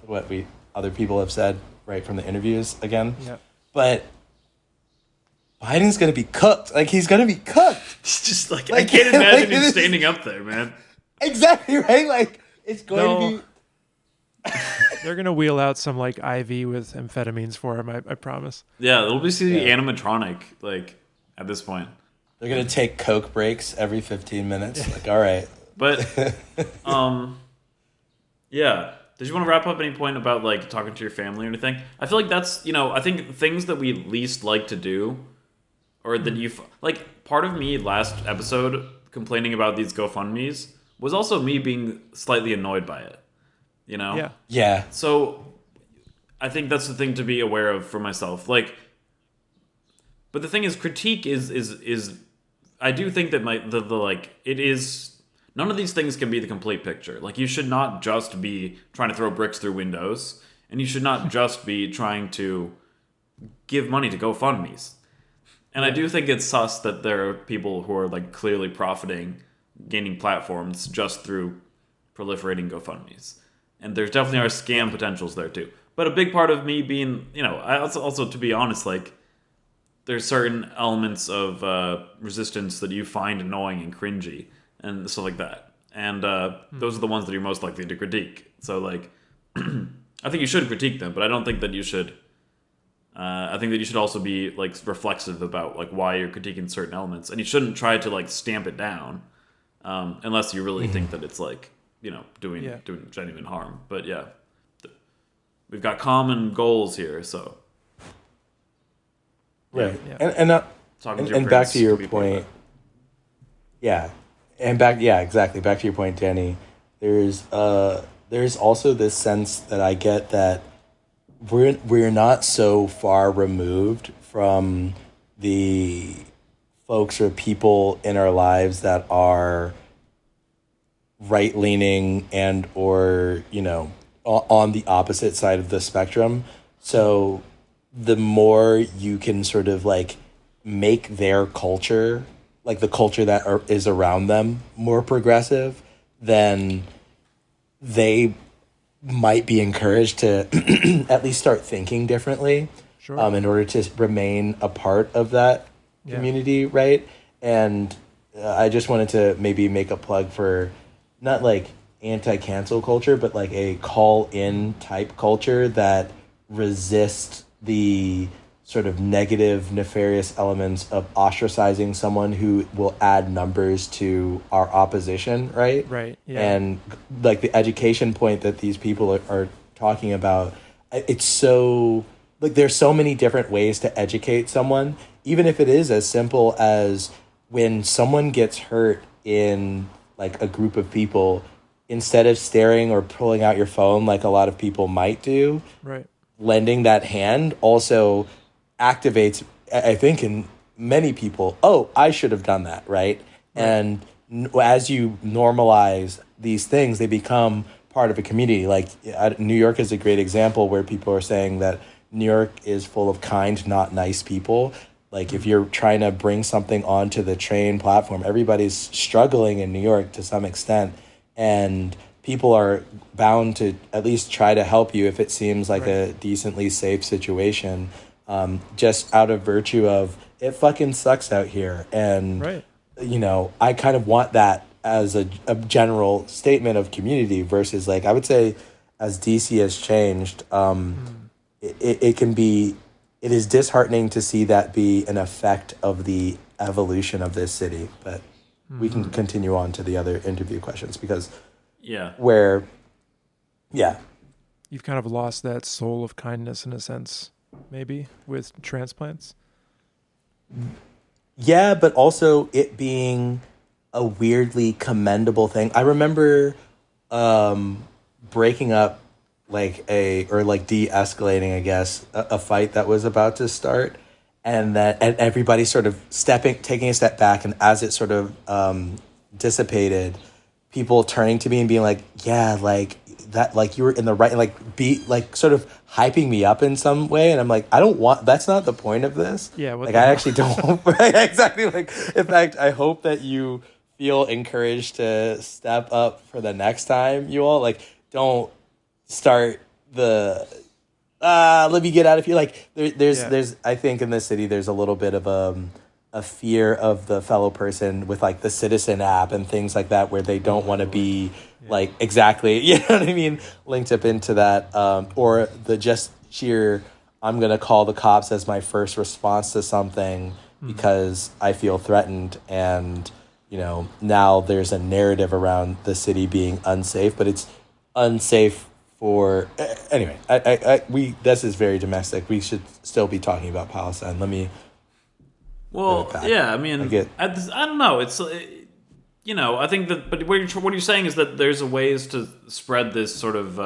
what other people have said right from the interviews again. Yeah. But Biden's gonna be cooked. Like, he's gonna be cooked. It's just like I can't imagine him standing up there, man. Exactly, right? Like, it's going to be. They're gonna wheel out some like IV with amphetamines for him. I promise. Yeah, it'll be animatronic. Like at this point, they're gonna take Coke breaks every 15 minutes. Like, all right. But yeah. Did you want to wrap up any point about like talking to your family or anything? I feel like that's I think things that we least like to do, or that you like. Part of me last episode complaining about these GoFundMes was also me being slightly annoyed by it. Yeah. So I think that's the thing to be aware of for myself. Like, but the thing is, critique is I do think that it is. None of these things can be the complete picture. Like, you should not just be trying to throw bricks through windows, and you should not just be trying to give money to GoFundMes. And I do think it's sus that there are people who are like clearly profiting, gaining platforms just through proliferating GoFundMes. And there's definitely are scam potentials there too. But a big part of me being, I also to be honest, like, there's certain elements of resistance that you find annoying and cringy and stuff like that. And those are the ones that you're most likely to critique. So, like, I think you should critique them, but I don't think that you should. I think that you should also be, like, reflexive about, like, why you're critiquing certain elements. And you shouldn't try to, like, stamp it down unless you really think that it's, like, doing genuine harm. But, yeah. We've got common goals here, so. Right. Yeah. And back to your point. Yeah. And exactly. Back to your point, Danny. There's also this sense that I get that we're not so far removed from the folks or people in our lives that are right leaning and or on the opposite side of the spectrum. So the more you can sort of like make their culture, like the culture that is around them, more progressive, then they might be encouraged to at least start thinking differently. Sure. In order to remain a part of that community, right? And I just wanted to maybe make a plug for not like anti-cancel culture, but like a call-in type culture that resists the sort of negative, nefarious elements of ostracizing someone who will add numbers to our opposition, right? Right, yeah. And like the education point that these people are talking about, it's so, like, there's so many different ways to educate someone, even if it is as simple as when someone gets hurt in like a group of people, instead of staring or pulling out your phone like a lot of people might do, right, lending that hand also activates, I think, in many people, oh, I should have done that, right? And as you normalize these things, they become part of a community. Like New York is a great example where people are saying that New York is full of kind, not nice people. Like if you're trying to bring something onto the train platform, everybody's struggling in New York to some extent, and people are bound to at least try to help you if it seems like a decently safe situation. Just out of virtue of it fucking sucks out here. And, I kind of want that as a general statement of community versus, like, I would say as DC has changed, it is disheartening to see that be an effect of the evolution of this city. But we can continue on to the other interview questions because you've kind of lost that soul of kindness in a sense. Maybe with transplants. Yeah, but also it being a weirdly commendable thing. I remember breaking up de-escalating, I guess, a fight that was about to start, and everybody sort of taking a step back, and as it sort of dissipated, people turning to me and being like, yeah, like that like you were in the right, like be like sort of hyping me up in some way, and I'm like, I don't want, that's not the point of this. Yeah, what like the I hell? actually don't. Exactly. Like, in fact, I hope that you feel encouraged to step up for the next time. You all like, don't start the let me get out of here. Like there's I think in this city there's a little bit of a fear of the fellow person with like the Citizen app and things like that, where they don't want to be like exactly, you know what I mean, linked up into that, or the just sheer I'm gonna call the cops as my first response to something because I feel threatened. And you know, now there's a narrative around the city being unsafe, but it's unsafe for anyway. We this is very domestic. We should still be talking about Palestine. Let me. Well, yeah, I mean, I don't know. It's you know, I think that, but what you're saying is that there's a ways to spread this sort of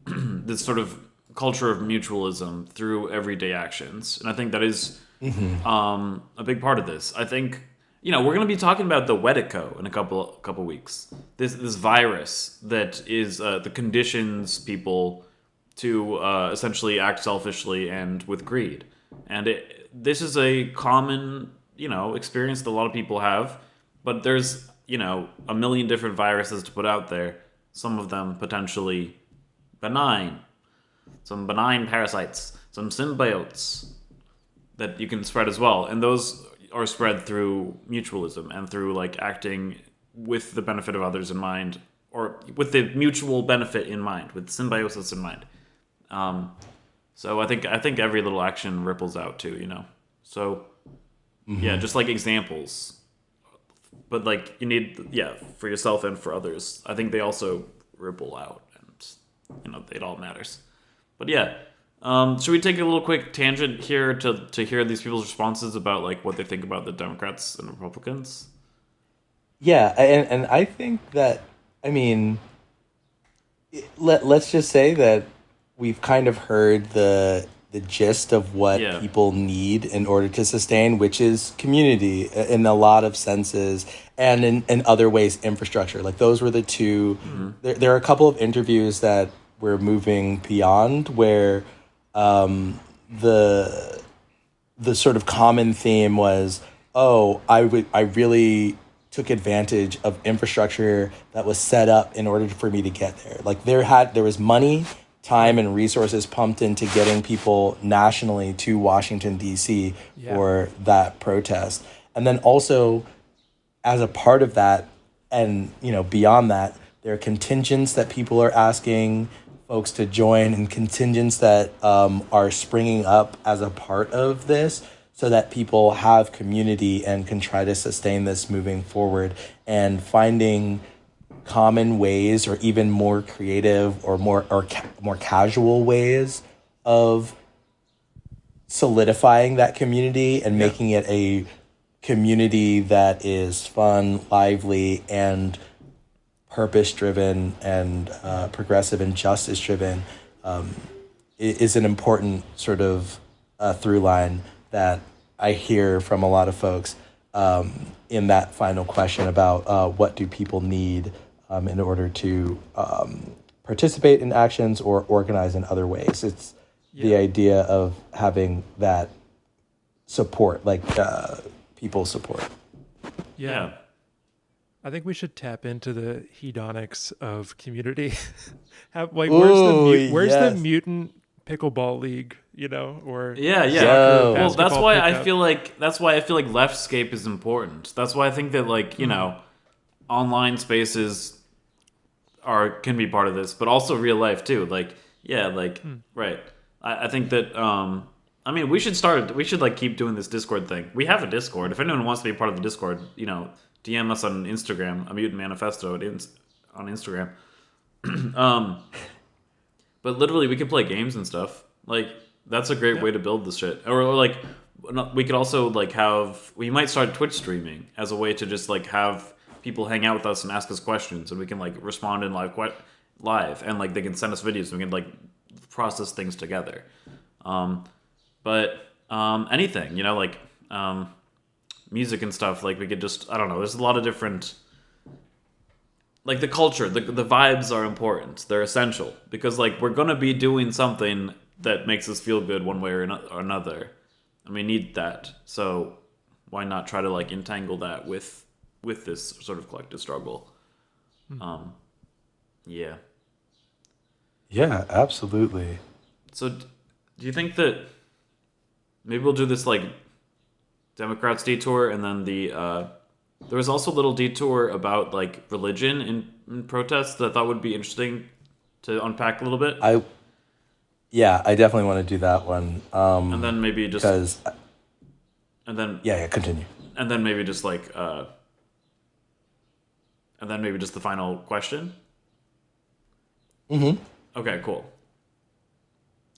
this sort of culture of mutualism through everyday actions, and I think that is a big part of this. I think, you know, we're going to be talking about the Wedico in a couple weeks. This virus that is that conditions people to essentially act selfishly and with greed, and this is a common, you know, experience that a lot of people have. But there's, you know, a million different viruses to put out there. Some of them potentially benign, some benign parasites, some symbiotes that you can spread as well, and those are spread through mutualism and through like acting with the benefit of others in mind, or with the mutual benefit in mind, with symbiosis in mind. So I think every little action ripples out too, you know. So yeah, just like examples, but like you need for yourself and for others. I think they also ripple out, and you know, it all matters. But yeah. Should we take a little quick tangent here to hear these people's responses about like what they think about the Democrats and Republicans? Yeah, and I think that, I mean, let's just say that we've kind of heard the gist of what people need in order to sustain, which is community in a lot of senses, and in other ways infrastructure. Like those were the two. There are a couple of interviews that we're moving beyond where the sort of common theme was, I really took advantage of infrastructure that was set up in order for me to get there. Like there was money, time, and resources pumped into getting people nationally to Washington, D.C. for that protest. And then also, as a part of that, and you know, beyond that, there are contingents that people are asking folks to join, and contingents that are springing up as a part of this, so that people have community and can try to sustain this moving forward, and finding common ways, or even more creative or more casual ways of solidifying that community and making it a community that is fun, lively, and purpose-driven, and progressive and justice-driven, is an important sort of through line that I hear from a lot of folks in that final question about what do people need in order to participate in actions or organize in other ways. It's the idea of having that support, like people support. Yeah. I think we should tap into the hedonics of community. Where's the mutant pickleball league, you know, or well, that's why I feel like Leftscape is important. That's why I think that, like, you know, online spaces can be part of this, but also real life too. Like, right. I think that I mean, we should like keep doing this Discord thing. We have a Discord. If anyone wants to be part of the Discord, you know, DM us on Instagram, a Mutant Manifesto on Instagram. But literally, we can play games and stuff. Like, that's a great way to build this shit. Or like, we could also like we might start Twitch streaming as a way to just like have people hang out with us and ask us questions, and we can like respond in live, and like they can send us videos, and we can like process things together. But anything, you know, like music and stuff, like we could just, I don't know, there's a lot of different like the culture, the vibes are important. They're essential because like we're gonna be doing something that makes us feel good one way or another, and we need that. So why not try to like entangle that with this sort of collective struggle? Yeah. Yeah, absolutely. So do you think that maybe we'll do this like Democrats detour, and then there was also a little detour about like religion in protests that I thought would be interesting to unpack a little bit. I definitely want to do that one. And then maybe just and then continue. And then maybe just like and then maybe just the final question. Mm-hmm. Okay, cool.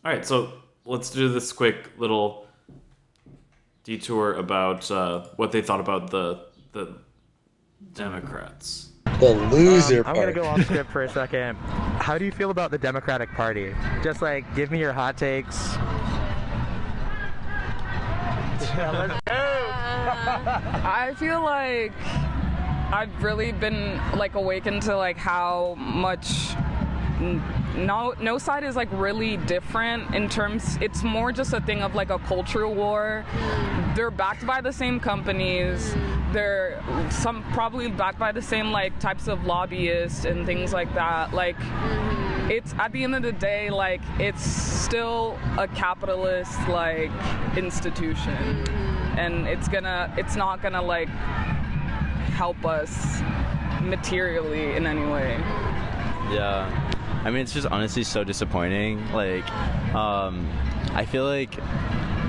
All right, so let's do this quick little detour about what they thought about the Democrats. The loser I'm going to go off script for a second. How do you feel about the Democratic Party? Just like, give me your hot takes. Let's go! I feel like I've really been like awakened to like how much no side is like really different in terms. It's more just a thing of like a cultural war. They're backed by the same companies. They're probably backed by the same like types of lobbyists and things like that. Like it's at the end of the day, like it's still a capitalist like institution, and it's not gonna like help us materially in any way. Yeah. I mean, it's just honestly so disappointing. Like, I feel like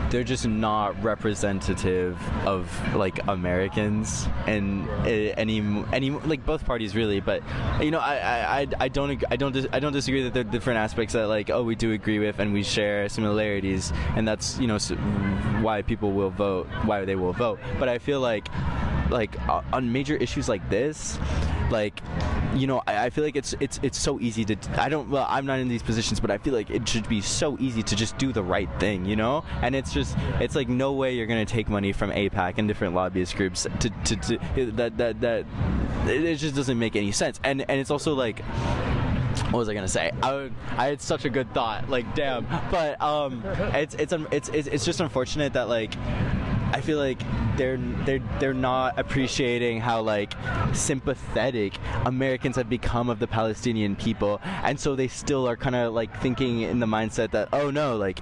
they're just not representative of like Americans and any like both parties really. But you know, I don't disagree that there are different aspects that like we do agree with and we share similarities, and that's why people will vote, why they will vote. But I feel like on major issues like this, like I feel like it's so easy to I'm not in these positions, but I feel like it should be so easy to just do the right thing, and it's like no way you're gonna take money from AIPAC and different lobbyist groups to that it just doesn't make any sense, and it's also like, what was I gonna say? I had such a good thought, like damn, but it's just unfortunate that like I feel like they're not appreciating how like sympathetic Americans have become of the Palestinian people, and so they still are kind of like thinking in the mindset that oh no, like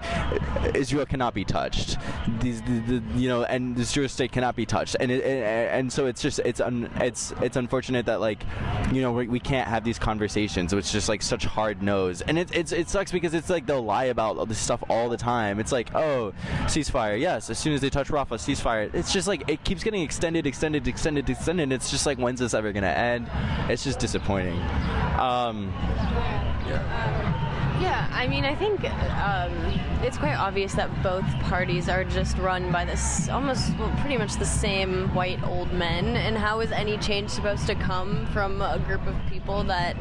Israel cannot be touched, and this Jewish state cannot be touched, and so it's just it's unfortunate that like we can't have these conversations. So it's just like such hard nose, and it sucks because it's like they'll lie about all this stuff all the time. It's like, oh, ceasefire, yes, as soon as they touch Rafah, ceasefire. It's just like it keeps getting extended. It's just like, when's this ever gonna end? It's just disappointing. Yeah, I mean, I think it's quite obvious that both parties are just run by this pretty much the same white old men, and how is any change supposed to come from a group of people that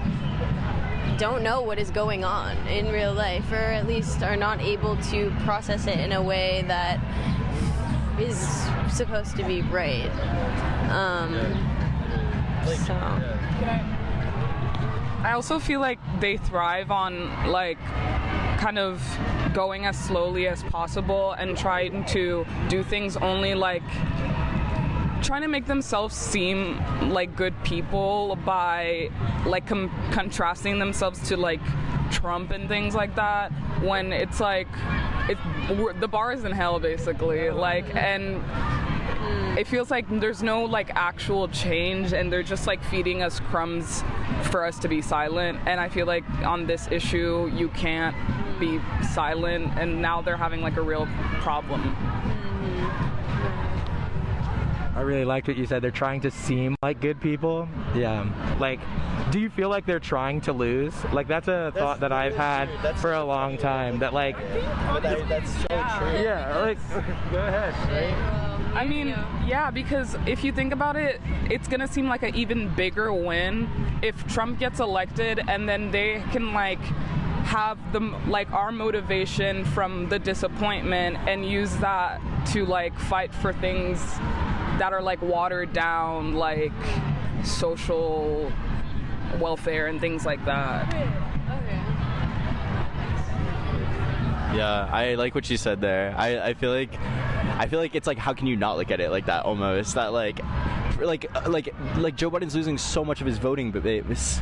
don't know what is going on in real life, or at least are not able to process it in a way that is supposed to be right. I also feel like they thrive on like kind of going as slowly as possible and trying to do things only like trying to make themselves seem like good people by like contrasting themselves to like Trump and things like that, when it's like the bar is in hell basically, like, and it feels like there's no like actual change, and they're just like feeding us crumbs for us to be silent. And I feel like on this issue you can't be silent, and now they're having like a real problem. I really liked what you said. They're trying to seem like good people. Yeah. Like, do you feel like they're trying to lose? Like, that's a thought that I've had for a long time. That like, that's so true. Yeah. Like, go ahead. Right? I mean, yeah, because if you think about it, it's gonna seem like an even bigger win if Trump gets elected, and then they can like have our motivation from the disappointment and use that to like fight for things that are like watered down, like social welfare and things like that. Yeah, I like what you said there. I feel like it's like, how can you not look at it like that almost? That like Joe Biden's losing so much of his voting base.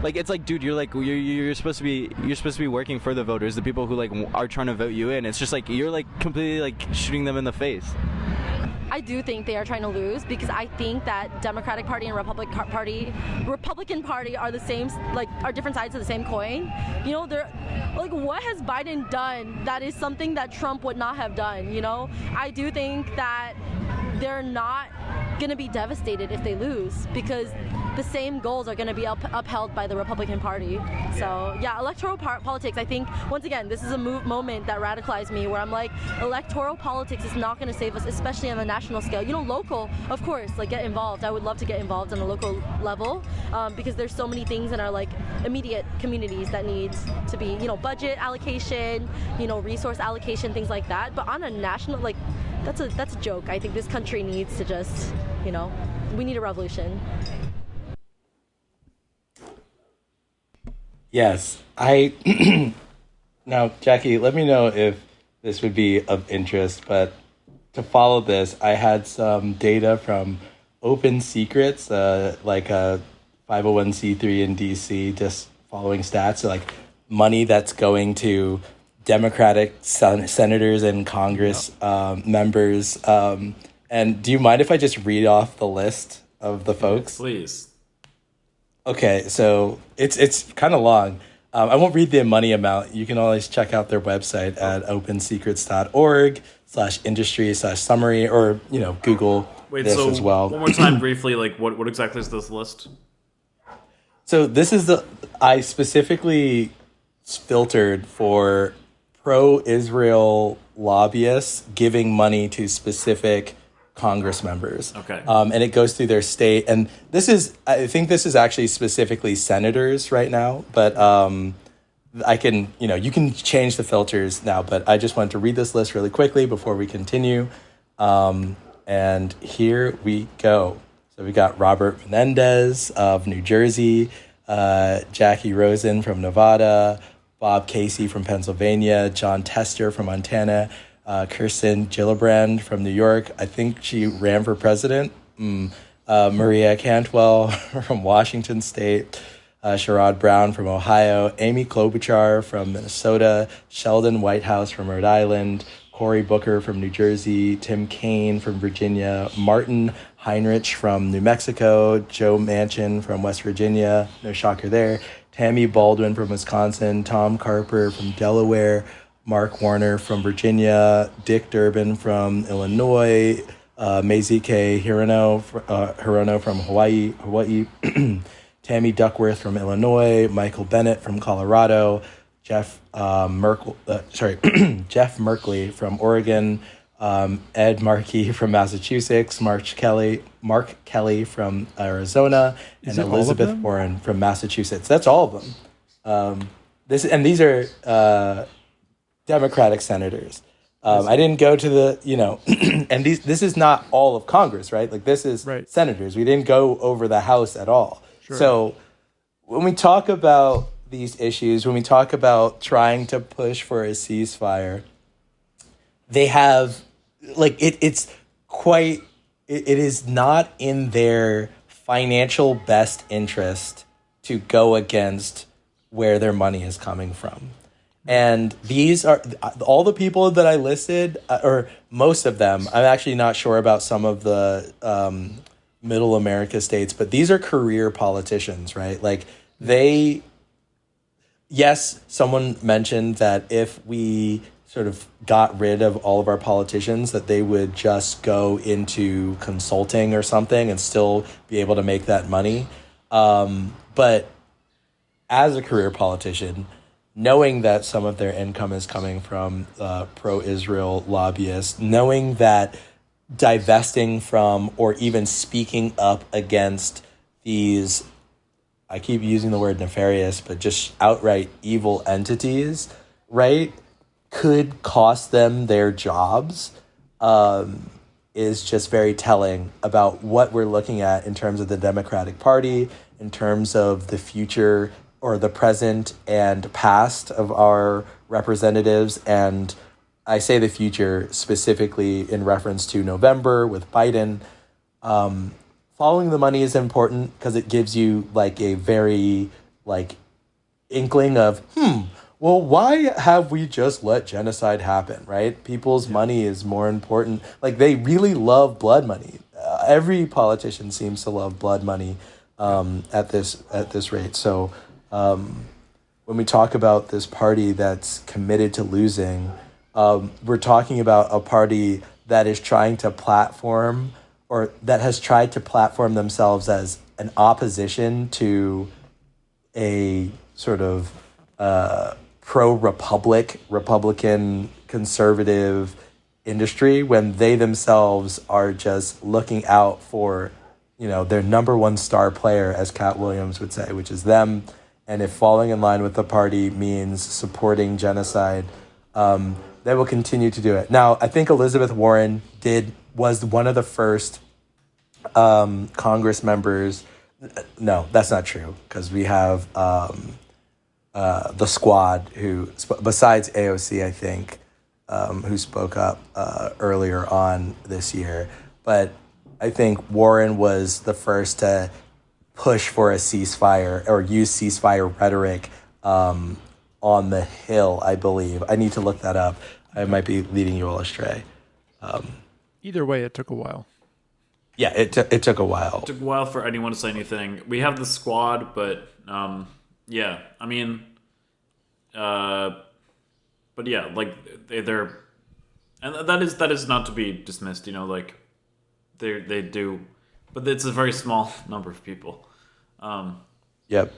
Like, it's like, dude, you're supposed to be working for the voters, the people who like are trying to vote you in. It's just like you're like completely like shooting them in the face. I do think they are trying to lose, because I think that Democratic Party and Republican Party are the same, like, are different sides of the same coin. You know, they're like, what has Biden done that is something that Trump would not have done? You know, I do think that they're not going to be devastated if they lose, because the same goals are going to be upheld by the Republican Party. So yeah, electoral politics, I think, once again, this is a moment that radicalized me, where I'm like, electoral politics is not going to save us, especially on the national scale. You know, local, of course, like, get involved. I would love to get involved on a local level, because there's so many things in our like immediate communities that need to be, you know, budget allocation, you know, resource allocation, things like that. But on a national, like, that's a joke. I think this country needs to just, you know, we need a revolution. Yes, now, Jackie, let me know if this would be of interest, but to follow this, I had some data from Open Secrets, like a 501c3 in DC, just following stats, so like money that's going to Democratic senators and Congress members. And do you mind if I just read off the list of the folks? Please. Okay, so it's kind of long. I won't read the money amount. You can always check out their website at opensecrets.org/industry/summary, or, you know, Google this as well. One more time briefly, like what exactly is this list? So this is I specifically filtered for pro-Israel lobbyists giving money to specific Congress members. Okay. And it goes through their state. And I think this is actually specifically senators right now, but I can, you know, you can change the filters now, but I just wanted to read this list really quickly before we continue. And here we go. So we got Robert Menendez of New Jersey, Jackie Rosen from Nevada, Bob Casey from Pennsylvania, John Tester from Montana, Kirsten Gillibrand from New York. I think she ran for president. Maria Cantwell from Washington State, Sherrod Brown from Ohio, Amy Klobuchar from Minnesota, Sheldon Whitehouse from Rhode Island, Cory Booker from New Jersey, Tim Kaine from Virginia, Martin Heinrich from New Mexico, Joe Manchin from West Virginia, no shocker there, Tammy Baldwin from Wisconsin, Tom Carper from Delaware, Mark Warner from Virginia, Dick Durbin from Illinois, Maizike Hirono from Hawaii, Tammy Duckworth from Illinois, Michael Bennett from Colorado, Jeff Merkley from Oregon, Ed Markey from Massachusetts, Mark Kelly from Arizona, and Elizabeth Warren from Massachusetts. That's all of them. These are Democratic senators. I didn't go to the, you know, and this is not all of Congress, right? Like, this is senators. We didn't go over the House at all. Sure. So when we talk about these issues, when we talk about trying to push for a ceasefire, they have, like, it is not in their financial best interest to go against where their money is coming from. And these are all the people that I listed, or most of them. I'm actually not sure about some of the middle America states, but these are career politicians, right? Like, yes, someone mentioned that if we sort of got rid of all of our politicians, that they would just go into consulting or something and still be able to make that money. But as a career politician, knowing that some of their income is coming from pro-Israel lobbyists, knowing that divesting from or even speaking up against these, I keep using the word nefarious, but just outright evil entities, right, could cost them their jobs, is just very telling about what we're looking at in terms of the Democratic Party in terms of the future or the present and past of our representatives. And I say the future specifically in reference to November with Biden. Following the money is important because it gives you like a very like inkling of, well, why have we just let genocide happen, right? People's money is more important. Like, they really love blood money. Every politician seems to love blood money at this rate. So when we talk about this party that's committed to losing, we're talking about a party that is trying to platform, or that has tried to platform themselves as an opposition to a sort of Republican conservative industry, when they themselves are just looking out for, their number one star player, as Cat Williams would say, which is them. And if falling in line with the party means supporting genocide, they will continue to do it. Now, I think Elizabeth Warren was one of the first Congress members. No, that's not true, because we have the Squad, who, besides AOC, I think, who spoke up earlier on this year. But I think Warren was the first to push for a ceasefire or use ceasefire rhetoric on the Hill, I believe. I need to look that up. I might be leading you all astray. Either way, it took a while. Yeah, it took a while. It took a while for anyone to say anything. We have the Squad, but yeah, I mean, but yeah, like they're, and that is not to be dismissed. Like they do, but it's a very small number of people. Yep.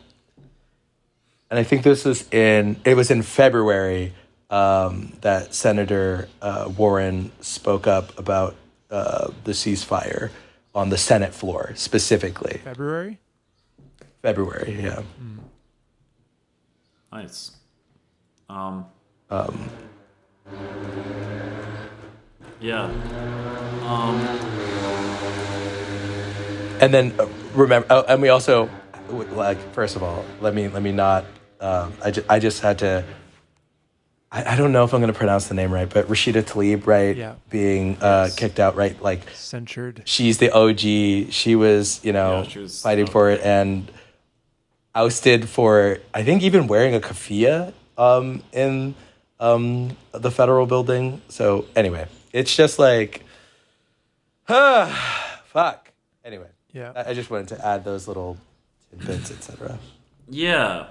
And I think it was in February that Senator Warren spoke up about the ceasefire on the Senate floor specifically. February, yeah. Nice. Yeah. And then remember, and we also, like, first of all, let me not. I just had to. I don't know if I'm going to pronounce the name right, but Rashida Tlaib, right? Yeah. Being kicked out, right? Like, censured. She's the OG. She was, she was fighting for it and ousted for, I think, even wearing a keffiyeh in the federal building. So anyway, it's just like, fuck. Anyway, yeah. I just wanted to add those little tidbits, etc. Yeah.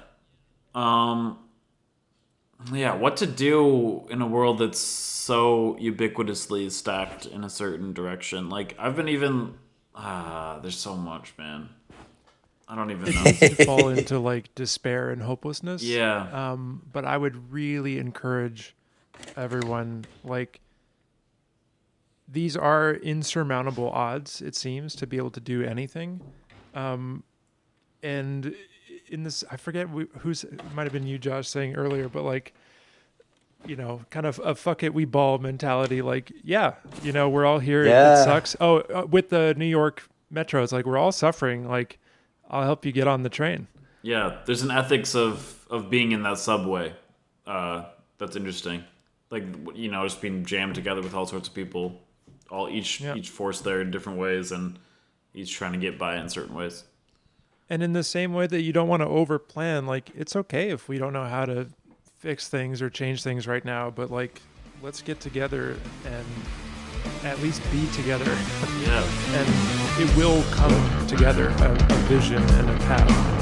Yeah, what to do in a world that's so ubiquitously stacked in a certain direction. Like, I've been even... there's so much, man. I don't even know. To fall into, like, despair and hopelessness. Yeah. But I would really encourage everyone, like, these are insurmountable odds, it seems, to be able to do anything. And in this, I forget it might have been you, Josh, saying earlier, but like, kind of a fuck it, we ball mentality. Like, yeah, we're all here. Yeah. It sucks. With the New York Metro, it's like, we're all suffering. Like, I'll help you get on the train. Yeah. There's an ethics of being in that subway. That's interesting. Like, just being jammed together with all sorts of people, each forced there in different ways, and each trying to get by in certain ways. And in the same way that you don't want to overplan, like, it's okay if we don't know how to fix things or change things right now, but like, let's get together and at least be together. Yeah. And it will come together, a vision and a path.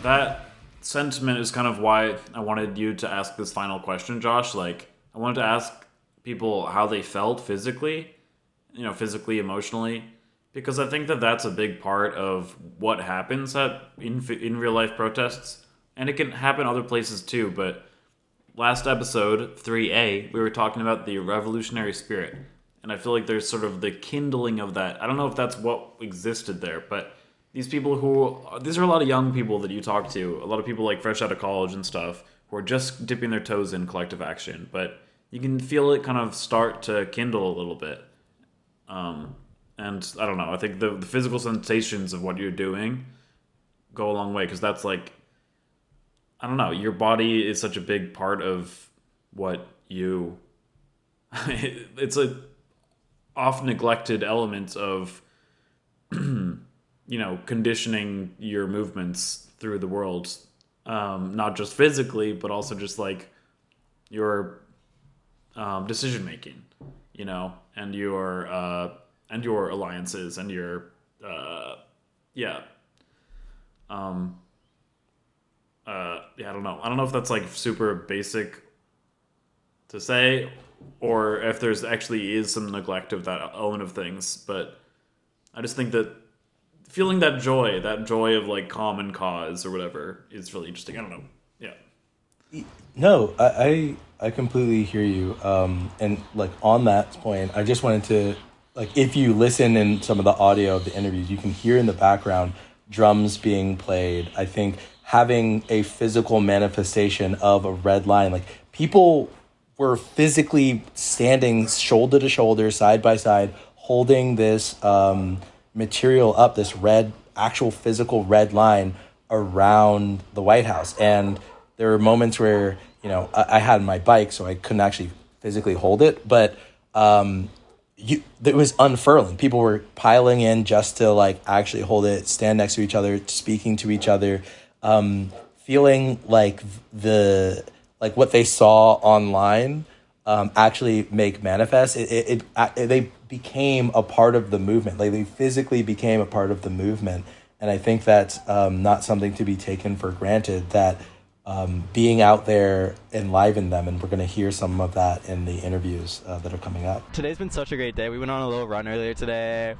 That sentiment is kind of why I wanted you to ask this final question, Josh. Like, I wanted to ask people how they felt physically, physically, emotionally, because I think that that's a big part of what happens in real life protests, and it can happen other places too. But last episode 3A, we were talking about the revolutionary spirit, and I feel like there's sort of the kindling of that. I don't know if that's what existed there, but these are a lot of young people that you talk to, a lot of people like fresh out of college and stuff, who are just dipping their toes in collective action, but you can feel it kind of start to kindle a little bit. And I don't know, I think the physical sensations of what you're doing go a long way, because that's like, I don't know, your body is such a big part of what you... it's a often neglected element of, conditioning your movements through the world. Not just physically, but also just like your decision making, and your alliances and your I don't know. I don't know if that's like super basic to say, or if there's actually is some neglect of that element of things. But I just think that feeling that joy of like common cause or whatever is really interesting. I don't know. Yeah. No, I completely hear you. And like on that point, I just wanted to, like, if you listen in some of the audio of the interviews, you can hear in the background drums being played. I think having a physical manifestation of a red line, like people were physically standing shoulder to shoulder, side by side, holding this material up, this actual physical red line around the White House. And there were moments where, I had my bike, so I couldn't actually physically hold it, but it was unfurling. People were piling in just to like actually hold it, stand next to each other, speaking to each other, feeling like what they saw online actually make manifest. They became a part of the movement. Like they physically became a part of the movement, and I think that's not something to be taken for granted. That being out there enlivened them, and we're going to hear some of that in the interviews that are coming up. Today's been such a great day. We went on a little run earlier today.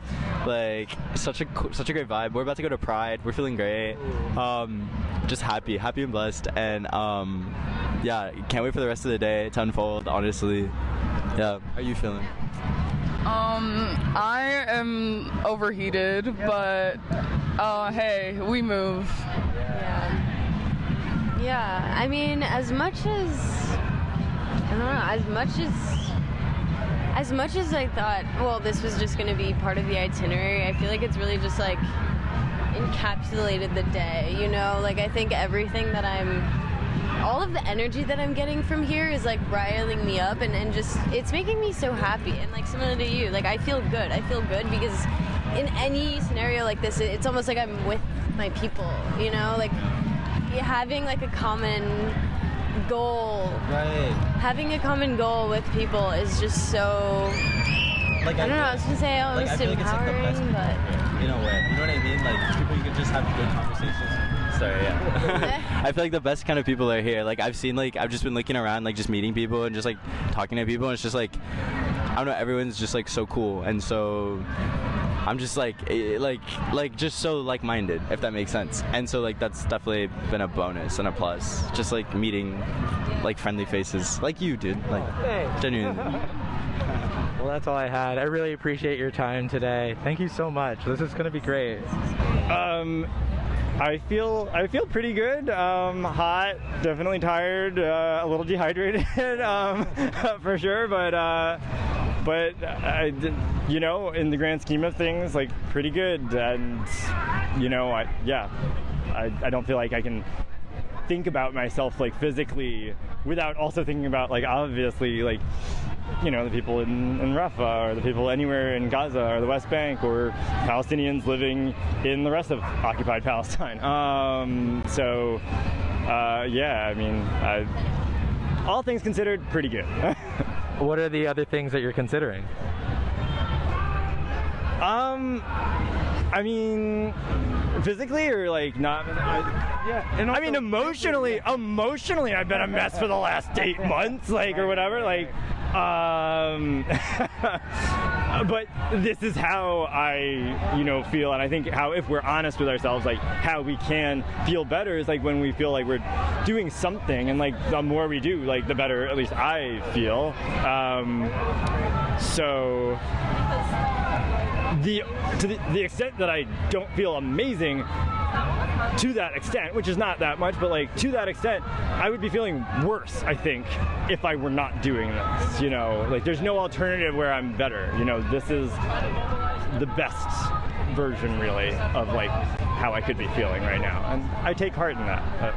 Like such a great vibe. We're about to go to Pride. We're feeling great. Just happy and blessed, and can't wait for the rest of the day to unfold. Honestly, yeah. How are you feeling? I am overheated, but hey, we move. Yeah, I mean, as much as I thought, well, this was just going to be part of the itinerary, I feel like it's really just like encapsulated the day, like I think everything all of the energy that I'm getting from here is like riling me up and just, it's making me so happy. And like similar to you, like I feel good because in any scenario like this, it's almost like I'm with my people, like having like a common goal. Right. Having a common goal with people is just so, like, I don't know, I was gonna say almost empowering, but in a way, you know what I mean? Like people you can just have good conversations. Sorry, yeah. I feel like the best kind of people are here. Like I've just been looking around, like just meeting people and just like talking to people, and it's just like, I don't know, everyone's just like so cool, and so I'm just like just so like-minded, if that makes sense. And so like that's definitely been a bonus and a plus. Just like meeting like friendly faces like you, dude. Like genuinely. Well, that's all I had. I really appreciate your time today. Thank you so much. This is gonna be great. I feel pretty good. Hot, definitely tired, a little dehydrated, for sure. But in the grand scheme of things, like pretty good. And I don't feel like I can think about myself like physically without also thinking about like obviously like the people in Rafah or the people anywhere in Gaza or the West Bank or Palestinians living in the rest of occupied Palestine. I mean, all things considered, pretty good. What are the other things that you're considering? I mean, physically or like not? Yeah. And I mean, emotionally, I've been a mess for the last 8 months, like, or whatever, like. But this is how I, feel, and I think how, if we're honest with ourselves, like how we can feel better is like when we feel like we're doing something, and like the more we do, like the better, at least I feel. So to the extent that I don't feel amazing, to that extent, which is not that much, but like to that extent, I would be feeling worse, I think, if I were not doing this, like there's no alternative where I'm better, this is the best version really of like how I could be feeling right now, and I take heart in that.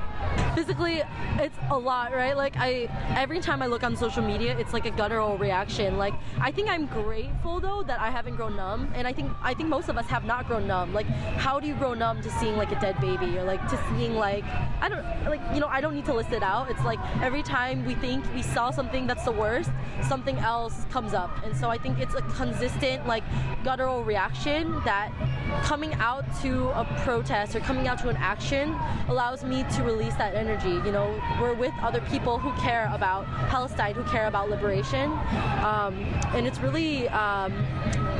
Physically, it's a lot, right? Like every time I look on social media, it's like a guttural reaction. Like I think I'm grateful though that I haven't grown numb, and I think most of us have not grown numb. Like how do you grow numb to seeing like a dead baby, or like to seeing like I don't need to list it out. It's like every time we think we saw something that's the worst, something else comes up, and so I think it's a consistent like guttural reaction that coming out to a protest or coming out to an action allows me to release that energy. We're with other people who care about Palestine, who care about liberation, and it's really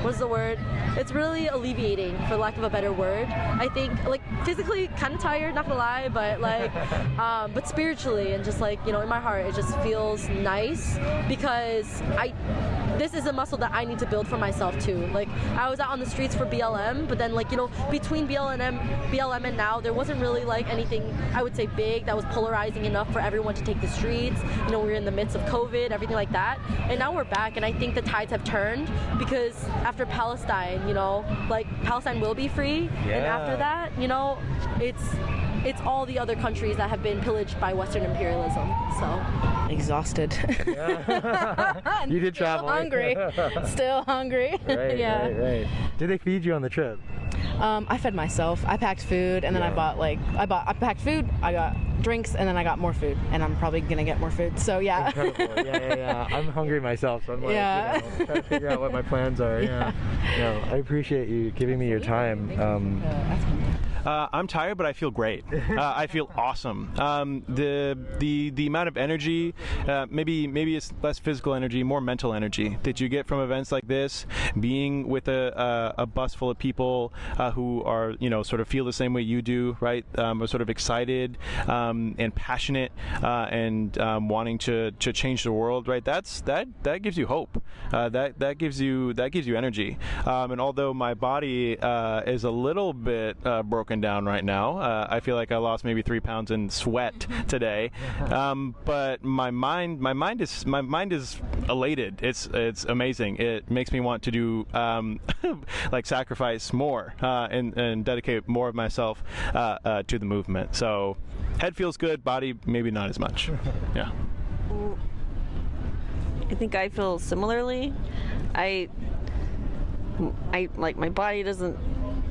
what's the word? It's really alleviating, for lack of a better word. I think like physically kind of tired, not gonna lie, but like but spiritually and just like in my heart it just feels nice, because this is a muscle that I need to build for myself too. Like I was out on the streets for BLM, but then like between BLM and now there wasn't really like anything I would say big that was polarizing enough for everyone to take the streets. We're in the midst of COVID, everything like that, and now we're back, and I think the tides have turned, because after Palestine, like Palestine will be free, and after that, it's all the other countries that have been pillaged by Western imperialism. So exhausted. You did travel. Still hungry. Right. Did they feed you on the trip? I fed myself. I packed food, and then I packed food, I got drinks, and then I got more food, and I'm probably gonna get more food. So yeah. Incredible. Yeah. I'm hungry myself, so I'm like, trying to figure out what my plans are. I appreciate you giving me your time. I'm tired, but I feel great. I feel awesome. The amount of energy, maybe it's less physical energy, more mental energy that you get from events like this, being with a bus full of people who are, sort of feel the same way you do, right? Are sort of excited and passionate and wanting to change the world, right? That gives you hope. That gives you energy. And although my body is a little bit broken down right now, I feel like I lost maybe 3 pounds in sweat today, but my mind is elated. It's amazing. It makes me want to do like sacrifice more and dedicate more of myself to the movement. So head feels good, body maybe not as much. Yeah. I think I feel similarly. I like my body doesn't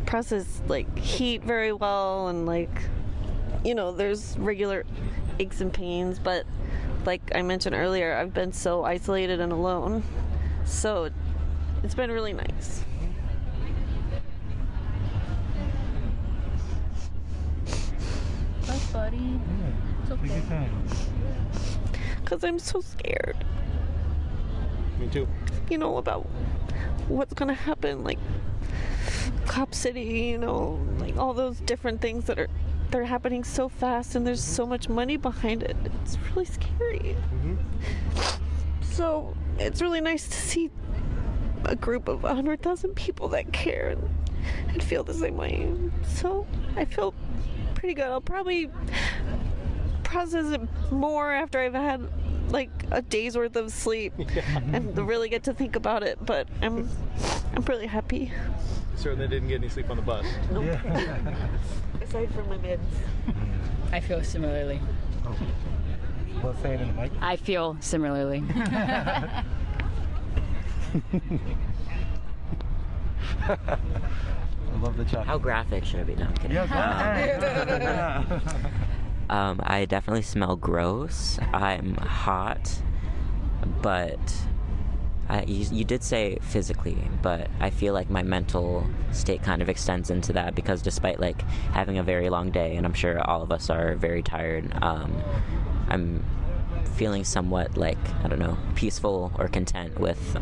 process like heat very well, and like there's regular aches and pains, but like I mentioned earlier, I've been so isolated and alone, so it's been really nice. Bye, buddy. It's okay. Because I'm so scared. Me too. About what's gonna happen, like Cop City, like all those different things they're happening so fast, and there's so much money behind it. It's really scary. So it's really nice to see a group of 100,000 people that care and feel the same way. So I feel pretty good. I'll probably process it more after I've had like a day's worth of sleep and really get to think about it, but I'm really happy. Certainly didn't get any sleep on the bus. Nope. Aside from my meds. I feel similarly. Well, say it in the mic. I feel similarly. I love the chocolate. How graphic should it be? No, I'm kidding. I definitely smell gross. I'm hot, but You did say physically, but I feel like my mental state kind of extends into that, because despite like having a very long day, and I'm sure all of us are very tired, I'm feeling somewhat like, I don't know, peaceful or content with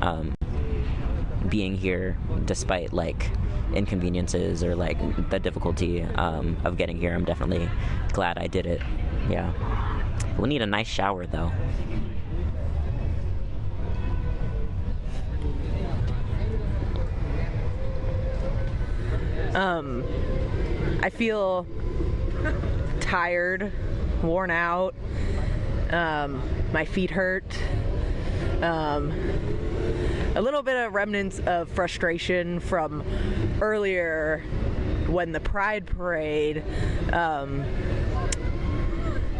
being here despite like inconveniences or like the difficulty of getting here. I'm definitely glad I did it. Yeah. We'll need a nice shower though. I feel tired, worn out. My feet hurt. A little bit of remnants of frustration from earlier when the Pride Parade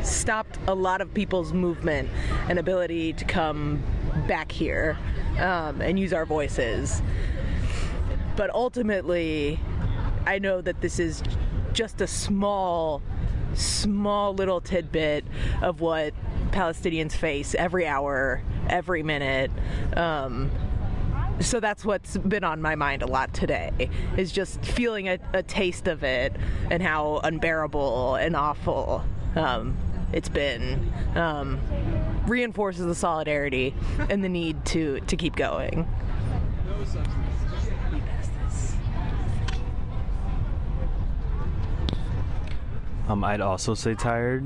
stopped a lot of people's movement and ability to come back here and use our voices. But ultimately, I know that this is just a small little tidbit of what Palestinians face every hour, every minute. So that's what's been on my mind a lot today, is just feeling a taste of it and how unbearable and awful it's been. Reinforces the solidarity and the need to keep going. I'd also say tired,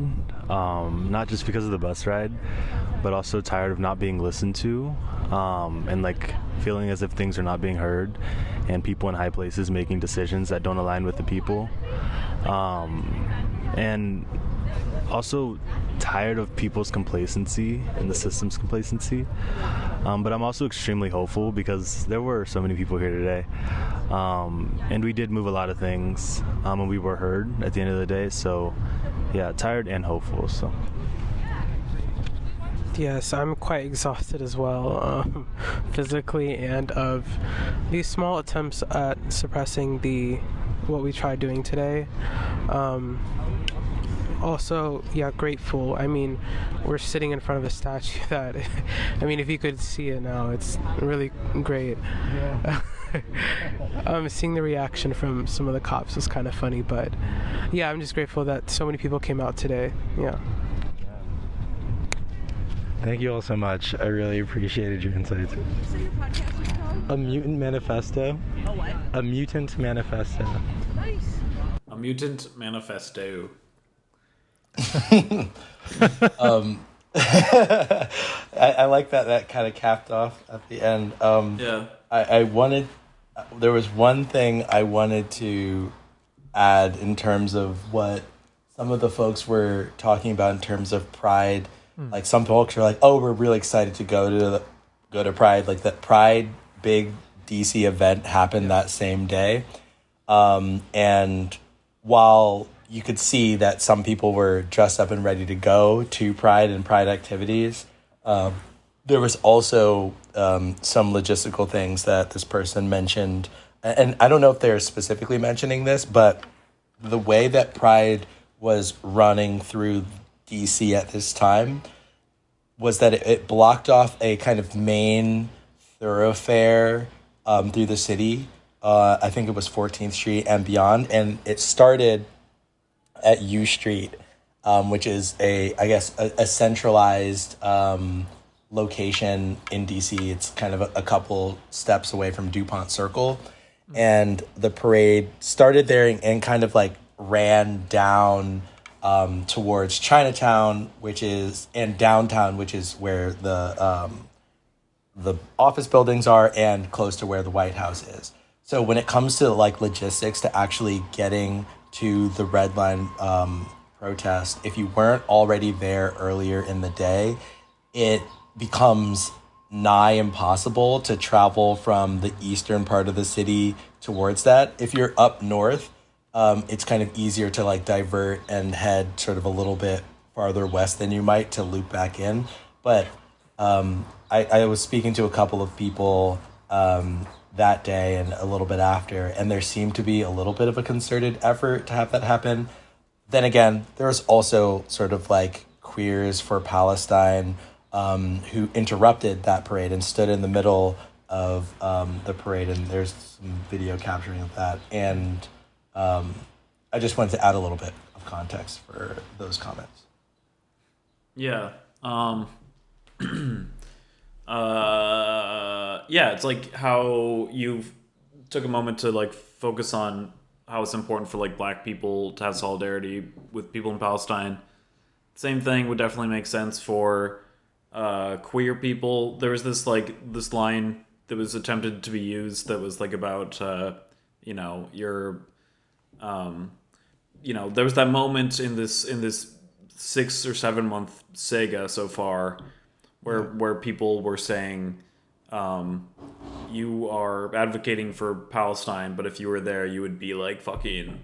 not just because of the bus ride, but also tired of not being listened to, and like feeling as if things are not being heard, and people in high places making decisions that don't align with the people, and also tired of people's complacency and the system's complacency. But I'm also extremely hopeful because there were so many people here today. And we did move a lot of things, and we were heard at the end of the day. So, yeah, tired and hopeful. So. Yes, I'm quite exhausted as well, physically, and of these small attempts at suppressing what we tried doing today. Also, yeah, grateful. I mean, we're sitting in front of a statue that, I mean, if you could see it now, it's really great. Yeah. Seeing the reaction from some of the cops was kind of funny, but yeah, I'm just grateful that so many people came out today. Yeah. Thank you all so much. I really appreciated your insights. So your podcast was called? A Mutant Manifesto. A what? A Mutant Manifesto. Nice. A Mutant Manifesto. I like that kind of capped off at the end. Yeah. There was one thing I wanted to add in terms of what some of the folks were talking about in terms of Pride. Like some folks are like, oh, we're really excited to go to Pride. Like that Pride big DC event happened that same day. And while you could see that some people were dressed up and ready to go to Pride and Pride activities, there was also some logistical things that this person mentioned. And I don't know if they're specifically mentioning this, but the way that Pride was running through DC at this time was that it blocked off a kind of main thoroughfare through the city. I think it was 14th Street and beyond. And it started at U Street, which is a centralized location in DC. It's kind of a couple steps away from DuPont Circle. And the parade started there and kind of like ran down towards Chinatown, and downtown, which is where the office buildings are and close to where the White House is. So when it comes to like logistics to actually getting to the Red Line protest, if you weren't already there earlier in the day, it becomes nigh impossible to travel from the eastern part of the city towards that. If you're up north, it's kind of easier to like divert and head sort of a little bit farther west than you might to loop back in. But I was speaking to a couple of people that day and a little bit after, and there seemed to be a little bit of a concerted effort to have that happen. Then again, there was also sort of like Queers for Palestine who interrupted that parade and stood in the middle of the parade, and there's some video capturing of that. And I just wanted to add a little bit of context for those comments. Yeah. Yeah, it's like how you took a moment to like focus on how it's important for like black people to have solidarity with people in Palestine. Same thing would definitely make sense for queer people. There was this line that was attempted to be used that was like about there was that moment in this 6 or 7 month saga so far where people were saying you are advocating for Palestine, but if you were there you would be like fucking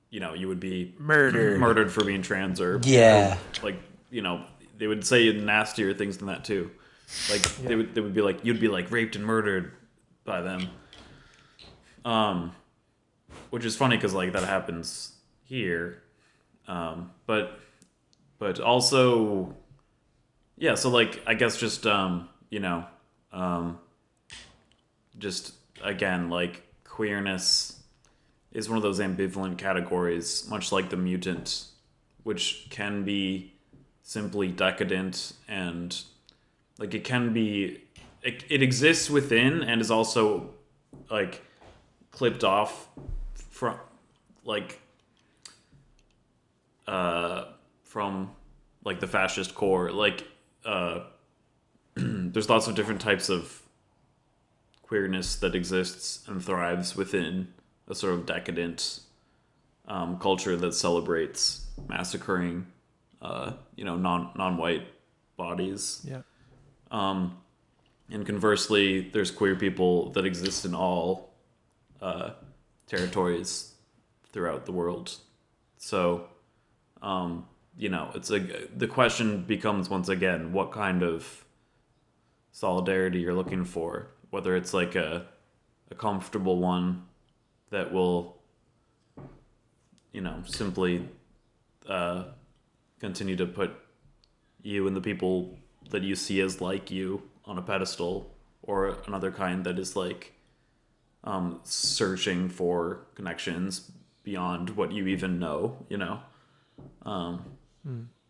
you would be murdered for being trans or they would say nastier things than that too. Like they would be like you'd be like raped and murdered by them. Which is funny because like that happens here. But also so like I guess just just again like queerness is one of those ambivalent categories, much like the mutant, which can be simply decadent and like it exists within and is also like clipped off from like the fascist core. Like there's lots of different types of queerness that exists and thrives within a sort of decadent culture that celebrates massacring non-white bodies. Yeah. And conversely, there's queer people that exist in all territories throughout the world. So, it's the question becomes once again what kind of solidarity you're looking for. Whether it's like a comfortable one that will, simply continue to put you and the people that you see as like you on a pedestal, or another kind that is like searching for connections beyond what you even know,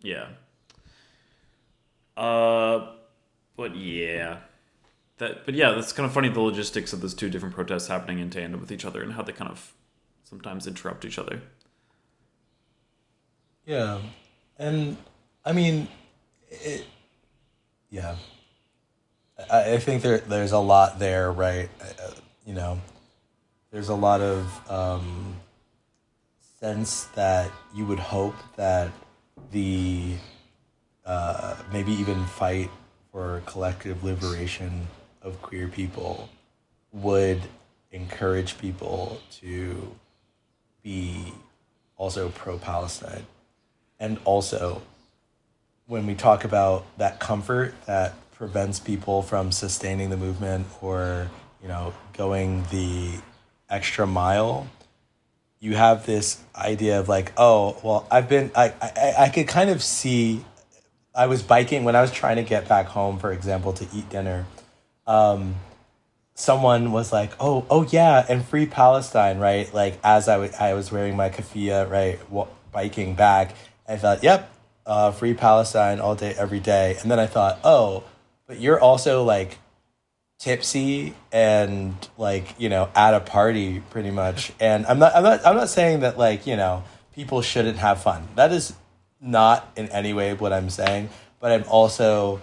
Yeah. But yeah. That's kind of funny, the logistics of those two different protests happening in tandem with each other and how they kind of sometimes interrupt each other. Yeah. And I mean, I think there's a lot there, right? There's a lot of sense that you would hope that the maybe even fight for collective liberation of queer people would encourage people to be also pro-Palestine. And also, when we talk about that comfort that prevents people from sustaining the movement or, going the extra mile, you have this idea of like, oh, well, I could kind of see, I was biking when I was trying to get back home, for example, to eat dinner. Someone was like, oh yeah, and free Palestine, right? Like as I was wearing my keffiyeh, right, biking back, I thought, yep, free Palestine all day, every day. And then I thought, oh, but you're also like tipsy and like, at a party pretty much. And I'm not saying that like, people shouldn't have fun. That is not in any way what I'm saying, but I'm also,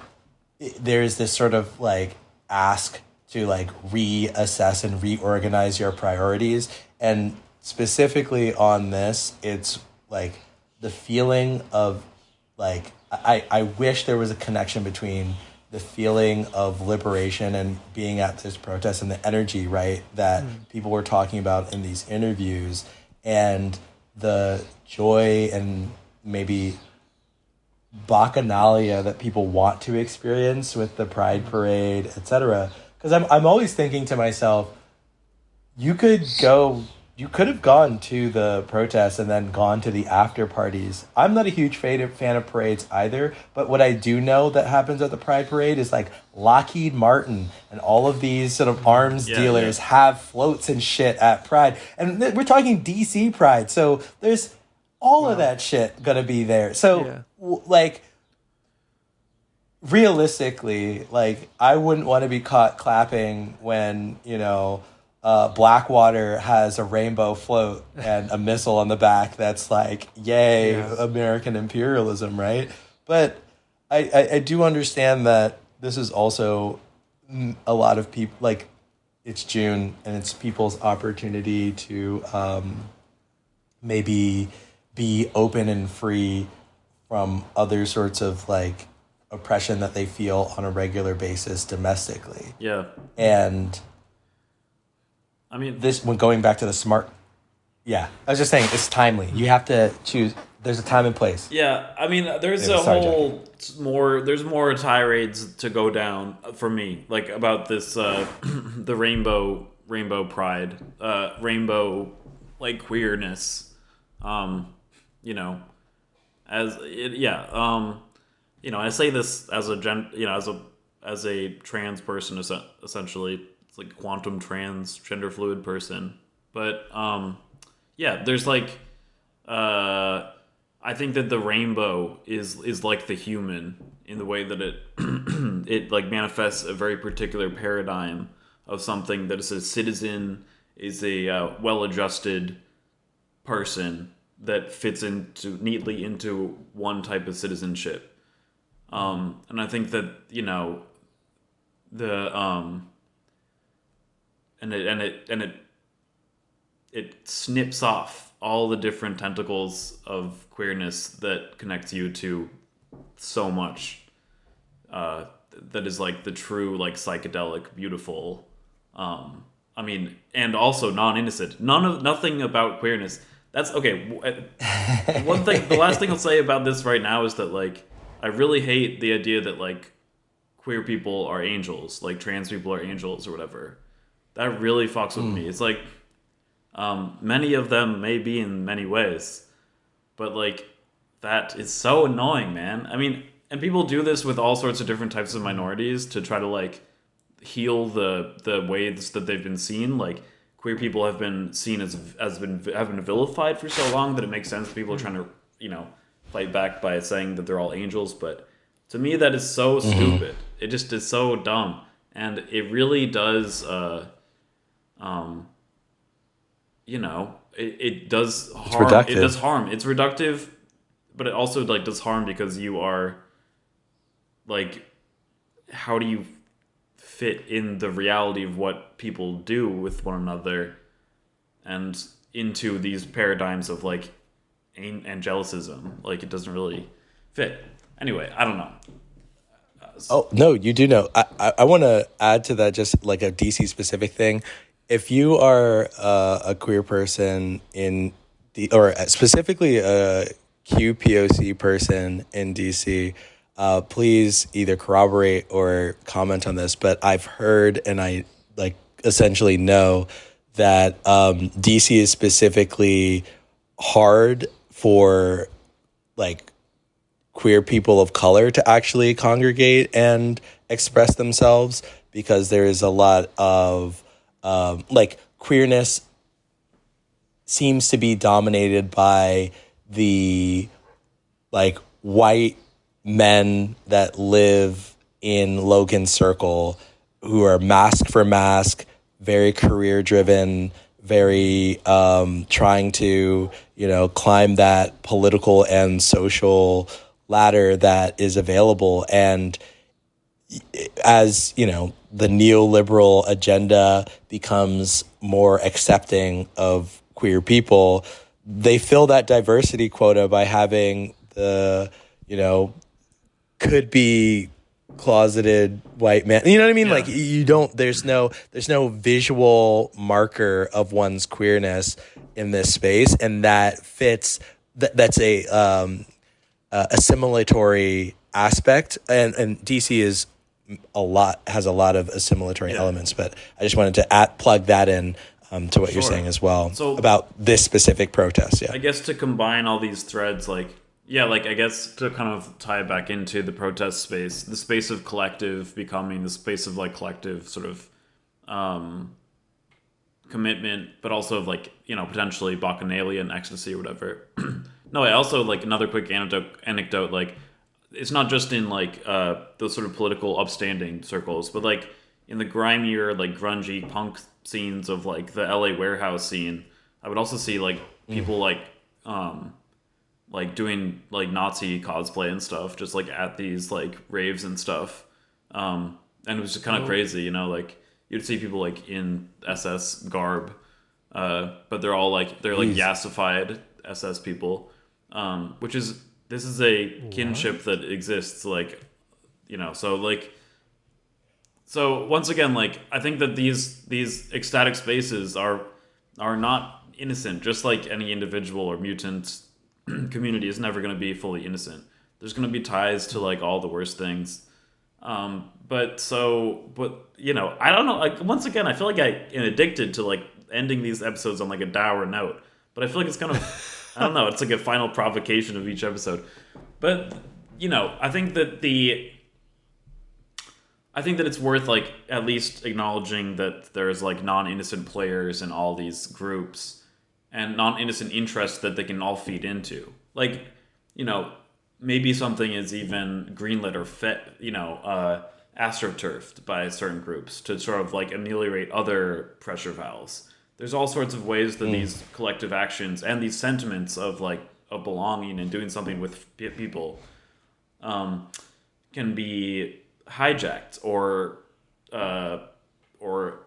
there's this sort of like ask to like reassess and reorganize your priorities. And specifically on this, it's like the feeling of like, I wish there was a connection between the feeling of liberation and being at this protest and the energy, right, that people were talking about in these interviews, and the joy and maybe bacchanalia that people want to experience with the Pride Parade, etc. Because I'm always thinking to myself, you could go you could have gone to the protests and then gone to the after parties. I'm not a huge fan of parades either, but what I do know that happens at the Pride Parade is like Lockheed Martin and all of these sort of arms dealers have floats and shit at Pride. And we're talking DC Pride, so there's all of that shit gonna be there. So, like, realistically, like, I wouldn't want to be caught clapping when, you know, Blackwater has a rainbow float and a missile on the back that's like, yay, American imperialism, right? But I do understand that this is also a lot of people, like, it's June and it's people's opportunity to maybe be open and free from other sorts of, like, oppression that they feel on a regular basis domestically. Yeah. And I mean, this, when going back to the smart, I was just saying, it's timely. You have to choose. There's a time and place. Yeah, I mean, there's there's more tirades to go down for me, like, about this, the rainbow pride, rainbow, like, queerness, you know, you know, I say this as as a trans person, essentially. It's like quantum trans gender fluid person, but there's like I think that the rainbow is like the human in the way that it it like manifests a very particular paradigm of something that is a citizen, is a well-adjusted person that fits neatly into one type of citizenship, and I think that, you know, it snips off all the different tentacles of queerness that connect you to so much that is like the true, like, psychedelic, beautiful, I mean, and also non-innocent. Nothing about queerness. That's okay. One thing, the last thing I'll say about this right now is that, like, I really hate the idea that, like, queer people are angels, like trans people are angels or whatever. That really fucks with me. It's like, many of them may be in many ways, but, like, that is so annoying, man. I mean, and people do this with all sorts of different types of minorities to try to, like, heal the ways that they've been seen. Like, queer people have been seen have been vilified for so long that it makes sense people are trying to, you know, fight back by saying that they're all angels. But to me, that is so stupid. It just is so dumb, and it really does. You know, it does harm. It does harm. It's reductive, but it also, like, does harm because you are, like, how do you fit in the reality of what people do with one another and into these paradigms of, like, angelicism? Like, it doesn't really fit. Anyway, I don't know. Oh, no, you do know. I want to add to that just, like, a DC specific thing. If you are a queer person or specifically a QPOC person in DC, please either corroborate or comment on this. But I've heard, and I, like, essentially know that DC is specifically hard for, like, queer people of color to actually congregate and express themselves, because there is a lot of like, queerness seems to be dominated by the, like, white men that live in Logan Circle, who are mask for mask, very career driven, very trying to, you know, climb that political and social ladder that is available. And as, you know, the neoliberal agenda becomes more accepting of queer people, they fill that diversity quota by having the, you know, could be closeted white man. You know what I mean? Yeah. Like, you don't, there's no visual marker of one's queerness in this space. And that fits, that's a assimilatory aspect. And DC is has a lot of assimilatory elements, but I just wanted to plug that in to what you're saying as well about this specific protest. Yeah, I guess to combine all these threads, I guess to kind of tie it back into the protest space, the space of collective becoming the space of collective sort of commitment, but also of potentially bacchanalian ecstasy or whatever. No, I also another quick anecdote. It's not just in those sort of political upstanding circles, but in the grimier grungy punk scenes of the LA warehouse scene, I would also see people doing Nazi cosplay and stuff, just at these raves and stuff. And it was just kind of crazy, you'd see people in SS garb, but they're all they're yassified SS people, this is a kinship that exists, so once again, I think that these ecstatic spaces are not innocent, just like any individual or mutant community is never going to be fully innocent. There's going to be ties to all the worst things. But I don't know. Once again, I feel like I am addicted to ending these episodes on a dour note. But I feel like it's kind of, I don't know. It's a final provocation of each episode. But I think that it's worth at least acknowledging that there's non-innocent players in all these groups and non-innocent interests that they can all feed into. Maybe something is even greenlit or astroturfed by certain groups to sort of ameliorate other pressure valves. There's all sorts of ways that these collective actions and these sentiments of of belonging and doing something with people can be hijacked or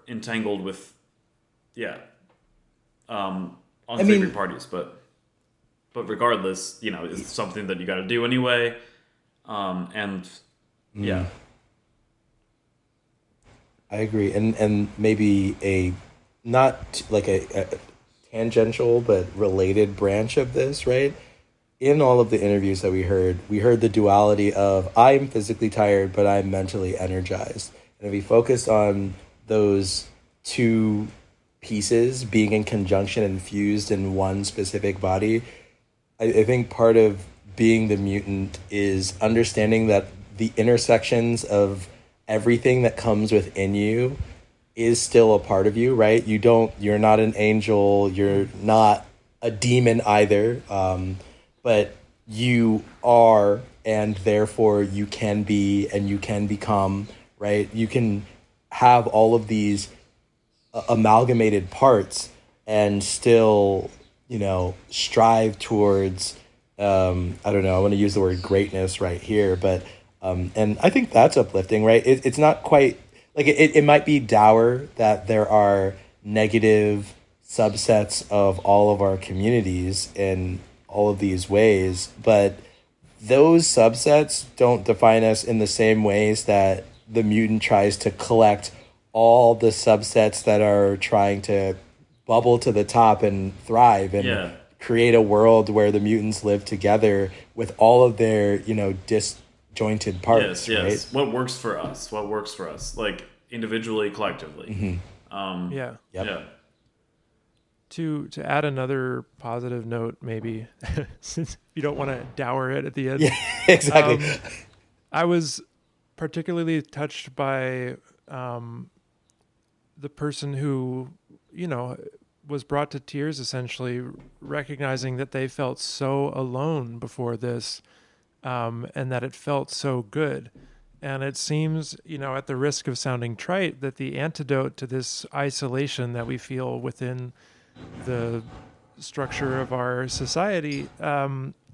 entangled with unsavory parties, but regardless, it's something that you got to do anyway, and I agree, and maybe a not a tangential but related branch of this, right? In all of the interviews that we heard the duality of I'm physically tired, but I'm mentally energized. And if we focused on those two pieces being in conjunction and fused in one specific body, I think part of being the mutant is understanding that the intersections of everything that comes within you is still a part of you, right? You're not an angel, you're not a demon either, but you are, and therefore you can be and you can become, right? You can have all of these amalgamated parts and still, strive towards, I don't know, I want to use the word greatness right here, but, and I think that's uplifting, right? It's not quite, it might be dour that there are negative subsets of all of our communities in all of these ways, but those subsets don't define us in the same ways that the mutant tries to collect all the subsets that are trying to bubble to the top and thrive and create a world where the mutants live together with all of their, disjointed parts. Yes. Right? What works for us? Individually, collectively. Mm-hmm. To add another positive note, maybe, since you don't want to dour it at the end. Yeah, exactly. I was particularly touched by the person who, was brought to tears, essentially, recognizing that they felt so alone before this, and that it felt so good. And it seems, at the risk of sounding trite, that the antidote to this isolation that we feel within the structure of our society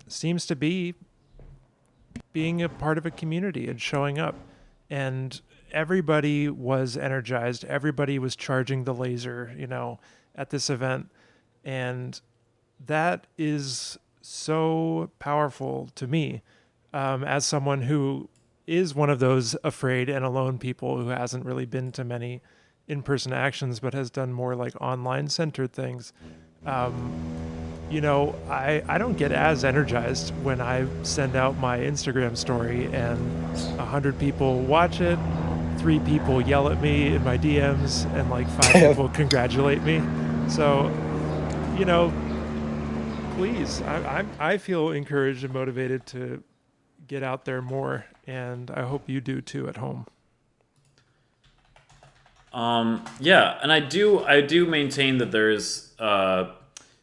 seems to be being a part of a community and showing up. And everybody was energized. Everybody was charging the laser, at this event. And that is so powerful to me as someone who is one of those afraid and alone people who hasn't really been to many in-person actions, but has done more online-centered things. I don't get as energized when I send out my Instagram story and 100 people watch it 3 people yell at me in my DMs and like 5 people congratulate me. So, you know, please, I feel encouraged and motivated to get out there more, and I hope you do too at home. Yeah, and I do maintain that there's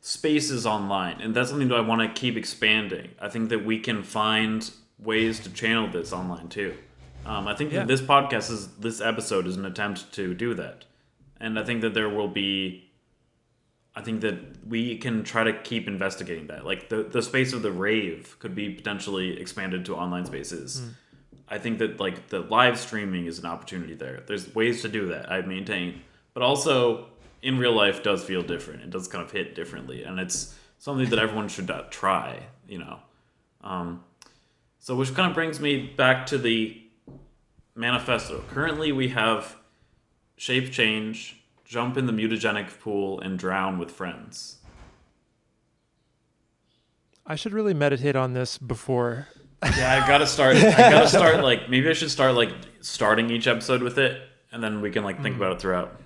spaces online, and that's something that I want to keep expanding. I think that we can find ways to channel this online too. I think that this episode is an attempt to do that, and I think that there will be. I think that we can try to keep investigating that. Like the space of the rave could be potentially expanded to online spaces. I think that like the live streaming is an opportunity there. There's ways to do that, I maintain. But also in real life does feel different. It does kind of hit differently. And it's something that everyone should try, you know. So which kind of brings me back to the manifesto. Currently we have shape change, jump in the mutagenic pool, and drown with friends. I should really meditate on this before. Yeah, I gotta start like, maybe I should start like starting each episode with it, and then we can like think about it throughout.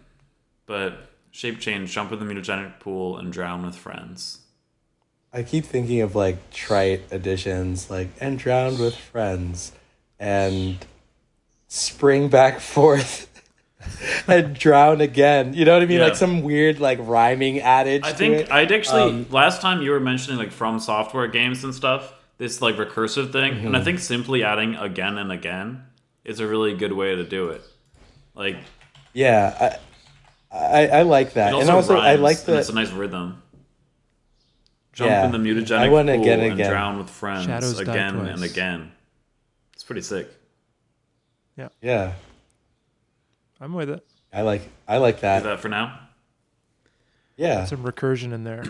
But shape change, jump in the mutagenic pool, and drown with friends. I keep thinking of like trite additions, like and drown with friends, and spring back forth, and drown again. You know what I mean? Yeah. Like some weird like rhyming adage. I to think it. I'd actually last time you were mentioning like From Software games and stuff. This like recursive thing, and I think simply adding again and again is a really good way to do it. Like, yeah, I like that, and also rhymes, I like that it's a nice rhythm. Jump in the mutagenic pool and drown with friends Shadows again die and twice. again. It's pretty sick. Yeah, I'm with it. I like that. Do that for now. Yeah, Some recursion in there.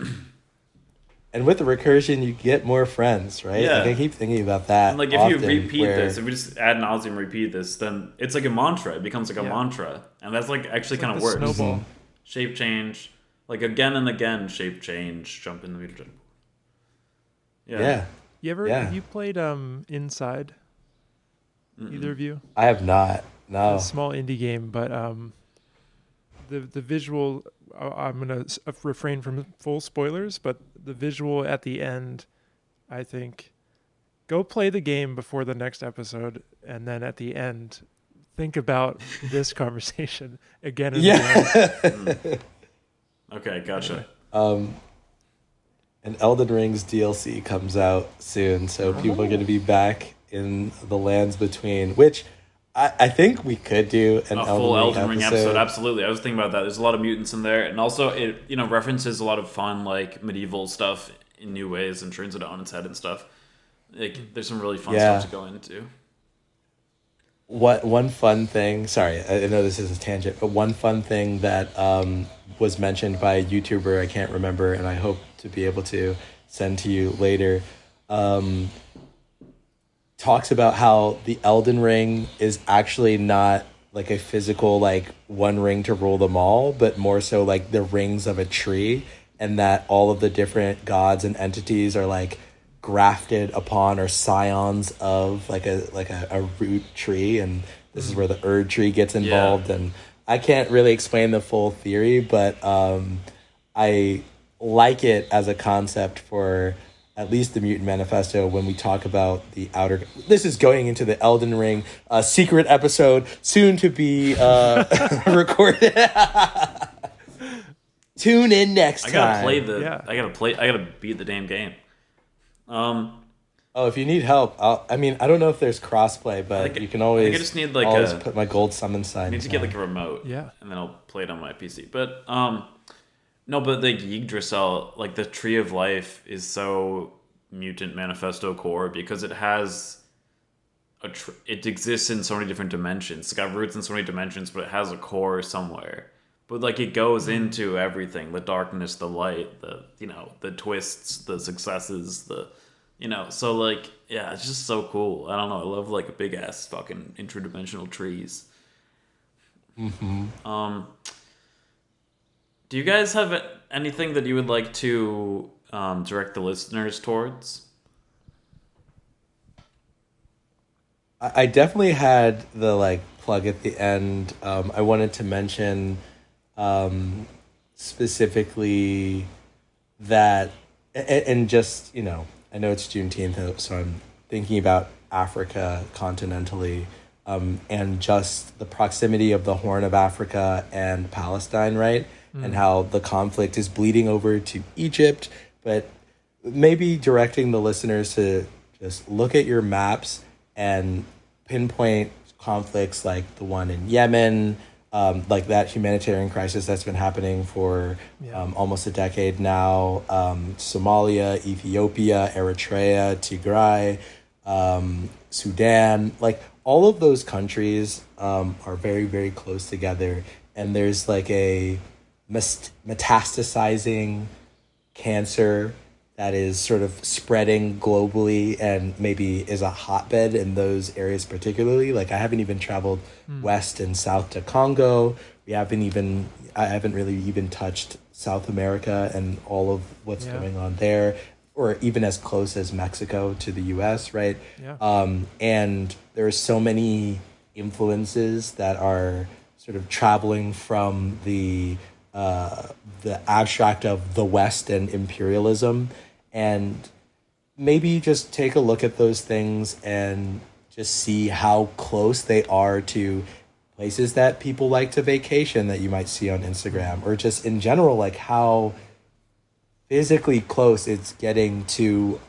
and with the recursion, you get more friends, right? Yeah. Like I keep thinking about that. And like if you often, repeat where- this, if we just add nauseam repeat this, then it's like a mantra. It becomes like a mantra, and that's like actually kind of like the works. snowball. Shape change, like again and again. Shape change. Jump in the mutagenic pool. Yeah. You ever Yeah. have you played Inside? Either of you? I have not. No. A small indie game, but the visual. I'm gonna refrain from full spoilers, but the visual at the end, I think, go play the game before the next episode, and then at the end, think about this conversation again and again. Okay, gotcha. And Elden Ring's DLC comes out soon, so people are going to be back in the lands between, which I think we could do an A full Elden Ring episode. episode. Absolutely. I was thinking about that. There's a lot of mutants in there, and also it references a lot of fun like medieval stuff in new ways and turns it on its head and stuff. Like there's some really fun Yeah. stuff to go into. One fun thing, sorry, I know this is a tangent, but one fun thing that was mentioned by a YouTuber, I can't remember, and I hope to be able to send to you later, talks about how the Elden Ring is actually not like a physical, like one ring to rule them all, but more so like the rings of a tree, and that all of the different gods and entities are like grafted upon or scions of like a root tree, and this is where the Erd tree gets involved. And I can't really explain the full theory, but I like it as a concept for at least the Mutant Manifesto when we talk about the outer. This is going into the Elden Ring secret episode, soon to be recorded. Tune in next time. I gotta beat the damn game. Oh, if you need help, I don't know if there's crossplay, but you can always. I just need like always put my gold summon sign. I need to get like a remote, Yeah. and then I'll play it on my PC. But no, but the Yggdrasil, like the Tree of Life, is so Mutant Manifesto core because it has it exists in so many different dimensions. It's got roots in so many dimensions, but it has a core somewhere. But like it goes into everything: the darkness, the light, the twists, the successes, so like yeah, it's just so cool. I don't know. I love like big ass fucking interdimensional trees. Mm-hmm. Do you guys have anything that you would like to direct the listeners towards? I definitely had the like plug at the end. I wanted to mention specifically that, and just, you know, I know it's Juneteenth, so I'm thinking about Africa continentally, and just the proximity of the Horn of Africa and Palestine, right? And how the conflict is bleeding over to Egypt, but maybe directing the listeners to just look at your maps and pinpoint conflicts like the one in Yemen, like that humanitarian crisis that's been happening for almost a decade now, Somalia, Ethiopia, Eritrea, Tigray, Sudan, like all of those countries are very, very close together. And there's like a metastasizing cancer that is sort of spreading globally and maybe is a hotbed in those areas particularly. Like I haven't even traveled west and south to Congo. I haven't really even touched South America and all of what's going on there, or even as close as Mexico to the US, right? And there are so many influences that are sort of traveling from the abstract of the West and imperialism, and maybe just take a look at those things and just see how close they are to places that people like to vacation that you might see on Instagram, or just in general, like how physically close it's getting to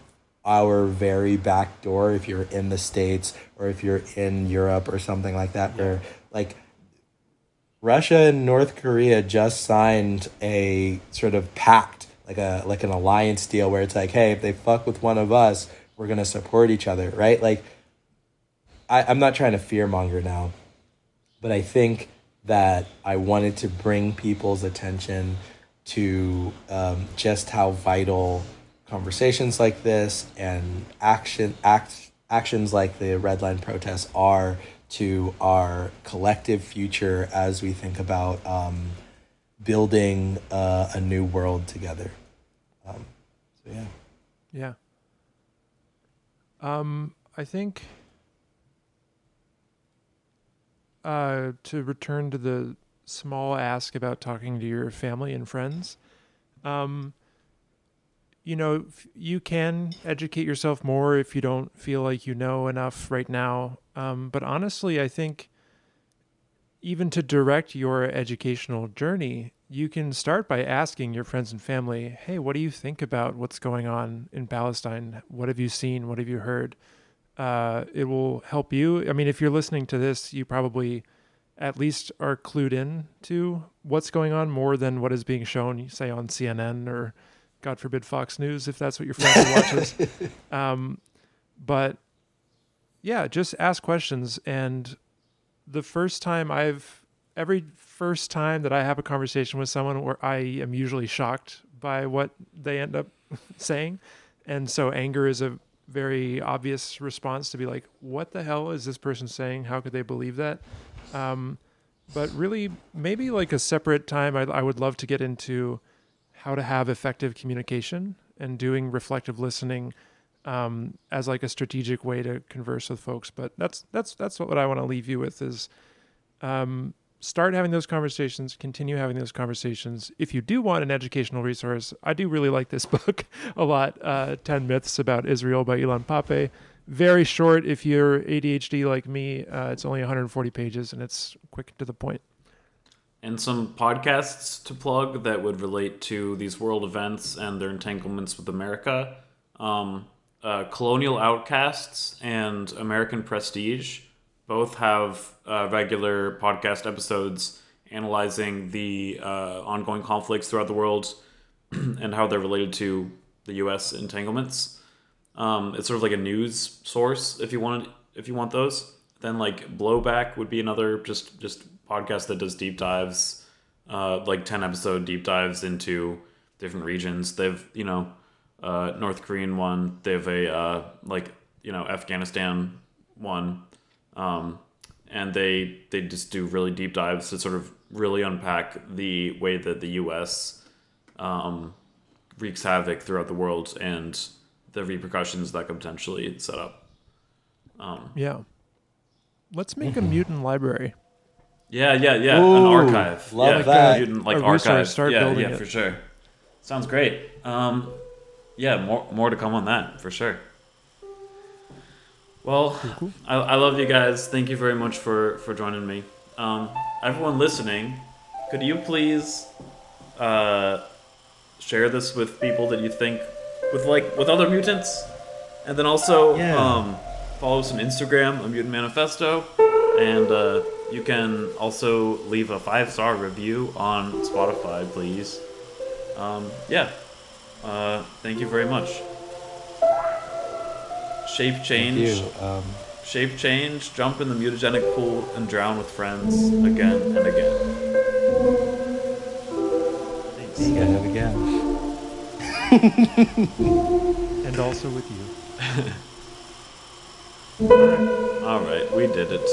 our very back door if you're in the States or if you're in Europe or something like that, where like Russia and North Korea just signed a sort of pact, like an alliance deal, where it's like, hey, if they fuck with one of us, we're gonna support each other, right? Like, I'm not trying to fearmonger now, but I think that I wanted to bring people's attention to just how vital conversations like this and actions like the Red Line protests are to our collective future as we think about building a new world together. I think to return to the small ask about talking to your family and friends, you know, you can educate yourself more if you don't feel like you know enough right now. But honestly, I think even to direct your educational journey, you can start by asking your friends and family, hey, what do you think about what's going on in Palestine? What have you seen? What have you heard? It will help you. I mean, if you're listening to this, you probably at least are clued in to what's going on more than what is being shown, say, on CNN or, God forbid, Fox News, if that's what your family watches. But yeah, just ask questions. And every first time that I have a conversation with someone, where I am usually shocked by what they end up saying. And so anger is a very obvious response to be like, what the hell is this person saying? How could they believe that? But really, maybe like a separate time, I would love to get into how to have effective communication and doing reflective listening as like a strategic way to converse with folks. But that's what I want to leave you with is start having those conversations, continue having those conversations. If you do want an educational resource, I do really like this book a lot, 10 Myths About Israel by Ilan Pape. Very short. If you're ADHD like me, it's only 140 pages and it's quick to the point. And some podcasts to plug that would relate to these world events and their entanglements with America. Colonial Outcasts and American Prestige both have regular podcast episodes analyzing the ongoing conflicts throughout the world and how they're related to the U.S. entanglements. It's sort of like a news source if you want those. Then like Blowback would be another just podcast that does deep dives, like 10 episode deep dives into different regions. They've North Korean one. They have a Afghanistan one, and they just do really deep dives to sort of really unpack the way that the U.S. Wreaks havoc throughout the world and the repercussions that could potentially set up. Let's make a mutant library. Yeah. An Ooh, archive. love yeah, that. Mutant, A resource, archive. start yeah, building yeah, it. for sure. Sounds great. More to come on that for sure. Well, Cool. I love you guys. Thank you very much for joining me. Everyone listening, could you please share this with people that you think with other mutants, and then also follow us on Instagram, A Mutant Manifesto, and you can also leave a 5-star review on Spotify, please. Thank you very much. Shape change. Shape change, jump in the mutagenic pool, and drown with friends again and again. Thanks. Again and again. And also with you. All right, we did it.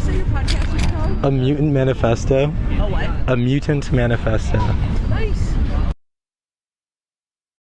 So your podcast is called? A Mutant Manifesto. A what? A Mutant Manifesto. Nice.